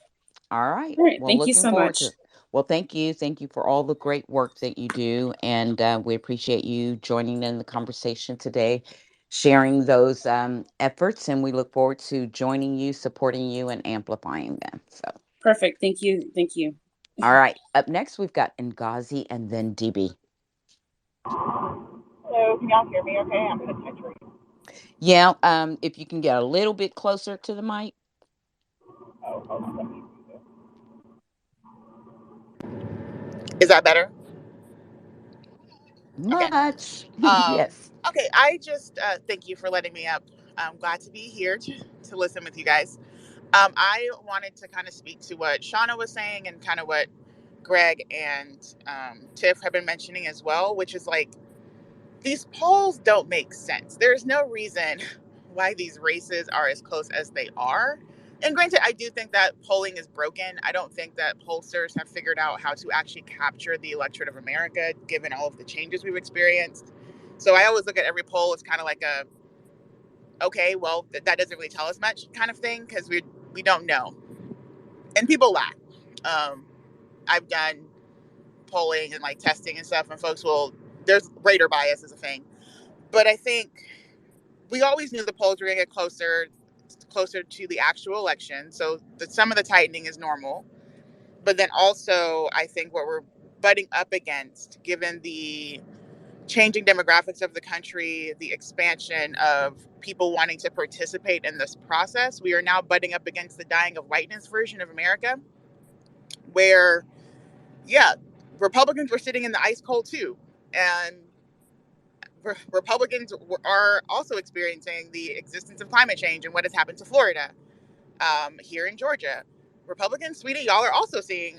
All right. All right, Well, thank you looking so forward to much. it. Well, thank you. Thank you for all the great work that you do. And we appreciate you joining in the conversation today, sharing those efforts. And we look forward to joining you, supporting you, and amplifying them. So, Perfect. Thank you. Thank you. all right. Up next, we've got Ngazi and then DB. Hello, can y'all hear me okay? I'm in a country. Yeah. If you can get a little bit closer to the mic. Oh, hold on, let me. Is that better? Okay. Much. Um, Yes. okay. I just thank you for letting me up. I'm glad to be here to listen with you guys. I wanted to kind of speak to what Shauna was saying and kind of what Greg and Tiff have been mentioning as well, which is like these polls don't make sense. There's no reason why these races are as close as they are. And granted, I do think that polling is broken. I don't think that pollsters have figured out how to actually capture the electorate of America, given all of the changes we've experienced. So I always look at every poll as kind of like a, okay, well, that doesn't really tell us much kind of thing because we don't know. And people lie. Um, I've done polling and like testing and stuff, and folks will, there's rater bias is a thing. But I think we always knew the polls were going to get closer to the actual election. So some of the tightening is normal. But then also, I think what we're butting up against, given the changing demographics of the country, the expansion of people wanting to participate in this process, we are now butting up against the dying of whiteness version of America, where, yeah, Republicans were sitting in the ice cold too. And Republicans are also experiencing the existence of climate change and what has happened to Florida, here in Georgia. Republicans, sweetie, y'all are also seeing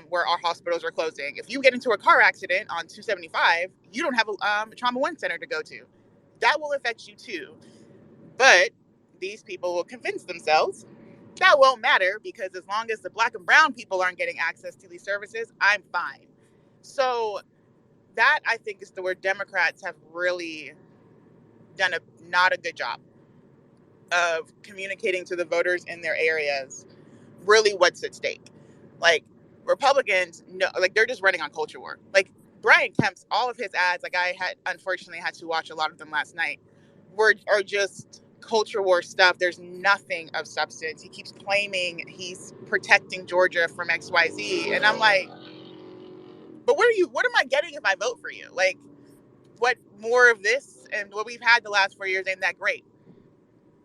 where our hospitals are closing. If you get into a car accident on 275, you don't have a trauma one center to go to. That will affect you too. But these people will convince themselves that won't matter because as long as the black and brown people aren't getting access to these services, I'm fine. So that I think is the where Democrats have really done a not a good job of communicating to the voters in their areas really what's at stake. Like Republicans, no, like they're just running on culture war. Like Brian Kemp's, all of his ads, like I had unfortunately had to watch a lot of them last night, are just culture war stuff. There's nothing of substance. He keeps claiming he's protecting Georgia from XYZ. And I'm like, but what am I getting if I vote for you? Like what more of this and what we've had the last 4 years ain't that great.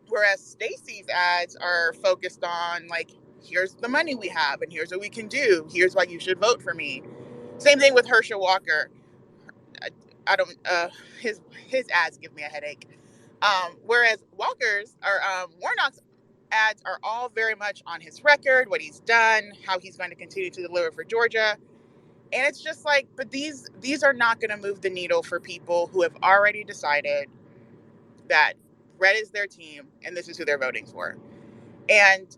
Whereas Stacey's ads are focused on like, here's the money we have and here's what we can do. Here's why you should vote for me. Same thing with Herschel Walker. I don't his ads give me a headache. Whereas Walker's or Warnock's ads are all very much on his record, what he's done, how he's going to continue to deliver for Georgia. And it's just like, but these are not going to move the needle for people who have already decided that red is their team and this is who they're voting for. And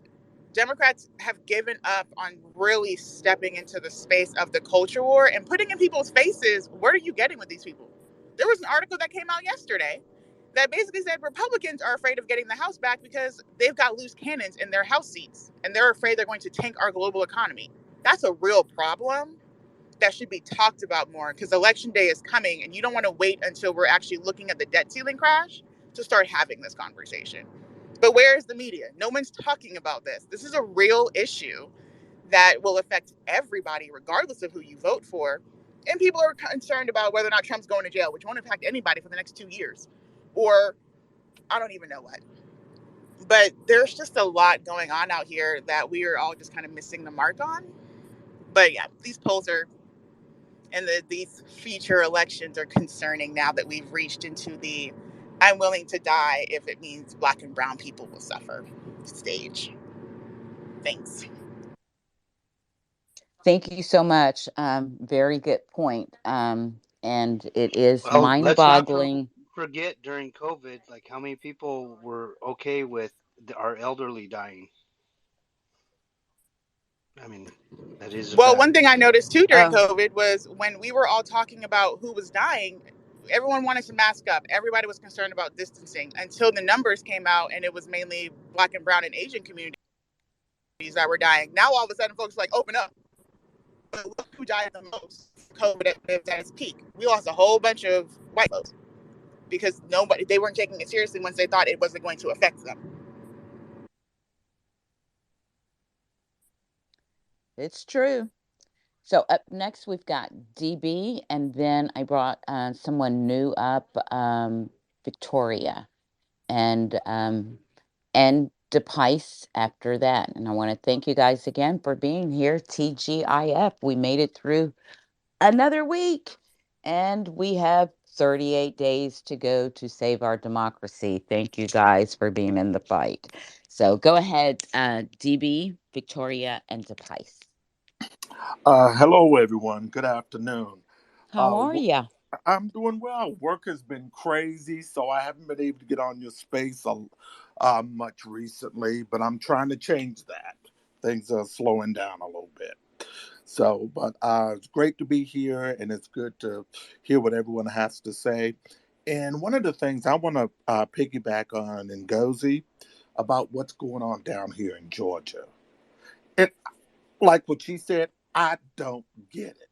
Democrats have given up on really stepping into the space of the culture war and putting in people's faces, what are you getting with these people? There was an article that came out yesterday that basically said Republicans are afraid of getting the House back because they've got loose cannons in their House seats and they're afraid they're going to tank our global economy. That's a real problem that should be talked about more because election day is coming and you don't want to wait until we're actually looking at the debt ceiling crash to start having this conversation. But where is the media? No one's talking about this. This is a real issue that will affect everybody, regardless of who you vote for. And people are concerned about whether or not Trump's going to jail, which won't impact anybody for the next 2 years. Or I don't even know what. But there's just a lot going on out here that we are all just kind of missing the mark on. But yeah, these polls are and these future elections are concerning now that we've reached into the I'm willing to die if it means black and brown people will suffer stage. Thanks. Thank you so much. Very good point. And it is Well, let's not mind-boggling. forget during COVID, like how many people were okay with our elderly dying. I mean, that is a Well, fact. one thing I noticed too during Oh, COVID was when we were all talking about who was dying, everyone wanted to mask up. Everybody was concerned about distancing until the numbers came out and it was mainly Black and Brown and Asian communities that were dying. Now all of a sudden folks are like, open up. But look who died the most. COVID at its peak. We lost a whole bunch of white folks because they weren't taking it seriously once they thought it wasn't going to affect them. it's true. So up next we've got DB, and then I brought someone new up, Victoria, and DePice after that. And I want to thank you guys again for being here. TGIF, we made it through another week, and we have 38 days to go to save our democracy. Thank you guys for being in the fight. So go ahead, DB, Victoria, and DePice. Hello, everyone. Good afternoon. How Uh, are w- you? I'm doing well. Work has been crazy, so I haven't been able to get on your space much recently, but I'm trying to change that. Things are slowing down a little bit. So, but it's great to be here, and it's good to hear what everyone has to say. And one of the things I want to piggyback on Ngozi about what's going on down here in Georgia. It, like what she said, I don't get it.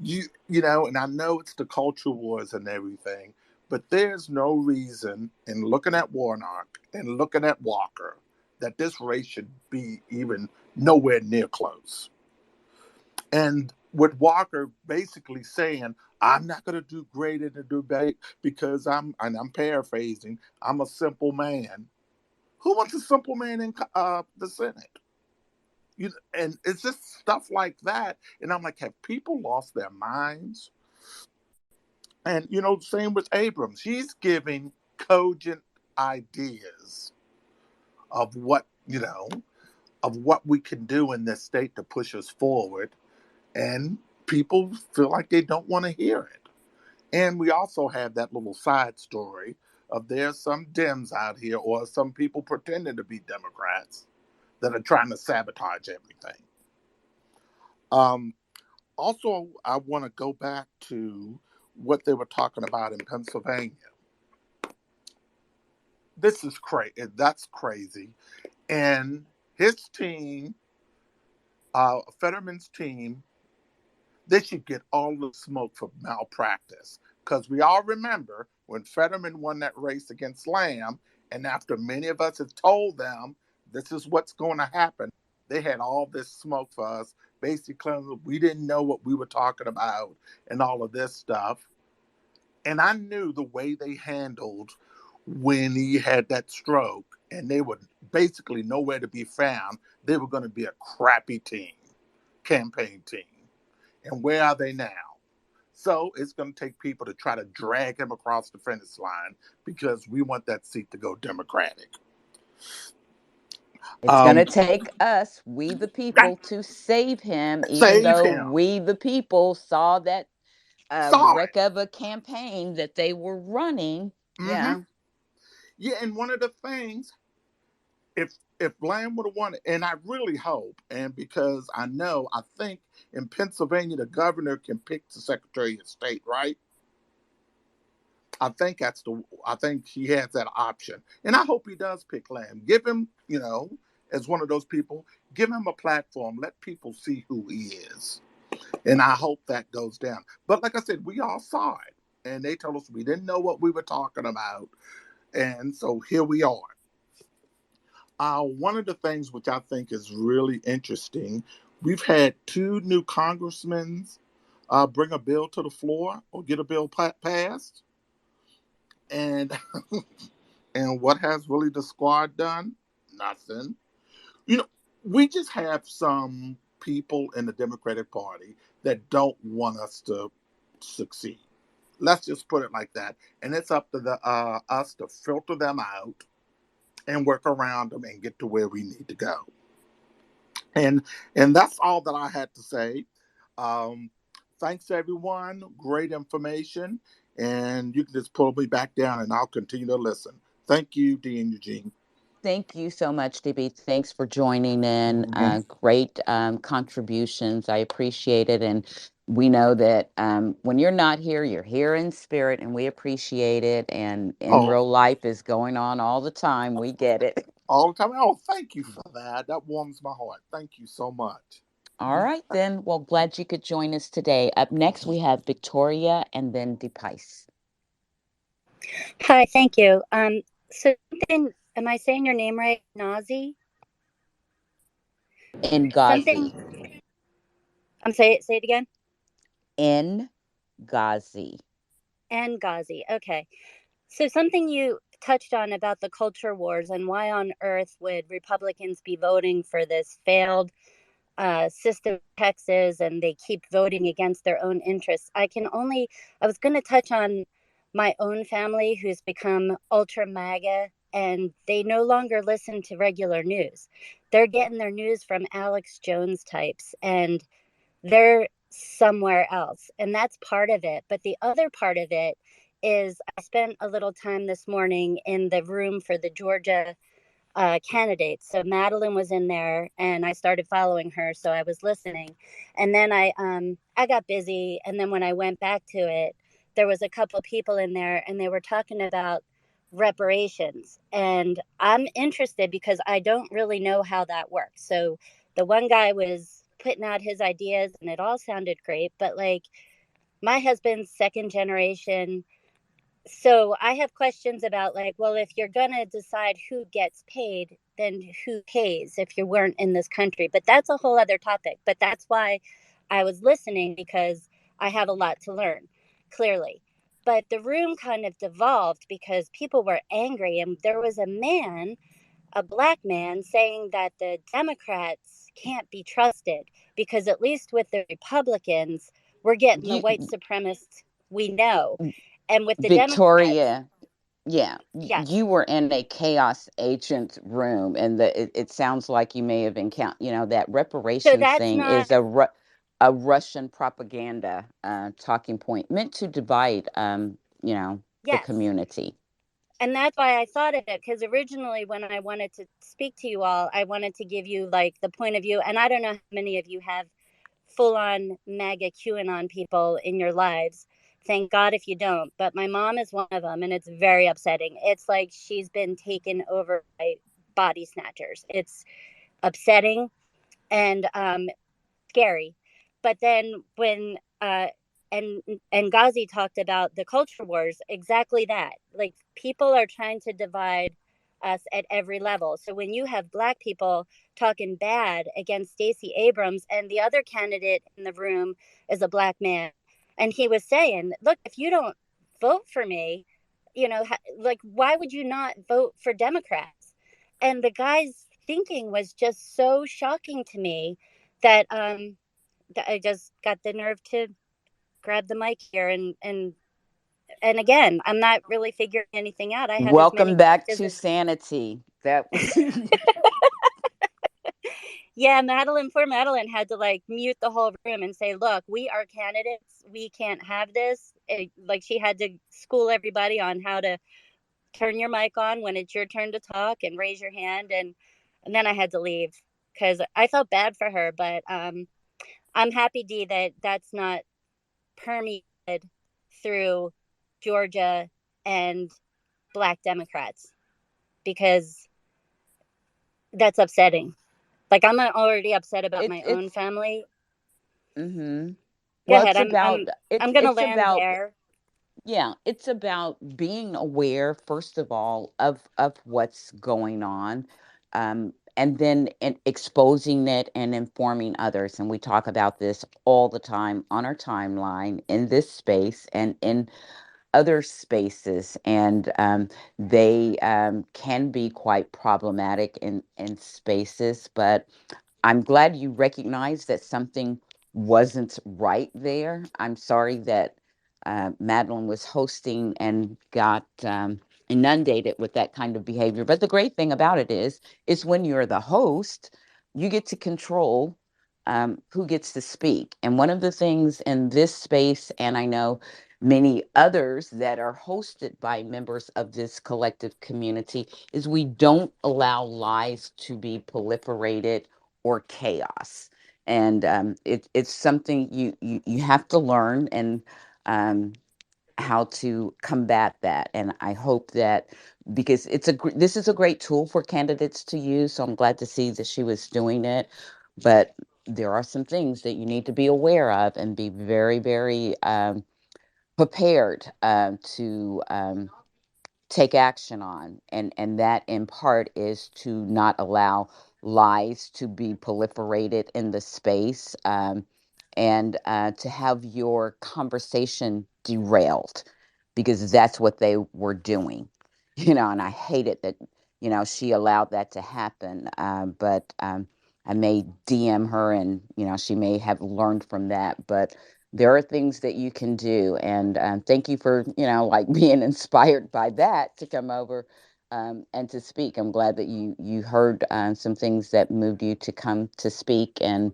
And I know it's the culture wars and everything, but there's no reason in looking at Warnock and looking at Walker that this race should be even nowhere near close. And with Walker basically saying, I'm not going to do great in the debate because I'm paraphrasing, I'm a simple man. Who wants a simple man in the Senate? And it's just stuff like that. And I'm like, have people lost their minds? And, same with Abrams. He's giving cogent ideas of what we can do in this state to push us forward. And people feel like they don't want to hear it. And we also have that little side story of there's some Dems out here or some people pretending to be Democrats that are trying to sabotage everything. Also, I want to go back to what they were talking about in Pennsylvania. This is crazy. That's crazy. And his team, Fetterman's team, they should get all the smoke for malpractice. Because we all remember when Fetterman won that race against Lamb, and after many of us had told them this is what's going to happen, they had all this smoke for us. Basically, we didn't know what we were talking about and all of this stuff. And I knew the way they handled when he had that stroke and they were basically nowhere to be found, they were going to be a crappy campaign team. And where are they now? So it's going to take people to try to drag him across the finish line because we want that seat to go Democratic. It's going to take us, we the people, to save him, even Save though him. we the people saw that Saw wreck it. of a campaign that they were running. Mm-hmm. Yeah. Yeah, and one of the things, if Lamb would have won it, and I really hope, and because I think in Pennsylvania the governor can pick the Secretary of State, right? I think he has that option, and I hope he does pick Lamb. Give him, as one of those people, give him a platform. Let people see who he is, and I hope that goes down. But like I said, we all saw it, and they told us we didn't know what we were talking about, and so here we are. One of the things which I think is really interesting, we've had 2 new congressmen bring a bill to the floor or get a bill passed. And and what has really the squad done? Nothing. You know, we just have some people in the Democratic Party that don't want us to succeed. Let's just put it like that. And it's up to us to filter them out and work around them and get to where we need to go. And and that's all that I had to say. Um, Thanks everyone. Great information, and you can just pull me back down, and I'll continue to listen. Thank you, Dean Eugene. Thank you so much, DB. Thanks for joining in. Mhm. Great contributions. I appreciate it. And we know that when you're not here, you're here in spirit, and we appreciate it. And in Oh, real life is going on all the time. We get it. all the time. Oh, thank you for that. That warms my heart. Thank you so much. All right, then. Well, glad you could join us today. Up next, we have Victoria and then DePice. Hi, thank you. So something, am I saying your name right? Nazi? Ngazi. Something, say it again. Ngazi. And Ghazi. Okay. So something you touched on about the culture wars and why on earth would Republicans be voting for this failed system in Texas and they keep voting against their own interests. I was going to touch on my own family who's become ultra MAGA and they no longer listen to regular news. They're getting their news from Alex Jones types and they're somewhere else. And that's part of it. But the other part of it is I spent a little time this morning in the room for the Georgia candidates. So Madeline was in there, and I started following her. So I was listening, and then I got busy. And then when I went back to it, there was a couple people in there, and they were talking about reparations. And I'm interested because I don't really know how that works. So the one guy was putting out his ideas, and it all sounded great. But like my husband's second generation, so I have questions about like, well, if you're going to decide who gets paid, then who pays if you weren't in this country? But that's a whole other topic. But that's why I was listening because I have a lot to learn, clearly. But the room kind of devolved because people were angry. And there was a black man, saying that the Democrats can't be trusted because at least with the Republicans, we're getting the You, white supremacists we know. And with the Democrats, Victoria, yeah, yes. you were in a chaos agent room, and it sounds like you may have encountered, that So reparations that's thing not, is a Russian propaganda talking point meant to divide, the yes. community. And that's why I thought of it because originally, when I wanted to speak to you all, I wanted to give you like the point of view. And I don't know how many of you have full on MAGA QAnon people in your lives. Thank God if you don't. But my mom is one of them, and it's very upsetting. It's like she's been taken over by body snatchers. It's upsetting and scary. But then when and Ghazi talked about the culture wars, exactly that. Like people are trying to divide us at every level. So when you have black people talking bad against Stacey Abrams and the other candidate in the room is a black man, and he was saying, "Look, if you don't vote for me, like why would you not vote for Democrats?" And the guy's thinking was just so shocking to me that I just got the nerve to grab the mic here and again, I'm not really figuring anything out. I have as many Welcome back questions to as sanity. That yeah, poor Madeline had to like mute the whole room and say, "Look, we are candidates. We can't have this." Like she had to school everybody on how to turn your mic on when it's your turn to talk and raise your hand and then I had to leave because I felt bad for her, but I'm happy, Dee, that that's not permeated through Georgia and black Democrats because that's upsetting. Like I'm already upset about my own it's family. mm-hmm. Go Well, ahead. I'm gonna it's land about there. yeah, it's about being aware, first of all, of what's going on, and then exposing it and informing others. And we talk about this all the time on our timeline in this space and in other spaces, and they can be quite problematic in spaces. But I'm glad you recognize that something wasn't right there. I'm sorry that Madeline was hosting and got inundated with that kind of behavior. But the great thing about it is when you're the host, you get to control who gets to speak. And one of the things in this space, and I know many others that are hosted by members of this collective community, is we don't allow lies to be proliferated or chaos. And it's something you have to learn, and um, how to combat that. And I hope that, because this is a great tool for candidates to use, so I'm glad to see that she was doing it. But there are some things that you need to be aware of and be very, very prepared to take action on, and that in part is to not allow lies to be proliferated in the space, and to have your conversation derailed, because that's what they were doing. And I hated that, she allowed that to happen. But I may DM her, and she may have learned from that. But there are things that you can do, and thank you for like being inspired by that to come over and to speak. I'm glad that you heard some things that moved you to come to speak, and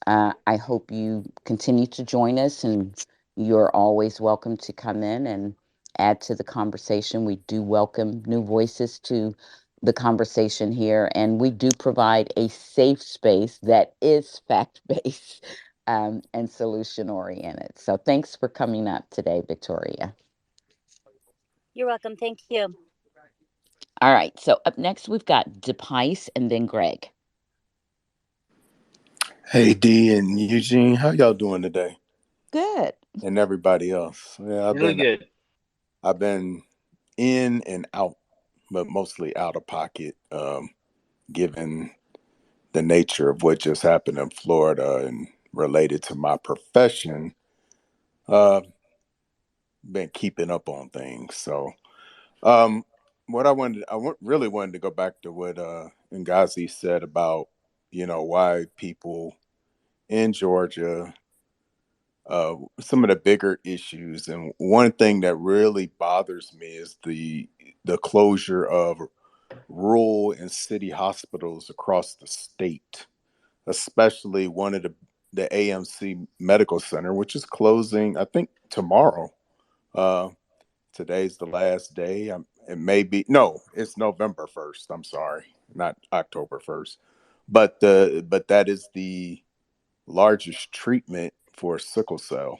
I hope you continue to join us, and you're always welcome to come in and add to the conversation. We do welcome new voices to the conversation here, and we do provide a safe space that is fact based and solution oriented. So thanks for coming up today, Victoria. You're welcome. Thank you. All right. So up next, we've got DePice and then Greg. Hey, D and Eugene, how y'all doing today? Good. And everybody else. Yeah, Really good. I've been in and out, but mostly out of pocket, given the nature of what just happened in Florida and related to my profession. Uh, been keeping up on things. So, what really wanted to go back to what Ngazi said about, why people in Georgia, some of the bigger issues, and one thing that really bothers me is the closure of rural and city hospitals across the state, especially one of the AMC Medical Center, which is closing, I think, tomorrow. Uh, Today's the last day. It may be, no, it's November 1st. I'm sorry, not October 1st. But that is the largest treatment for sickle cell,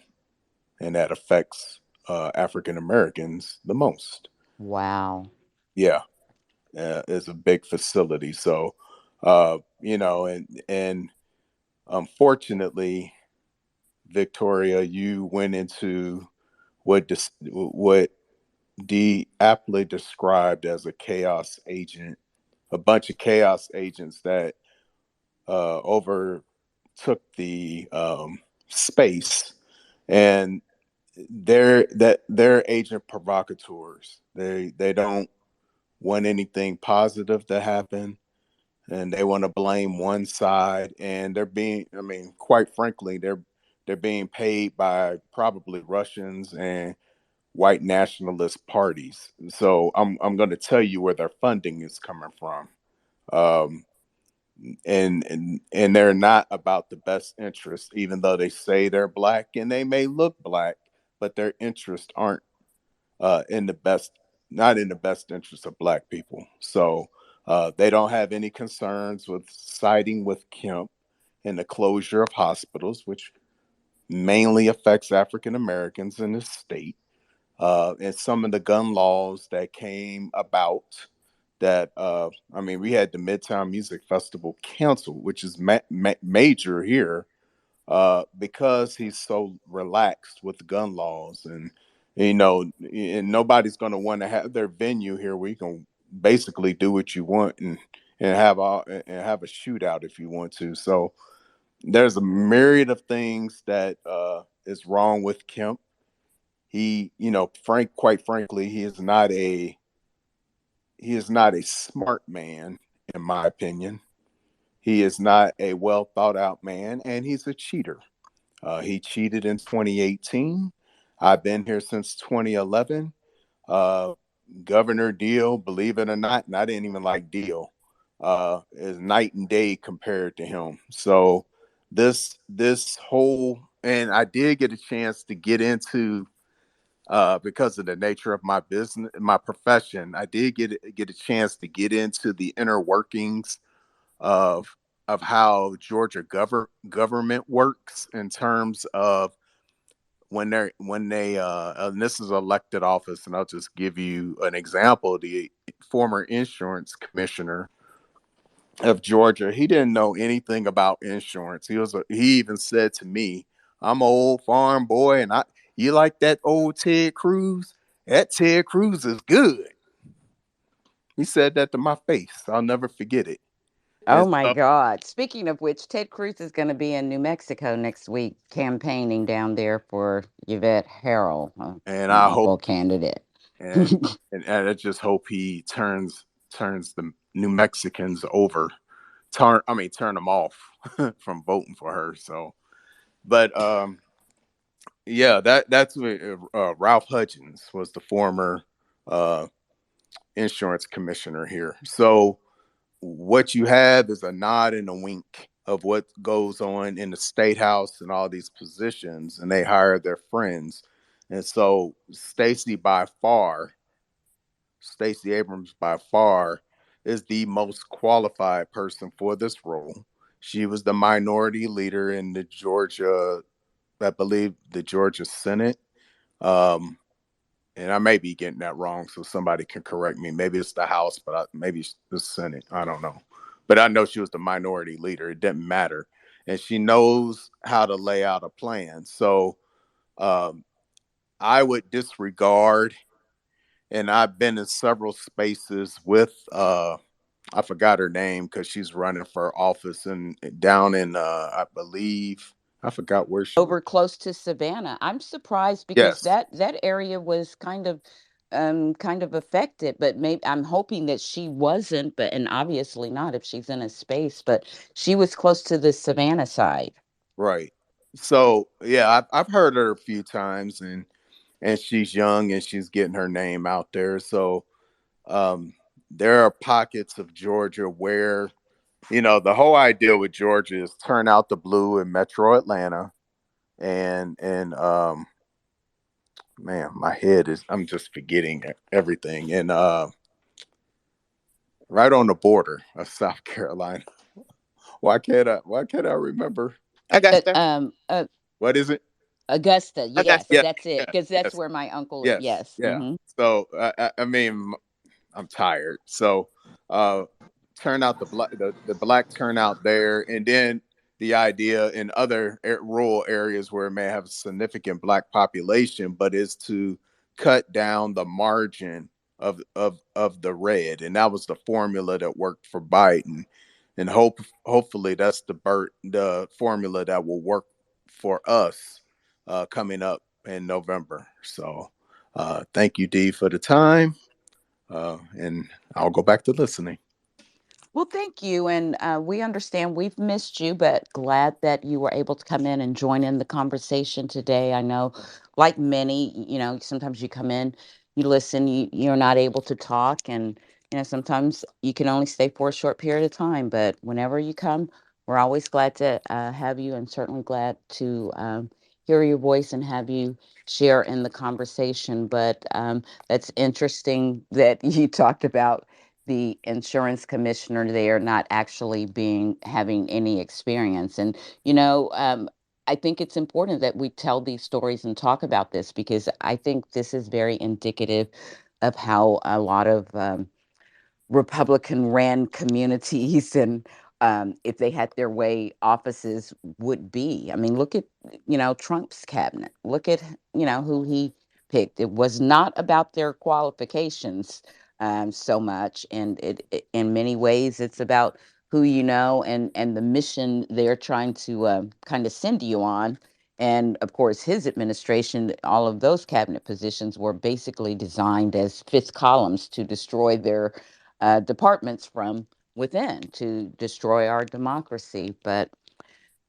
and that affects African Americans the most. Wow. Yeah, it's a big facility. So, and unfortunately, Victoria, you went into what Dee aptly described as a chaos agent, a bunch of chaos agents that overtook the space, and they're agent provocateurs. They don't want anything positive to happen, and they want to blame one side. And quite frankly, they're being paid by probably Russians and white nationalist parties. So I'm going to tell you where their funding is coming from. Um, and they're not about the best interest, even though they say they're black and they may look black, but their interests aren't in the best, not in the best interest of black people. So they don't have any concerns with siding with Kemp and the closure of hospitals, which mainly affects African Americans in the state. And some of the gun laws that came about that, we had the Midtown Music Festival canceled, which is major here, because he's so relaxed with gun laws. And nobody's going to want to have their venue here where you can basically do what you want and have a shootout if you want to. So there's a myriad of things that is wrong with Kemp. He, quite frankly, he is not a smart man, in my opinion. He is not a well thought out man, and he's a cheater. He cheated in 2018. I've been here since 2011. Uh, Governor Deal, believe it or not, and I didn't even like Deal. is night and day compared to him. So this whole, and I did get a chance to get into, because of the nature of my business, my profession, I did get a chance to get into the inner workings of how Georgia government works in terms of when they and this is elected office, and I'll just give you an example. The former insurance commissioner of Georgia, he didn't know anything about insurance. He even said to me, "I'm an old farm boy, and you like that old Ted Cruz? That Ted Cruz is good." He said that to my face. I'll never forget it. Oh And my so, God. Speaking of which, Ted Cruz is going to be in New Mexico next week campaigning down there for Yvette Harrell, a and I hope, wonderful candidate. and and I just hope he turns the New Mexicans over. Turn them off from voting for her. So, but yeah, that's what, Ralph Hudgens was the former uh, insurance commissioner here. So what you have is a nod and a wink of what goes on in the state house and all these positions, and they hire their friends. And so Stacey Abrams by far is the most qualified person for this role. She was the minority leader in the Georgia, I believe, the Georgia Senate. Um, and I may be getting that wrong, so somebody can correct me. Maybe it's the House, but maybe it's the Senate. I don't know. But I know she was the minority leader. It didn't matter. And she knows how to lay out a plan. So um, I would disregard, and I've been in several spaces with, I forgot her name because she's running for office and down in, I believe, I forgot where she was. Over close to Savannah. I'm surprised because Yes, that area was kind of affected, but maybe I'm hoping that she wasn't, but and obviously not if she's in a space, but she was close to the Savannah side. right. So yeah, I've heard her a few times, and she's young and she's getting her name out there. So um, there are pockets of Georgia where, the whole idea with Georgia is turn out the blue in Metro Atlanta, and man, my head is, I'm just forgetting everything, and right on the border of South Carolina. Why can't I remember? But Augusta. What is it? Augusta, yes, Augusta. Yeah, that's it, yeah, because that's yes, where my uncle is. yes, Yes. yeah. So I mean, I'm tired. So uh turnout, the black turnout there, and then the idea in other rural areas where it may have a significant black population, but is to cut down the margin of the red, and that was the formula that worked for Biden, and hopefully that's the formula that will work for us coming up in November. So thank you, Dee, for the time, and I'll go back to listening. Well, thank you. And we understand we've missed you, but glad that you were able to come in and join in the conversation today. I know, like many, sometimes you come in, you listen, you're not able to talk. And, sometimes you can only stay for a short period of time. But whenever you come, we're always glad to have you, and certainly glad to hear your voice and have you share in the conversation. But that's interesting that you talked about the insurance commissioner there not actually being having any experience. And I think it's important that we tell these stories and talk about this because I think this is very indicative of how a lot of Republican ran communities and if they had their way, offices would be. I mean, look at, Trump's cabinet. Look at, who he picked. It was not about their qualifications so much. And in many ways, it's about who you know and the mission they're trying to kind of send you on. And of course, his administration, all of those cabinet positions were basically designed as fifth columns to destroy their departments from within to destroy our democracy. But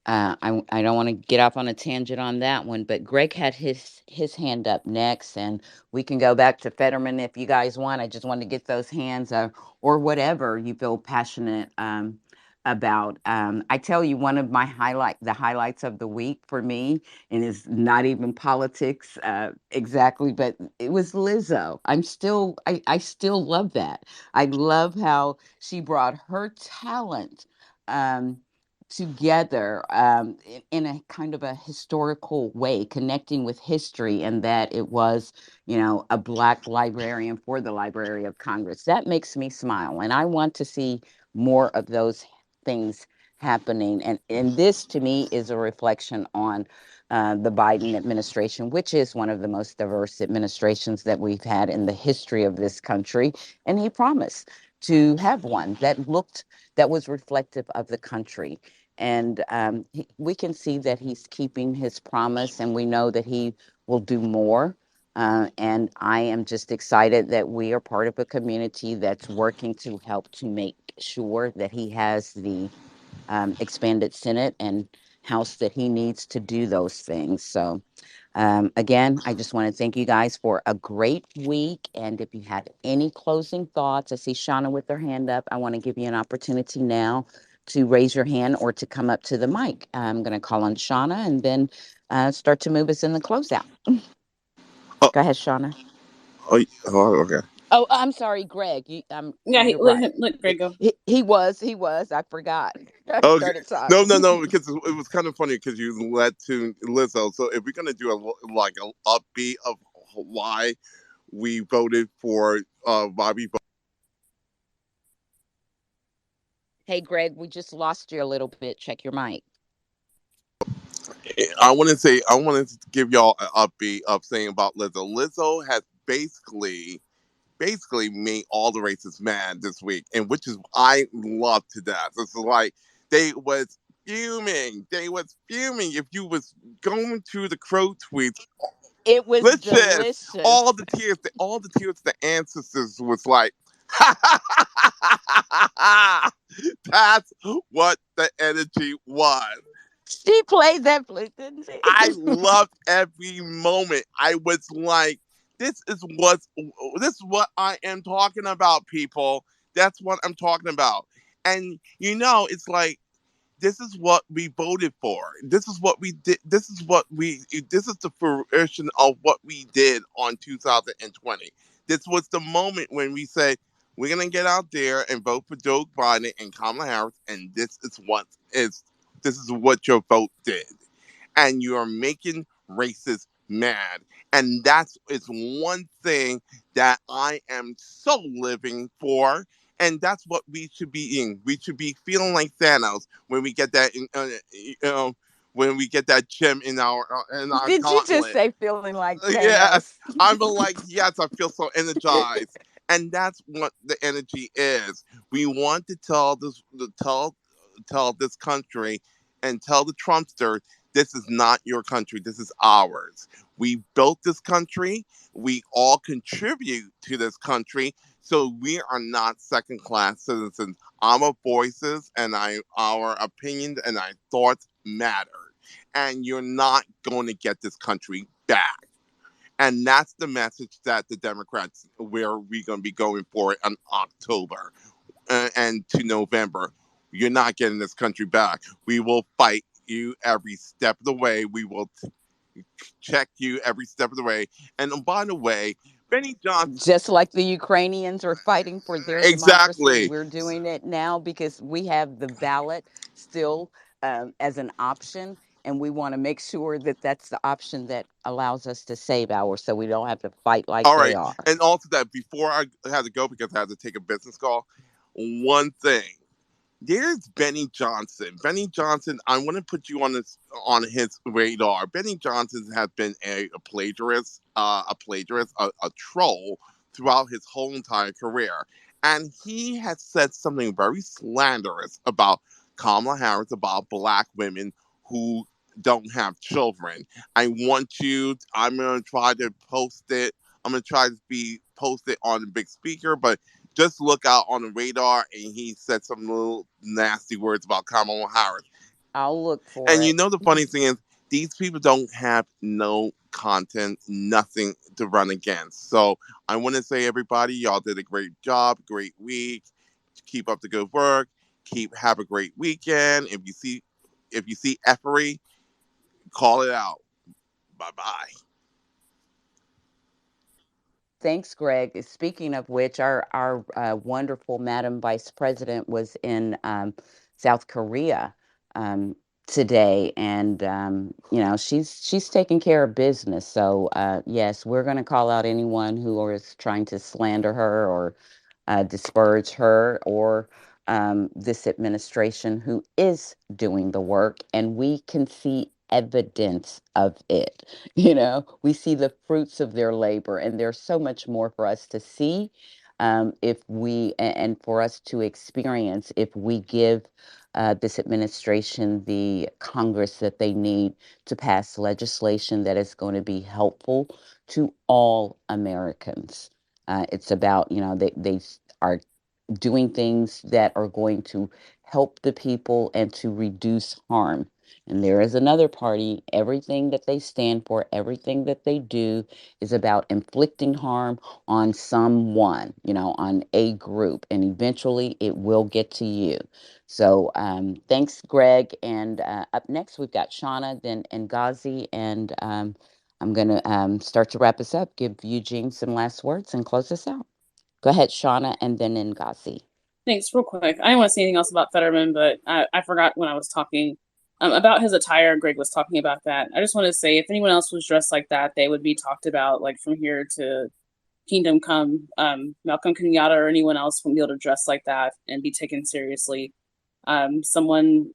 I don't want to get off on a tangent on that one, but Greg had his hand up next, and we can go back to Fetterman if you guys want. I just wanted to get those hands, or whatever you feel passionate about. I tell you, one of the highlights of the week for me, and it's not even politics exactly, but it was Lizzo. I still love that. I love how she brought her talent. Um, Together in a kind of a historical way, connecting with history, and that it was, a Black librarian for the Library of Congress. That makes me smile, and I want to see more of those things happening. And this, to me, is a reflection on the Biden administration, which is one of the most diverse administrations that we've had in the history of this country. And he promised to have one that was reflective of the country. And we can see that he's keeping his promise, and we know that he will do more. And I am just excited that we are part of a community that's working to help to make sure that he has the expanded Senate and House that he needs to do those things. So, again, I just want to thank you guys for a great week. And if you have any closing thoughts, I see Shauna with her hand up. I want to give you an opportunity now to raise your hand or to come up to the mic. I'm going to call on Shauna and then start to move us in the closeout. Oh, Go ahead, Shauna. okay. Oh, I'm sorry, Greg. Yeah, You're let right. him, let Greg go. He was. He was. I forgot. I Okay. started No, no, talking. no, because it was kind of funny because you led to Lizzo. So if we're gonna do a upbeat of why we voted for why we Hey, Greg, we just lost you a little bit. Check your mic. I want to give y'all an upbeat of saying about Lizzo. Lizzo has basically made all the racists mad this week, and which is I love to death. It's like they was fuming. They was fuming. If you was going through the crow tweets, It was listen, delicious. all the tears, the ancestors was like, that's what the energy was. She played that flute, didn't I she? loved every moment. I was like, this is what this is what I am talking about, people. That's what I'm talking about. And it's like this is what we voted for. This is what we did. This is the fruition of what we did on 2020. This was the moment when we said we're gonna get out there and vote for Joe Biden and Kamala Harris, and this is what your vote did, and you are making racists mad. And that's is one thing that I am so living for. And that's what we should be in. We should be feeling like Thanos when we get that, when we get that gem in our Did you just gauntlet. say feeling like Yes, Thanos? I'm like, yes, I feel so energized, and that's what the energy is. We want to tell this country and tell the Trumpster, this is not your country, this is ours. We built this country, we all contribute to this country, so we are not second class citizens. Our voices and our opinions and our thoughts matter. And you're not going to get this country back. And that's the message that the Democrats, where we're going to be going for it in October and to November. You're not getting this country back. We will fight you every step of the way. We will check you every step of the way. And by the way, Benny Johnson, Just like the Ukrainians are fighting for their democracy, exactly. we're doing it now because we have the ballot still as an option. And we want to make sure that that's the option that allows us to save ours so we don't have to fight like All they right. are. And also that before I had to go because I had to take a business call, one thing. There's Benny Johnson. Benny Johnson, I want to put you on his radar. Benny Johnson has been a plagiarist, a troll throughout his whole entire career, and he has said something very slanderous about Kamala Harris, about Black women who don't have children. I'm gonna try to post it. I'm gonna try to be posted on the big speaker, but just look out on the radar. And he said some little nasty words about Kamala Harris. I'll look for And you it. know the funny thing is, these people don't have no content, nothing to run against. So I want to say, everybody, y'all did a great job, great week. Keep up the good work. Have a great weekend. If you see effery, call it out. Bye bye. Thanks, Greg. Speaking of which, our wonderful Madam Vice President was in South Korea um, today, and she's taking care of business. So yes, we're going to call out anyone who is trying to slander her or disparage her or this administration who is doing the work, and we can see evidence of it. We see the fruits of their labor, and there's so much more for us to see if and for us to experience if we give this administration the Congress that they need to pass legislation that is going to be helpful to all Americans. It's about, they are doing things that are going to help the people and to reduce harm. And there is another party, everything that they stand for, everything that they do is about inflicting harm on someone, on a group. And eventually it will get to you. So thanks, Greg. And up next, we've got Shauna, then Ngazi. And I'm going to start to wrap us up, give Eugene some last words and close us out. Go ahead, Shauna, and then Ngazi. Thanks. Real quick, I didn't want to say anything else about Fetterman, but I forgot when I was talking about his attire. Greg was talking about that. I just want to say, if anyone else was dressed like that, they would be talked about, like from here to Kingdom Come. Malcolm Kenyatta or anyone else wouldn't be able to dress like that and be taken seriously. Someone,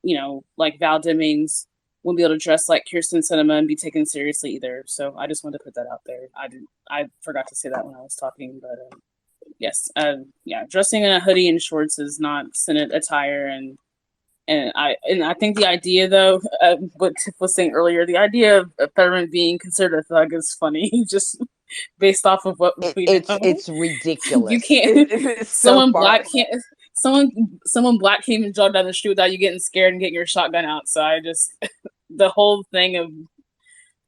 like Val Demings wouldn't be able to dress like Kirsten Sinema and be taken seriously either. So I just wanted to put that out there. I forgot to say that when I was talking, but yes, dressing in a hoodie and shorts is not Senate attire, and I think the idea, though, what Tiff was saying earlier, the idea of Fetterman being considered a thug is funny, just based off of what we know. It's You ridiculous. can't. It's so Someone far. black can't. Someone black can't even jog down the street without you getting scared and getting your shotgun out. So I just the whole thing of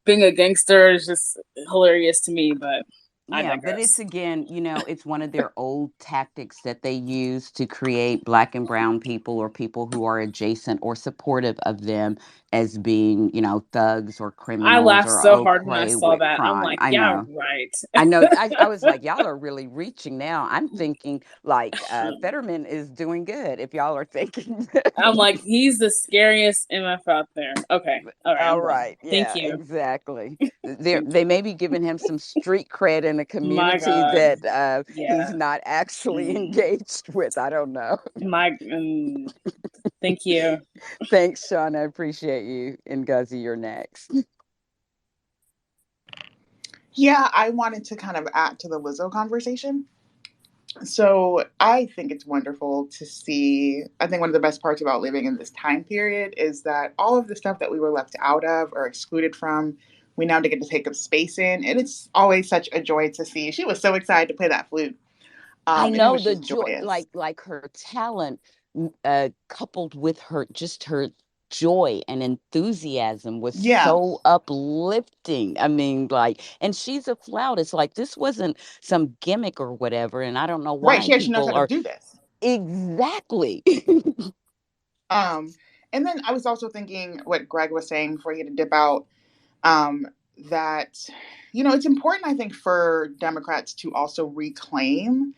being a gangster is just hilarious to me. But I Yeah, but digress. it's again, it's one of their old tactics that they use to create black and brown people or people who are adjacent or supportive of them as being, thugs or I criminals laughed or so hard when I okay saw with that. I'm crime. like, I yeah, know. right. I know. I was like, y'all are really reaching now. I'm thinking like Fetterman is doing good if y'all are thinking. I'm like, he's the scariest MF out there. Okay. All right. All I'm done. right. Thank Yeah, you. exactly. Thank They may be giving him some street cred in a My community God. that he's Yeah. not actually Mm, engaged with. I don't know. thank you. Thanks, Sean. I appreciate you. And Guzzy, you're next. Yeah, I wanted to kind of add to the Lizzo conversation. So I think it's wonderful to see. I think one of the best parts about living in this time period is that all of the stuff that we were left out of or excluded from, we now get to take up space in. And it's always such a joy to see. She was so excited to play that flute. I And it know was the just joy, joyous. like her talent, coupled with her joy and enthusiasm was Yeah, so uplifting. I mean, like, and she's a flautist. Like, this wasn't some gimmick or whatever. And I don't know right. why She actually knows how people to are do this. exactly. Um, and then I was also thinking what Greg was saying before he had to dip out, um, that, it's important, I think, for Democrats to also reclaim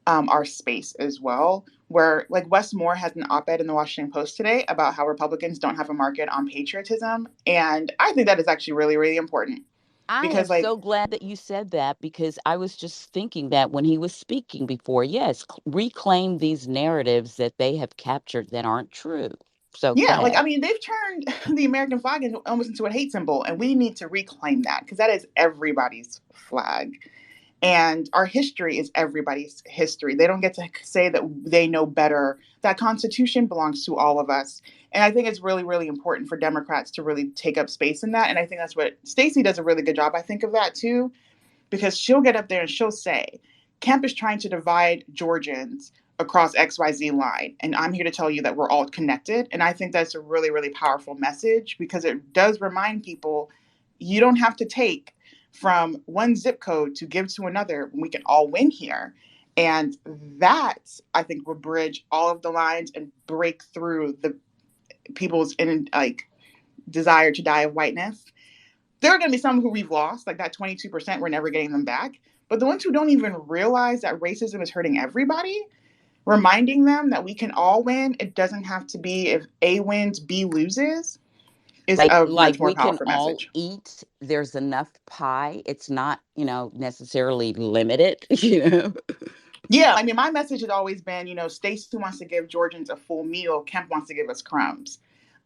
our space as well. Where, like, Wes Moore has an op ed in the Washington Post today about how Republicans don't have a market on patriotism. And I think that is actually really, really important I am because, like, so glad that you said that because I was just thinking that when he was speaking before. Yes, reclaim these narratives that they have captured that aren't true. So go yeah, like, I ahead. mean, they've turned the American flag almost into a hate symbol, and we need to reclaim that because that is everybody's flag. And our history is everybody's history. They don't get to say that they know better. That Constitution belongs to all of us. And I think it's really, really important for Democrats to really take up space in that. And I think that's what Stacey does a really good job, I think, of that too, because she'll get up there and she'll say, Kemp is trying to divide Georgians, across XYZ line. And I'm here to tell you that we're all connected. And I think that's a really, really powerful message because it does remind people you don't have to take from one zip code to give to another when we can all win here. And that, I think, will bridge all of the lines and break through the people's desire to die of whiteness. There are going to be some who we've lost, like that 22%, we're never getting them back. But the ones who don't even realize that racism is hurting everybody, reminding them that we can all win. It doesn't have to be if A wins, B loses, is a Like much more we can powerful all message. eat. There's enough pie. It's not, necessarily limited, you know. Yeah, I mean, my message has always been, Stacey wants to give Georgians a full meal. Kemp wants to give us crumbs.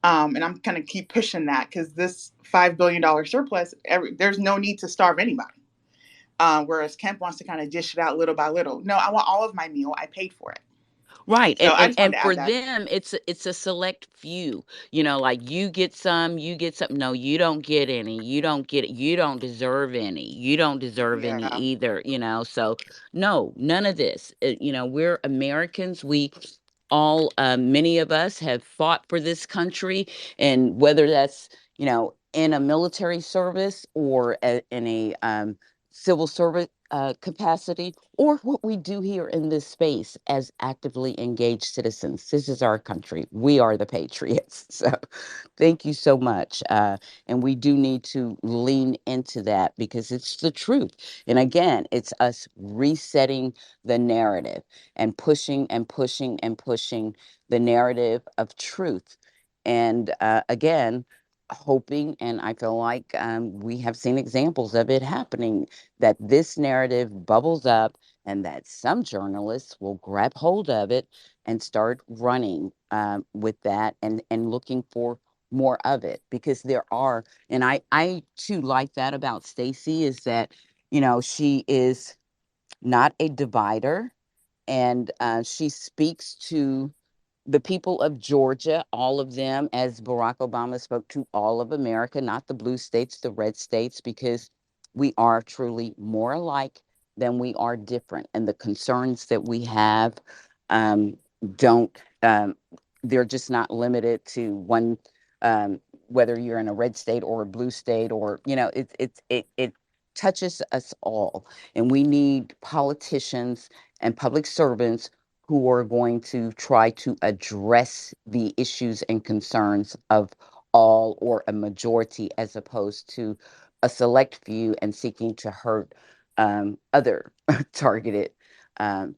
And I'm going to keep pushing that because this $5 billion surplus, there's no need to starve anybody. Whereas Kemp wants to kind of dish it out little by little. No, I want all of my meal. I paid for it. Right. So And, I and just wanted and to for add that. them it's a select few. Like you get some, you get some. No, you don't get any. You don't get it. You don't deserve any. You don't deserve any Yeah. either. So no, none of this. We're Americans. We all many of us have fought for this country, and whether that's, in a military service or in a civil service capacity, or what we do here in this space as actively engaged citizens. This is our country. We are the patriots. So thank you so much. And we do need to lean into that because it's the truth. And again, it's us resetting the narrative and pushing and pushing and pushing the narrative of truth. And again, hoping, and I feel like we have seen examples of it happening, that this narrative bubbles up and that some journalists will grab hold of it and start running with that and looking for more of it, because there are, and I too like that about Stacey, is that she is not a divider, and she speaks to the people of Georgia, all of them, as Barack Obama spoke to all of America, not the blue states, the red states, because we are truly more alike than we are different. And the concerns that we have um, don't, they're just not limited to one, whether you're in a red state or a blue state, or, it touches us all. And we need politicians and public servants who are going to try to address the issues and concerns of all or a majority, as opposed to a select few and seeking to hurt other targeted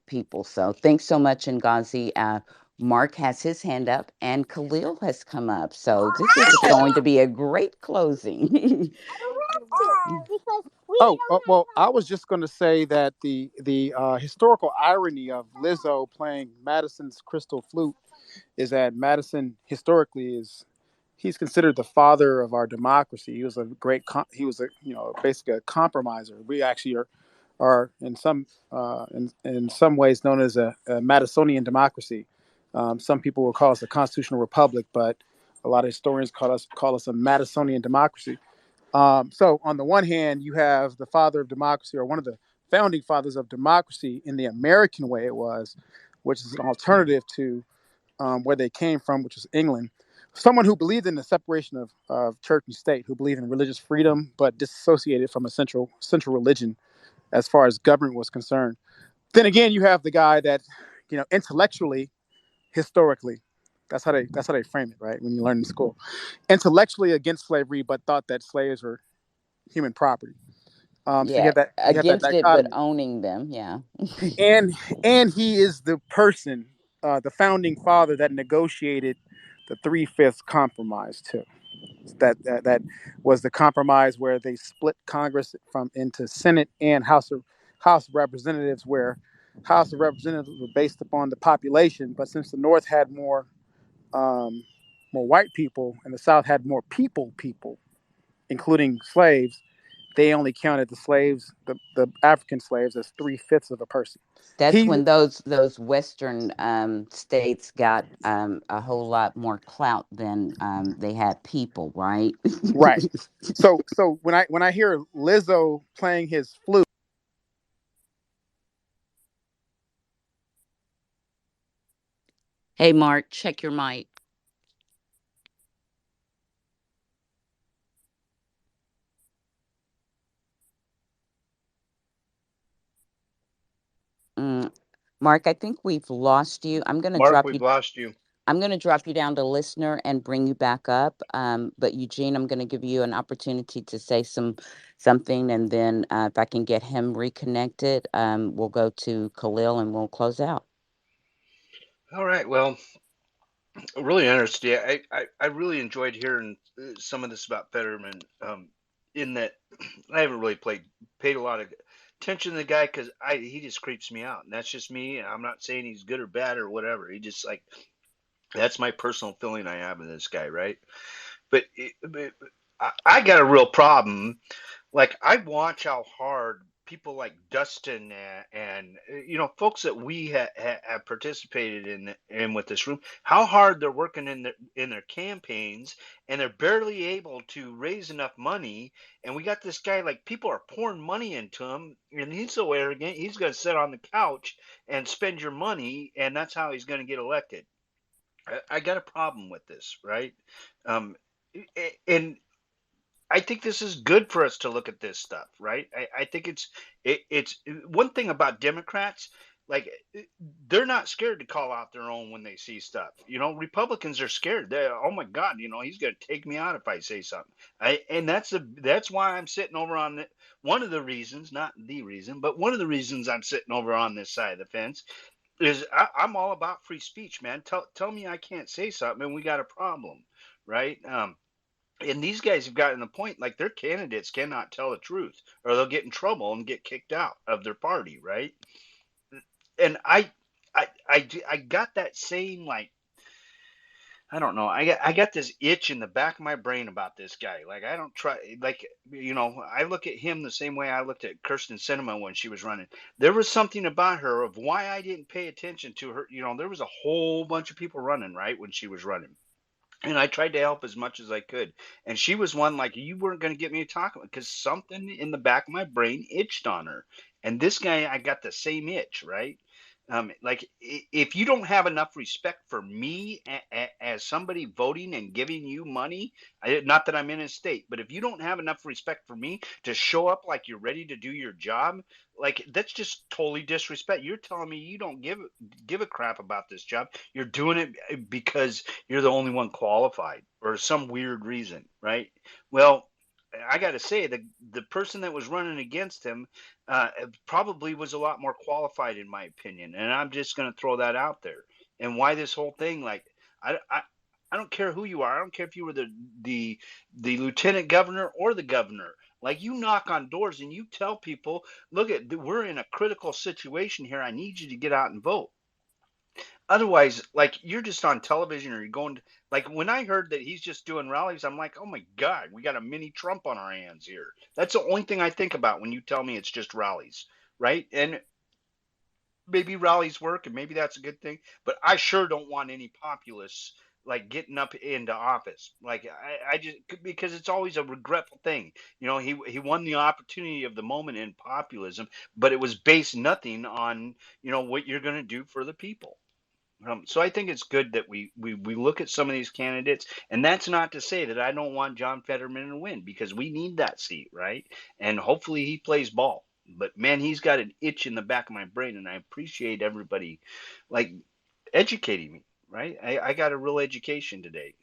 people. So thanks so much, Ngazi. Mark has his hand up and Khalil has come up. So this is going to be a great closing. Well, I was just going to say that the historical irony of Lizzo playing Madison's crystal flute is that Madison historically he's considered the father of our democracy. He was a he was a basically a compromiser. We actually are in some ways known as a Madisonian democracy. Some people will call us a constitutional republic, but a lot of historians call us a Madisonian democracy. So on the one hand, you have the father of democracy, or one of the founding fathers of democracy in the American way it was, which is an alternative to where they came from, which is England. Someone who believed in the separation of church and state, who believed in religious freedom, but disassociated from a central religion as far as government was concerned. Then again, you have the guy that, intellectually, historically, that's how they frame it, right? When you learn in school, intellectually against slavery, but thought that slaves were human property. So Yeah, you have that against it, but dichotomy, owning them. Yeah. and he is the person, the founding father that negotiated the 3/5 compromise too. That was the compromise where they split Congress into Senate and House of Representatives, where House of Representatives were based upon the population, but since the North had um, more white people and the South had more people, including slaves, they only counted the African slaves, as 3/5 of a person. That's He when those Western states got a whole lot more clout than they had people, right? Right. So when I hear Lizzo playing his flute, Hey, Mark, check your mic. Mm, Mark, I think we've lost you. Mark, we've lost you. I'm going to drop you down to listener and bring you back up. But Eugene, I'm going to give you an opportunity to say something, and then if I can get him reconnected, we'll go to Khalil and we'll close out. All right. Well, really interesting. I really enjoyed hearing some of this about Fetterman. In that, I haven't really paid a lot of attention to the guy because he just creeps me out, and that's just me. I'm not saying he's good or bad or whatever. He just like that's my personal feeling I have of this guy, right? But I got a real problem. Like I watch how hard people like Dustin and folks that we have participated in with this room, how hard they're working in their campaigns, and they're barely able to raise enough money. And we got this guy, like, people are pouring money into him, and he's so arrogant. He's going to sit on the couch and spend your money, and that's how he's going to get elected. I got a problem with this, right? Um, and I think this is good for us to look at this stuff, right? I think it's one thing about Democrats, like they're not scared to call out their own when they see stuff. Republicans are scared. Oh my God, he's going to take me out if I say something. And that's why I'm sitting over on one of the reasons, not the reason, but one of the reasons I'm sitting over on this side of the fence is I'm all about free speech, man. Tell me I can't say something and we got a problem, right? And these guys have gotten the point, like, their candidates cannot tell the truth or they'll get in trouble and get kicked out of their party, right? And I got that same, like, I don't know. I got this itch in the back of my brain about this guy. Like, I don't try, like, I look at him the same way I looked at Kirsten Sinema when she was running. There was something about her of why I didn't pay attention to her. There was a whole bunch of people running, right, when she was running. And I tried to help as much as I could. And she was one, like, you weren't going to get me to talk about, because something in the back of my brain itched on her. And this guy, I got the same itch, right? Like, if you don't have enough respect for me as somebody voting and giving you money, not that I'm in a state, but if you don't have enough respect for me to show up like you're ready to do your job, like, that's just totally disrespect. You're telling me you don't give a crap about this job. You're doing it because you're the only one qualified or some weird reason, right? Well, I got to say, the person that was running against him probably was a lot more qualified, in my opinion. And I'm just going to throw that out there. And why this whole thing, like, I don't care who you are. I don't care if you were the lieutenant governor or the governor. Like, you knock on doors and you tell people, look, we're in a critical situation here. I need you to get out and vote. Otherwise, like, you're just on television or you're going to, like, when I heard that he's just doing rallies, I'm like, oh my God, we got a mini Trump on our hands here. That's the only thing I think about when you tell me it's just rallies, right? And maybe rallies work and maybe that's a good thing, but I sure don't want any populists like getting up into office. Like, I just, because it's always a regretful thing. He won the opportunity of the moment in populism, but it was based nothing on, what you're going to do for the people. So I think it's good that we look at some of these candidates, and that's not to say that I don't want John Fetterman to win, because we need that seat, right? And hopefully he plays ball. But man, he's got an itch in the back of my brain, and I appreciate everybody like educating me, right? I got a real education today.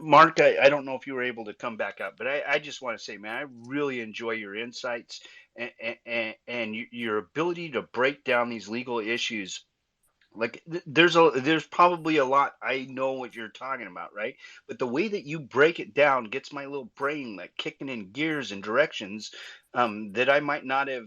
Mark, I don't know if you were able to come back up, but I just want to say, man, I really enjoy your insights and your ability to break down these legal issues. Like, there's probably a lot I know what you're talking about, right? But the way that you break it down gets my little brain like kicking in gears and directions that I might not have.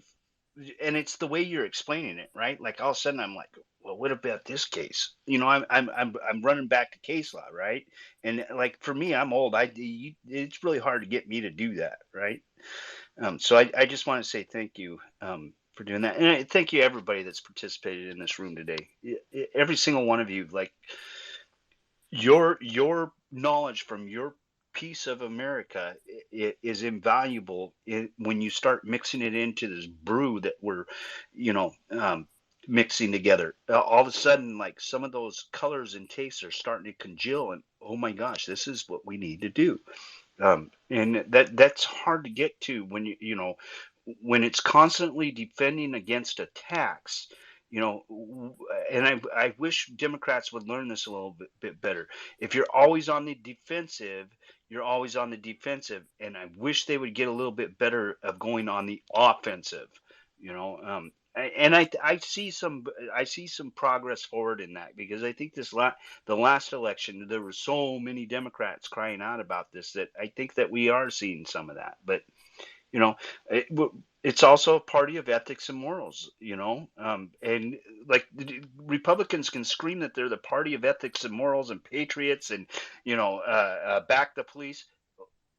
And it's the way you're explaining it, right? Like, all of a sudden I'm like, well, what about this case? I'm running back to case law, right? And like, for me, I'm old. It's really hard to get me to do that, right? So I just want to say thank you for doing that. And thank you, everybody that's participated in this room today. Every single one of you, like, your knowledge from your piece of America is invaluable when you start mixing it into this brew that we're, you know, um, mixing together. All of a sudden, like some of those colors and tastes are starting to congeal, and oh my gosh, this is what we need to do. And that's hard to get to when when it's constantly defending against attacks. And I wish Democrats would learn this a little bit better. If you're always on the defensive, you're always on the defensive, and I wish they would get a little bit better of going on the offensive. And I see some progress forward in that, because I think the last election, there were so many Democrats crying out about this, that I think that we are seeing some of that. But you know, it, it's also a party of ethics and morals. And like Republicans can scream that they're the party of ethics and morals and patriots, and back the police.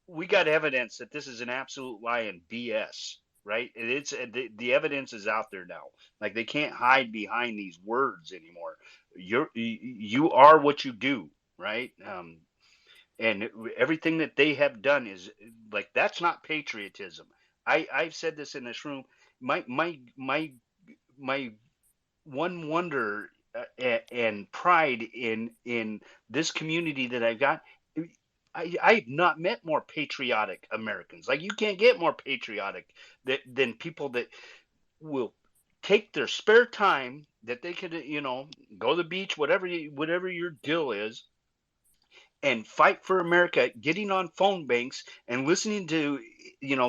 We got evidence that this is an absolute lie and BS. Right? It's the evidence is out there now. Like, they can't hide behind these words anymore. You are what you do, right? And everything that they have done is like, that's not patriotism. I've said this in this room. My one wonder and pride in this community that I've got. I've not met more patriotic Americans. Like, you can't get more patriotic than people that will take their spare time that they could, go to the beach, whatever your deal is, and fight for America, getting on phone banks and listening to,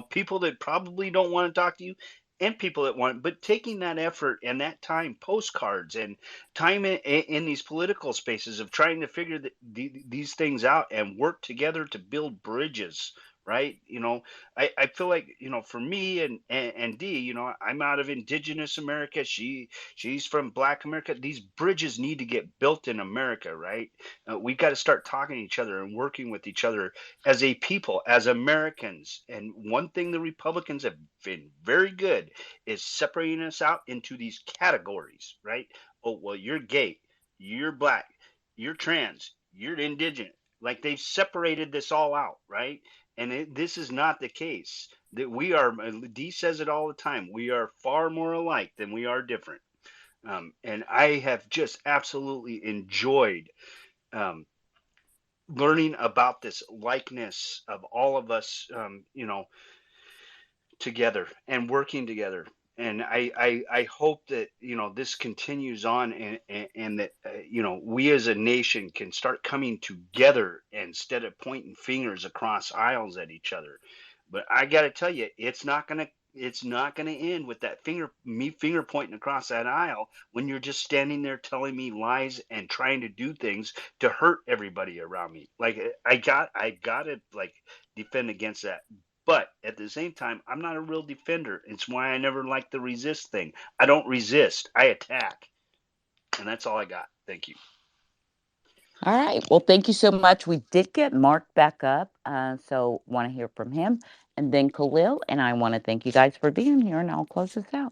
people that probably don't want to talk to you, and people that want, but taking that effort and that time, postcards and time in these political spaces of trying to figure these things out and work together to build bridges. Right. I feel like, for me and Dee, I'm out of indigenous America. She's from Black America. These bridges need to get built in America. Right. We've got to start talking to each other and working with each other as a people, as Americans. And one thing the Republicans have been very good is separating us out into these categories, right? Oh, well, you're gay, you're black, you're trans, you're indigenous. Like, they've separated this all out, right? And this is not the case. That we are, Dee says it all the time, we are far more alike than we are different. And I have just absolutely enjoyed um, learning about this likeness of all of us, together and working together. And I hope that, this continues on, and that, we as a nation can start coming together instead of pointing fingers across aisles at each other. But I got to tell you, it's not gonna end with that finger pointing across that aisle when you're just standing there telling me lies and trying to do things to hurt everybody around me. Like, I gotta like defend against that. But at the same time, I'm not a real defender. It's why I never liked the resist thing. I don't resist, I attack. And that's all I got. Thank you. All right. Well, thank you so much. We did get Mark back up, so want to hear from him, and then Khalil. And I want to thank you guys for being here, and I'll close this out.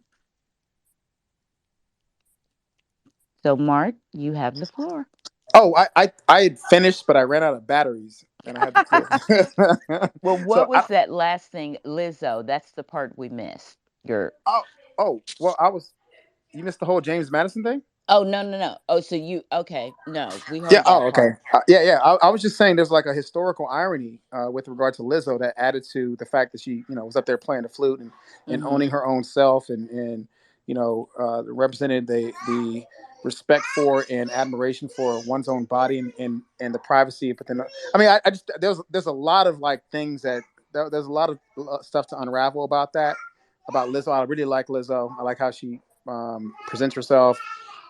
So, Mark, you have the floor. Oh, I had finished, but I ran out of batteries and I had to close. Well, So what was that last thing, Lizzo? That's the part we missed. Your well, you missed the whole James Madison thing. Oh, no, no, no. Oh, so okay. No, we Yeah. heard Oh, that okay. part. Yeah. I was just saying, there's like a historical irony with regard to Lizzo that added to the fact that she, was up there playing the flute and Mhm. owning her own self and represented the respect for and admiration for one's own body and the privacy. But then, I mean, I just there's a lot of like things there's a lot of stuff to unravel about that, about Lizzo. I really like Lizzo. I like how she presents herself.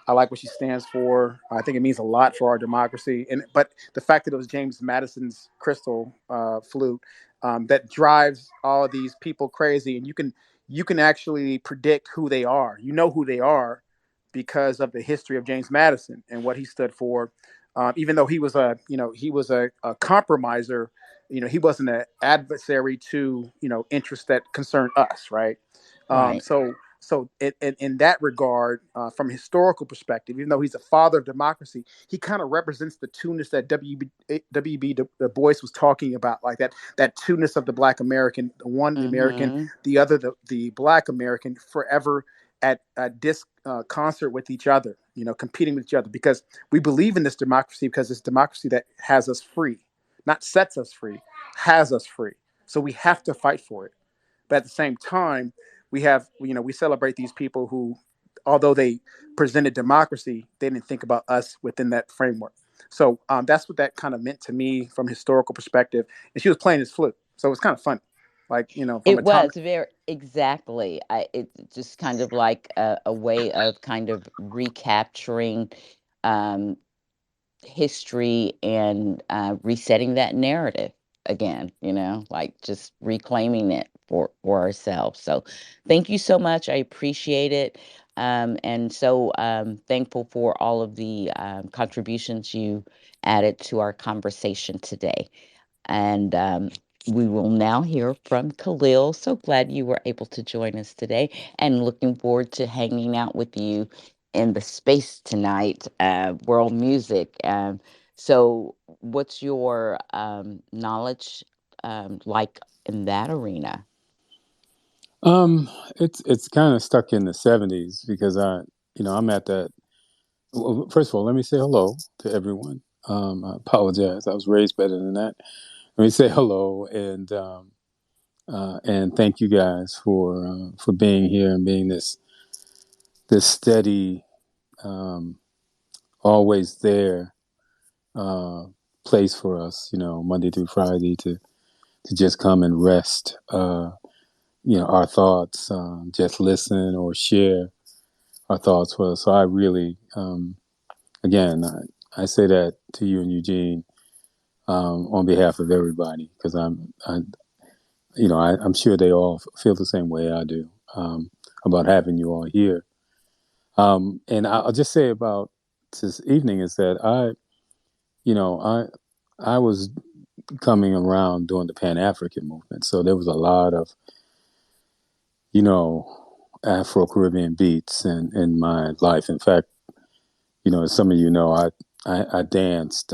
I like what she stands for. I think it means a lot for our democracy. But the fact that it was James Madison's crystal flute that drives all these people crazy, and you can actually predict who they are. You know who they are because of the history of James Madison and what he stood for. Even though he was a compromiser, he wasn't an adversary to interests that concern us, right? Right. So in that regard, from a historical perspective, even though he's a father of democracy, he kind of represents the two-ness that W.B. Du Bois was talking about, like that two-ness of the Black American, the one the American, Mhm. the other the Black American, forever at concert with each other, competing with each other, because we believe in this democracy, because it's democracy that has us free, not sets us free, has us free. So we have to fight for it. But at the same time, we celebrate these people who, although they presented democracy, they didn't think about us within that framework. So that's what that kind of meant to me from a historical perspective. And she was playing his flute, so it was kind of funny, like from It a time. was very exactly. It's just kind of like a way of kind of recapturing um, history and resetting that narrative again, like just reclaiming it for ourselves. So thank you so much. I appreciate it. And so thankful for all of the contributions you added to our conversation today. And we will now hear from Khalil. So glad you were able to join us today and looking forward to hanging out with you in the space tonight, world music. So, what's your knowledge like in that arena? It's kind of stuck in the '70s because I'm at that. Well, first of all, let me say hello to everyone. I apologize. I was raised better than that. Let me say hello and thank you guys for being here and being this steady, um, always there place for us. Monday through Friday to just come and rest. Our thoughts, just listen or share our thoughts with us. So I really, again, I say that to you and Eugene on behalf of everybody, because I'm sure they all feel the same way I do about having you all here. And I'll just say about this evening is that I was coming around during the Pan African movement, so there was a lot of Afro Caribbean beats in my life. In fact, as some of you know, I danced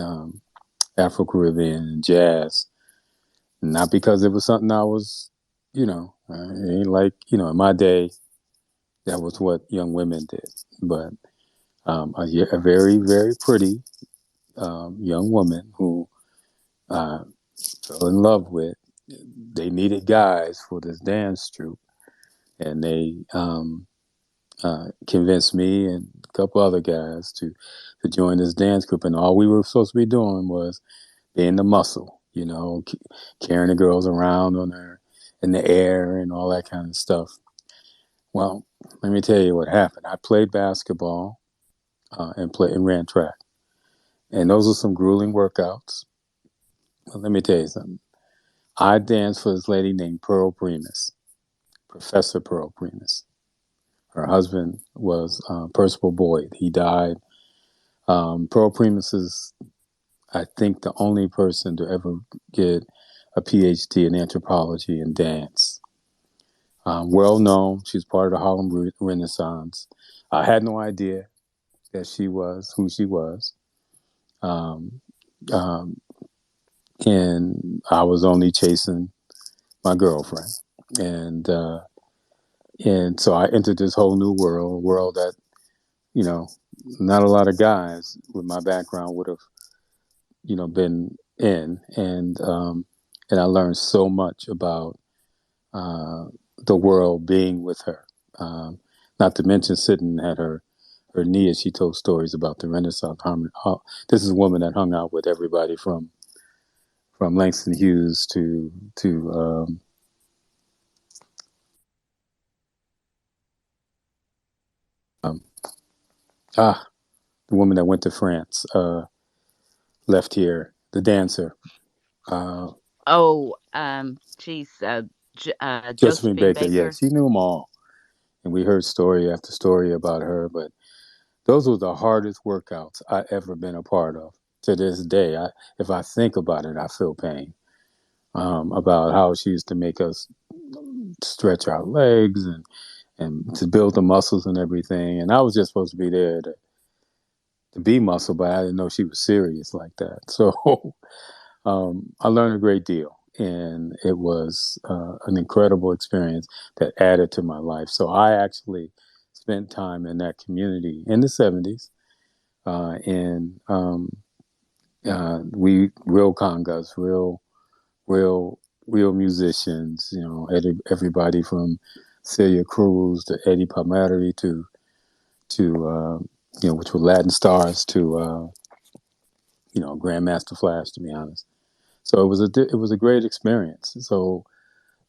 Afro Caribbean and jazz, not because it was something I was, it ain't like in my day that was what young women did, but a very very pretty young woman who I fell in love with. They needed guys for this dance troupe, and they convinced me and a couple other guys to join this dance group. And all we were supposed to be doing was being the muscle, carrying the girls around in the air and all that kind of stuff. Well, let me tell you what happened. I played basketball and ran track, and those are some grueling workouts. But let me tell you something. I danced for this lady named Pearl Primus, Professor Pearl Primus. Her husband was Percival Boyd. He died. Pearl Primus is, I think, the only person to ever get a PhD in anthropology and dance. Well known. She's part of the Harlem Renaissance. I had no idea that she was who she was. Um, um, and I was only chasing my girlfriend. And so I entered this whole new world, a world that, not a lot of guys with my background would have, been in. And I learned so much about the world being with her. Not to mention sitting at her knee as she told stories about the Renaissance harmony. This is a woman that hung out with everybody from Langston Hughes to um, the woman that went to France, left here, the dancer, Oh, she's Josephine Josephine Baker. Yeah, Baker. she knew them all, and we heard story after story about her. But those were the hardest workouts I ever been a part of. To this day, if I think about it, I feel pain about how she used to make us stretch our legs and to build the muscles and everything. And I was just supposed to be there to be muscle, but I didn't know she was serious like that. So I learned a great deal, and it was an incredible experience that added to my life. So I actually spent time in that community in the 70s. And we real congas, real, real musicians. Everybody from Celia Cruz to Eddie Palmieri to which were Latin stars to Grandmaster Flash, to be honest. So it was a great experience. So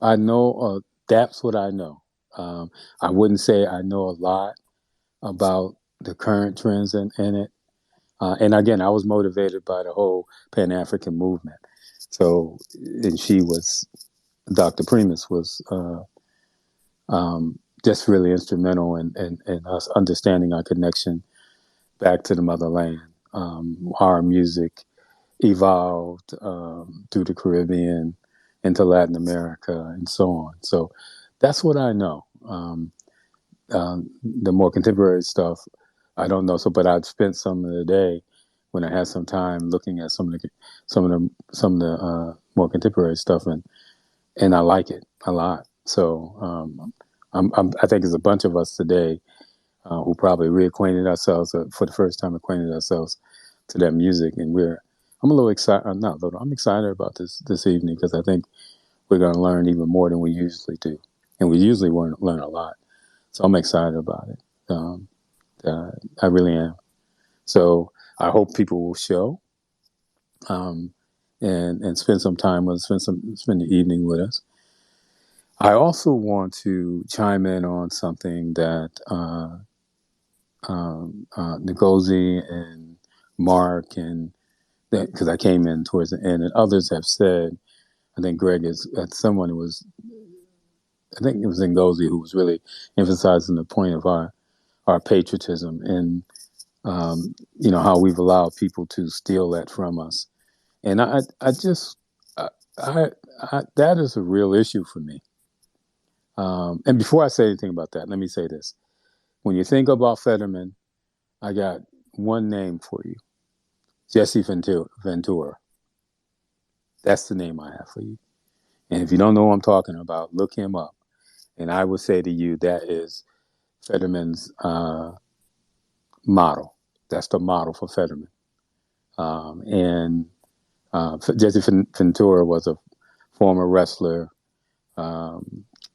I know that's what I know. I wouldn't say I know a lot about the current trends in it. And again, I was motivated by the whole Pan African movement. So, and Dr. Primus was just really instrumental in us understanding our connection back to the motherland. Our music evolved through the Caribbean into Latin America and so on. So that's what I know. The more contemporary stuff, I don't know. So, but I'd spent some of the day when I had some time looking at some of the more contemporary stuff, and I like it a lot. So, I think there's a bunch of us today who probably reacquainted ourselves for the first time, acquainted ourselves to that music, and I'm a little excited. Not a little. I'm excited about this evening because I think we're going to learn even more than we usually do, and we usually learn a lot. So I'm excited about it. I really am. So I hope people will show and spend some time with us, spend the evening with us. I also want to chime in on something that Ngozi and Mark and because I came in towards the end, and others have said. I think Greg is someone who was. I think it was Ngozi who was really emphasizing the point of our patriotism and how we've allowed people to steal that from us. And that is a real issue for me. And before I say anything about that, let me say this. When you think about Fetterman, I got one name for you. Jesse Ventura. That's the name I have for you. And if you don't know what I'm talking about, look him up. And I would say to you, that is Fetterman's model. That's the model for Fetterman. And Jesse Ventura was a former wrestler,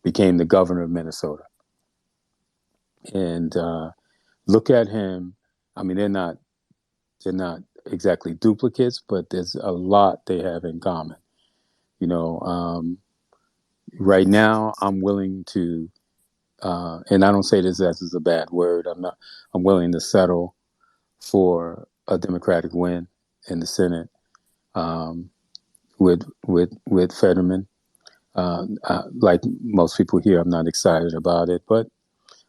became the governor of Minnesota. And look at him. I mean, they're not exactly duplicates, but there's a lot they have in common. Right now, I'm willing to, and I don't say this as a bad word. I'm willing to settle for a Democratic win in the Senate with Fetterman. Like most people here, I'm not excited about it, but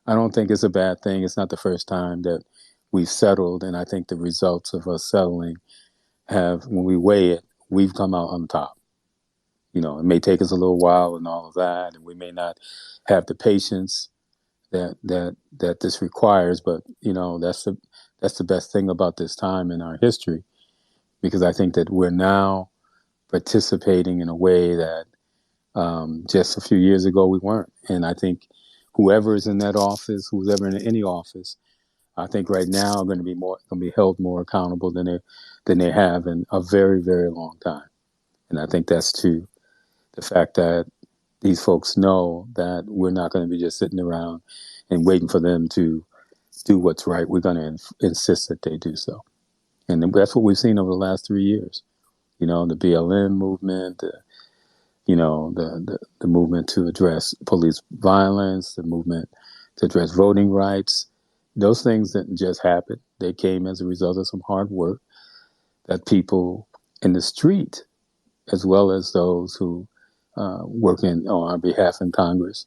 I don't think it's a bad thing. It's not the first time that we've settled, and I think the results of us settling when we weigh it, we've come out on top. It may take us a little while and all of that, and we may not have the patience that this requires, but that's the best thing about this time in our history, because I think that we're now participating in a way that just a few years ago we weren't. And I think whoever is in that office, who's ever in any office, I think right now are going to be held more accountable than they have in a very, very long time. And I think that's to the fact that these folks know that we're not going to be just sitting around and waiting for them to do what's right. We're going to insist that they do so. And that's what we've seen over the last 3 years. The BLM movement, the movement to address police violence, the movement to address voting rights. Those things didn't just happen. They came as a result of some hard work that people in the street, as well as those who work on our behalf in Congress.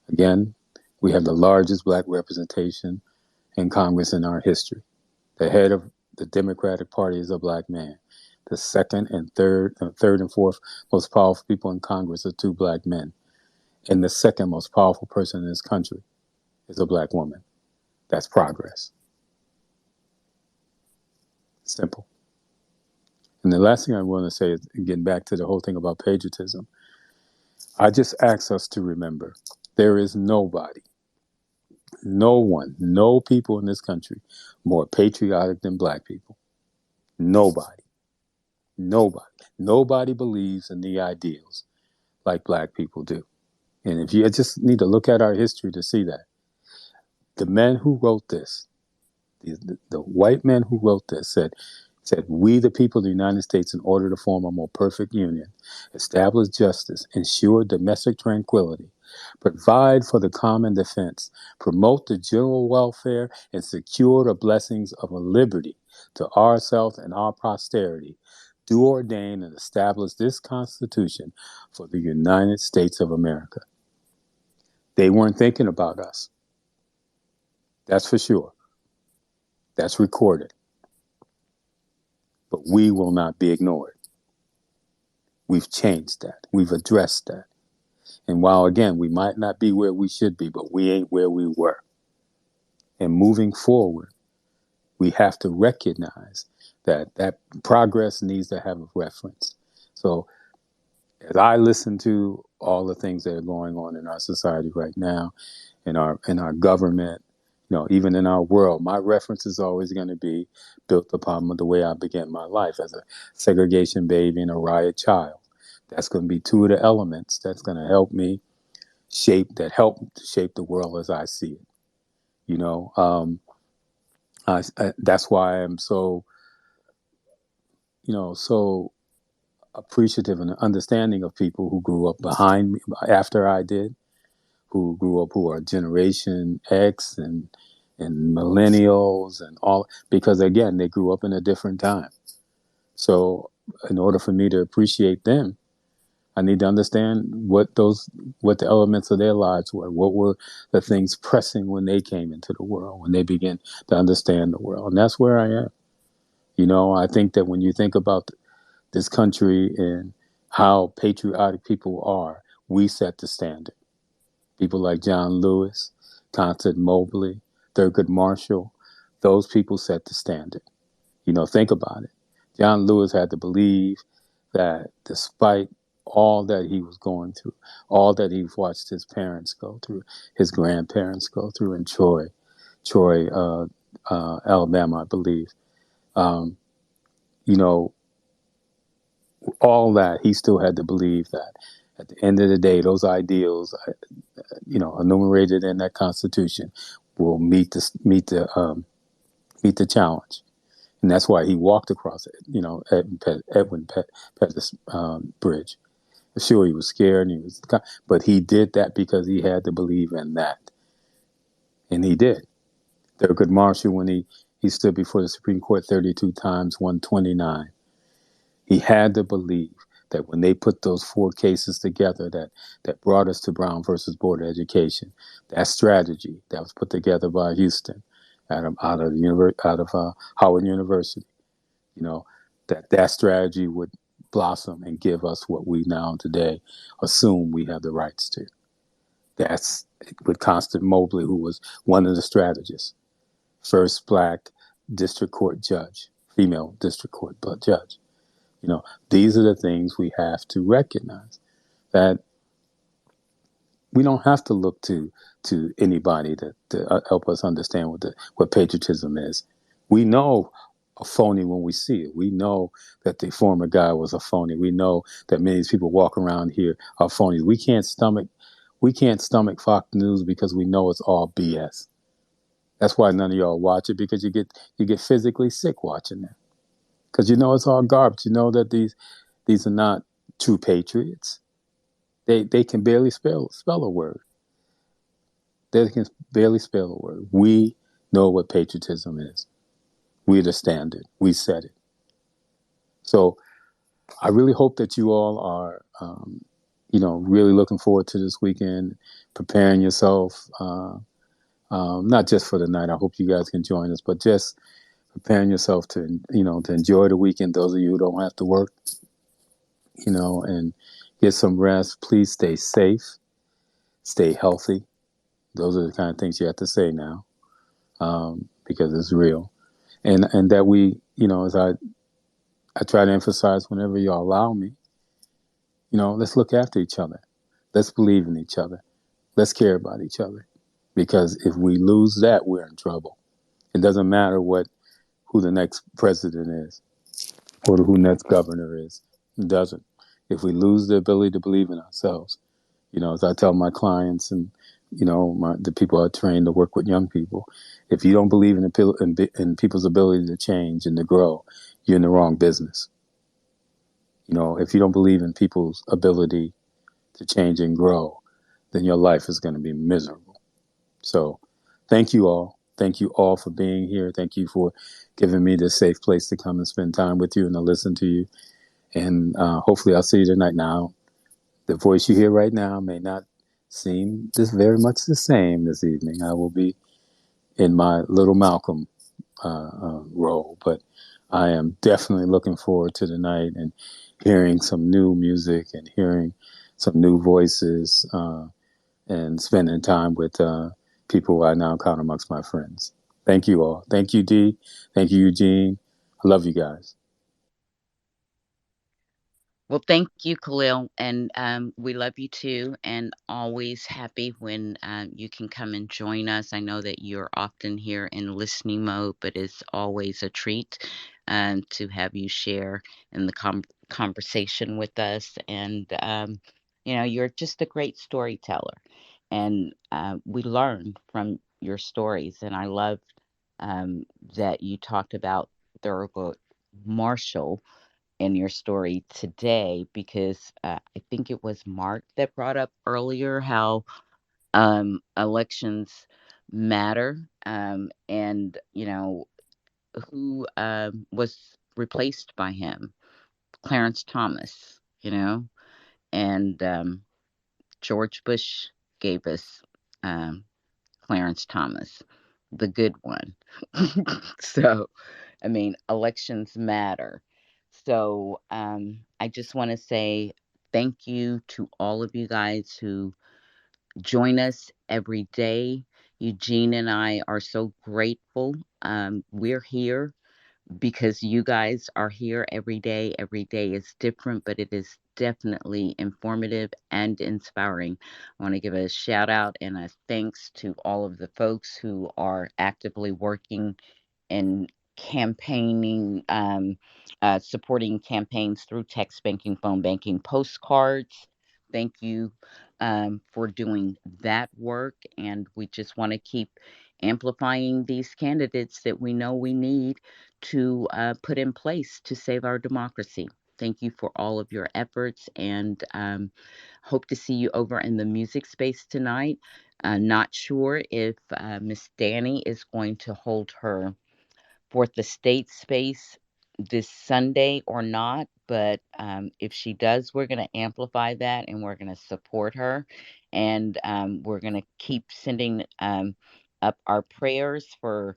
Again, we have the largest Black representation in Congress in our history. The head of the Democratic Party is a Black man. The third and fourth most powerful people in Congress are 2 Black men. And the second most powerful person in this country is a Black woman. That's progress. Simple. And the last thing I want to say is, getting back to the whole thing about patriotism, I just ask us to remember there is nobody no people in this country more patriotic than black people. Nobody. Nobody believes in the ideals like black people do. And if you just need to look at our history to see that. The men who wrote this, the white men who wrote this said, we the people of the United States, in order to form a more perfect union, establish justice, ensure domestic tranquility, provide for the common defense, promote the general welfare, and secure the blessings of a liberty to ourselves and our posterity, do ordain and establish this Constitution for the United States of America. They weren't thinking about us. That's for sure. That's recorded. But we will not be ignored. We've changed that. We've addressed that. And while, again, we might not be where we should be, but we ain't where we were. And moving forward, we have to recognize that progress needs to have a reference. So as I listen to all the things that are going on in our society right now, in our government, even in our world, my reference is always going to be built upon the way I began my life as a segregation baby and a riot child. That's going to be two of the elements that's going to help me shape the world as I see it. That's why I'm so so appreciative and understanding of people who grew up behind me after I did, who grew up, who are Generation X and millennials and all, because again, they grew up in a different time. So in order for me to appreciate them, I need to understand what the elements of their lives were. What were the things pressing when they came into the world, when they began to understand the world. And that's where I am. I think that when you think about this country and how patriotic people are, we set the standard. People like John Lewis, Constance Mobley, Thurgood Marshall, those people set the standard. Think about it. John Lewis had to believe that despite all that he was going through, all that he watched his parents go through, his grandparents go through in Troy, Alabama, I believe, all that, he still had to believe that at the end of the day, those ideals, enumerated in that Constitution, will meet the challenge. And that's why he walked across it, Edwin Pettus Bridge. Sure, he was scared, but he did that because he had to believe in that, and he did. Thurgood Marshall, when he stood before the Supreme Court 32 times, won 29. He had to believe that when they put those four cases together that brought us to Brown versus Board of Education, that strategy that was put together by Houston out of Howard University, that strategy would blossom and give us what we now today assume we have the rights to. That's with Constance Mobley, who was one of the strategists, first black district court judge, female district court judge. These are the things we have to recognize, that we don't have to look to anybody to help us understand what patriotism is. We know a phony when we see it. We know that the former guy was a phony. We know that many people walk around here are phonies. We can't stomach Fox News because we know it's all BS. That's why none of y'all watch it, because you get physically sick watching that. Because it's all garbage. You know that these are not true patriots. They can barely spell a word. They can barely spell a word. We know what patriotism is. We're the standard. We set it. So I really hope that you all are, really looking forward to this weekend, preparing yourself, not just for the night. I hope you guys can join us, but just preparing yourself to enjoy the weekend. Those of you who don't have to work, and get some rest. Please stay safe, stay healthy. Those are the kind of things you have to say now, because it's real. And that we, as I try to emphasize whenever you allow me, let's look after each other. Let's believe in each other. Let's care about each other, because if we lose that, we're in trouble. It doesn't matter who the next president is or who next governor is. It doesn't. If we lose the ability to believe in ourselves, as I tell my clients and the people I train to work with young people, if you don't believe in people's ability to change and to grow, you're in the wrong business. If you don't believe in people's ability to change and grow, then your life is going to be miserable. So thank you all. Thank you all for being here. Thank you for giving me this safe place to come and spend time with you and to listen to you. And hopefully I'll see you tonight. Now, the voice you hear right now may not seem this very much the same this evening. I will be in my little Malcolm role, but I am definitely looking forward to the night and hearing some new music and hearing some new voices and spending time with people I now count amongst my friends. Thank you all. Thank you, Dee. Thank you, Eugene. I love you guys. Well, thank you, Khalil, and we love you too, and always happy when you can come and join us. I know that you're often here in listening mode, but it's always a treat to have you share in the conversation with us. And you're just a great storyteller, and we learn from your stories. And I love that you talked about Thurgood Marshall in your story today, because I think it was Mark that brought up earlier how elections matter, and who was replaced by him, Clarence Thomas, and George Bush gave us um, Clarence Thomas, the good one. So, I mean, elections matter. So, I just want to say thank you to all of you guys who join us every day. Eugene and I are so grateful. We're here because you guys are here every day. Every day is different, but it is definitely informative and inspiring. I want to give a shout out and a thanks to all of the folks who are actively working and campaigning, supporting campaigns through text banking, phone banking, postcards. Thank you for doing that work. And we just want to keep amplifying these candidates that we know we need to put in place to save our democracy. Thank you for all of your efforts, and hope to see you over in the music space tonight. Not sure if Miss Danny is going to hold her Fourth Estate space this Sunday or not, but if she does, we're going to amplify that and we're going to support her. And we're going to keep sending up our prayers for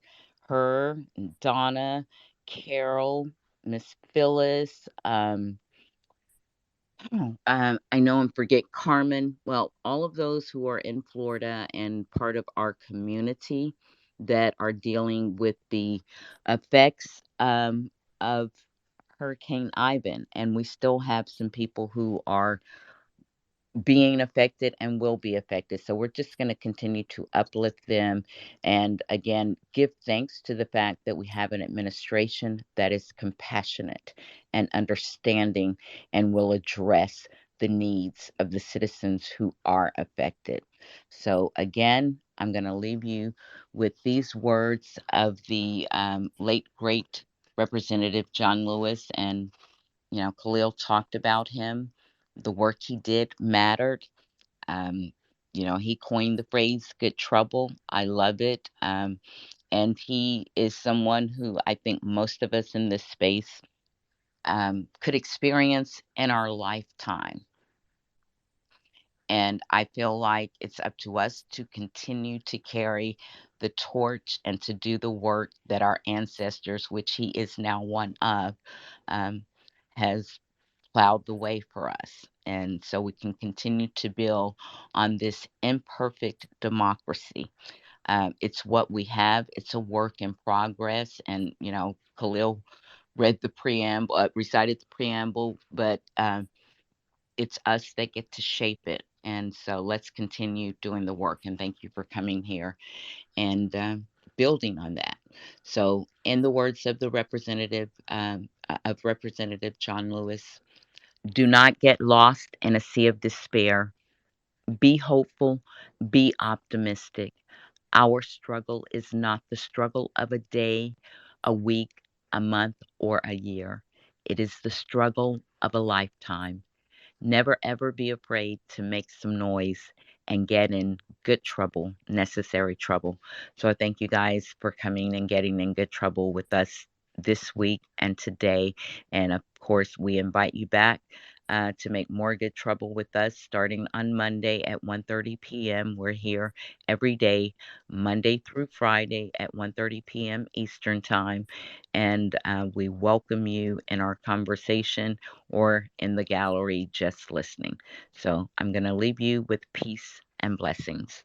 her, Donna, Carol, Miss Phyllis. I know and forget Carmen. Well, all of those who are in Florida and part of our community that are dealing with the effects of Hurricane Ivan. And we still have some people who are being affected and will be affected. So we're just going to continue to uplift them and again give thanks to the fact that we have an administration that is compassionate and understanding and will address the needs of the citizens who are affected. So again, I'm going to leave you with these words of the late great Representative John Lewis, and Khalil talked about him. The work he did mattered. Um, he coined the phrase good trouble. I love it. And he is someone who I think most of us in this space could experience in our lifetime. And I feel like it's up to us to continue to carry the torch and to do the work that our ancestors, which he is now one of, um, has plowed the way for us. And so we can continue to build on this imperfect democracy. It's what we have, it's a work in progress. And, Khalil read the preamble, recited the preamble, but it's us that get to shape it. And so let's continue doing the work. And thank you for coming here and building on that. So, in the words of the Representative John Lewis, do not get lost in a sea of despair. Be hopeful, be optimistic. Our struggle is not the struggle of a day, a week, a month, or a year. It is the struggle of a lifetime. Never ever be afraid to make some noise and get in good trouble, necessary trouble. So I thank you guys for coming and getting in good trouble with us this week and today. And of course, we invite you back to make more good trouble with us starting on Monday at 1:30 p.m. We're here every day, Monday through Friday at 1:30 p.m. Eastern Time. And we welcome you in our conversation or in the gallery just listening. So I'm going to leave you with peace and blessings.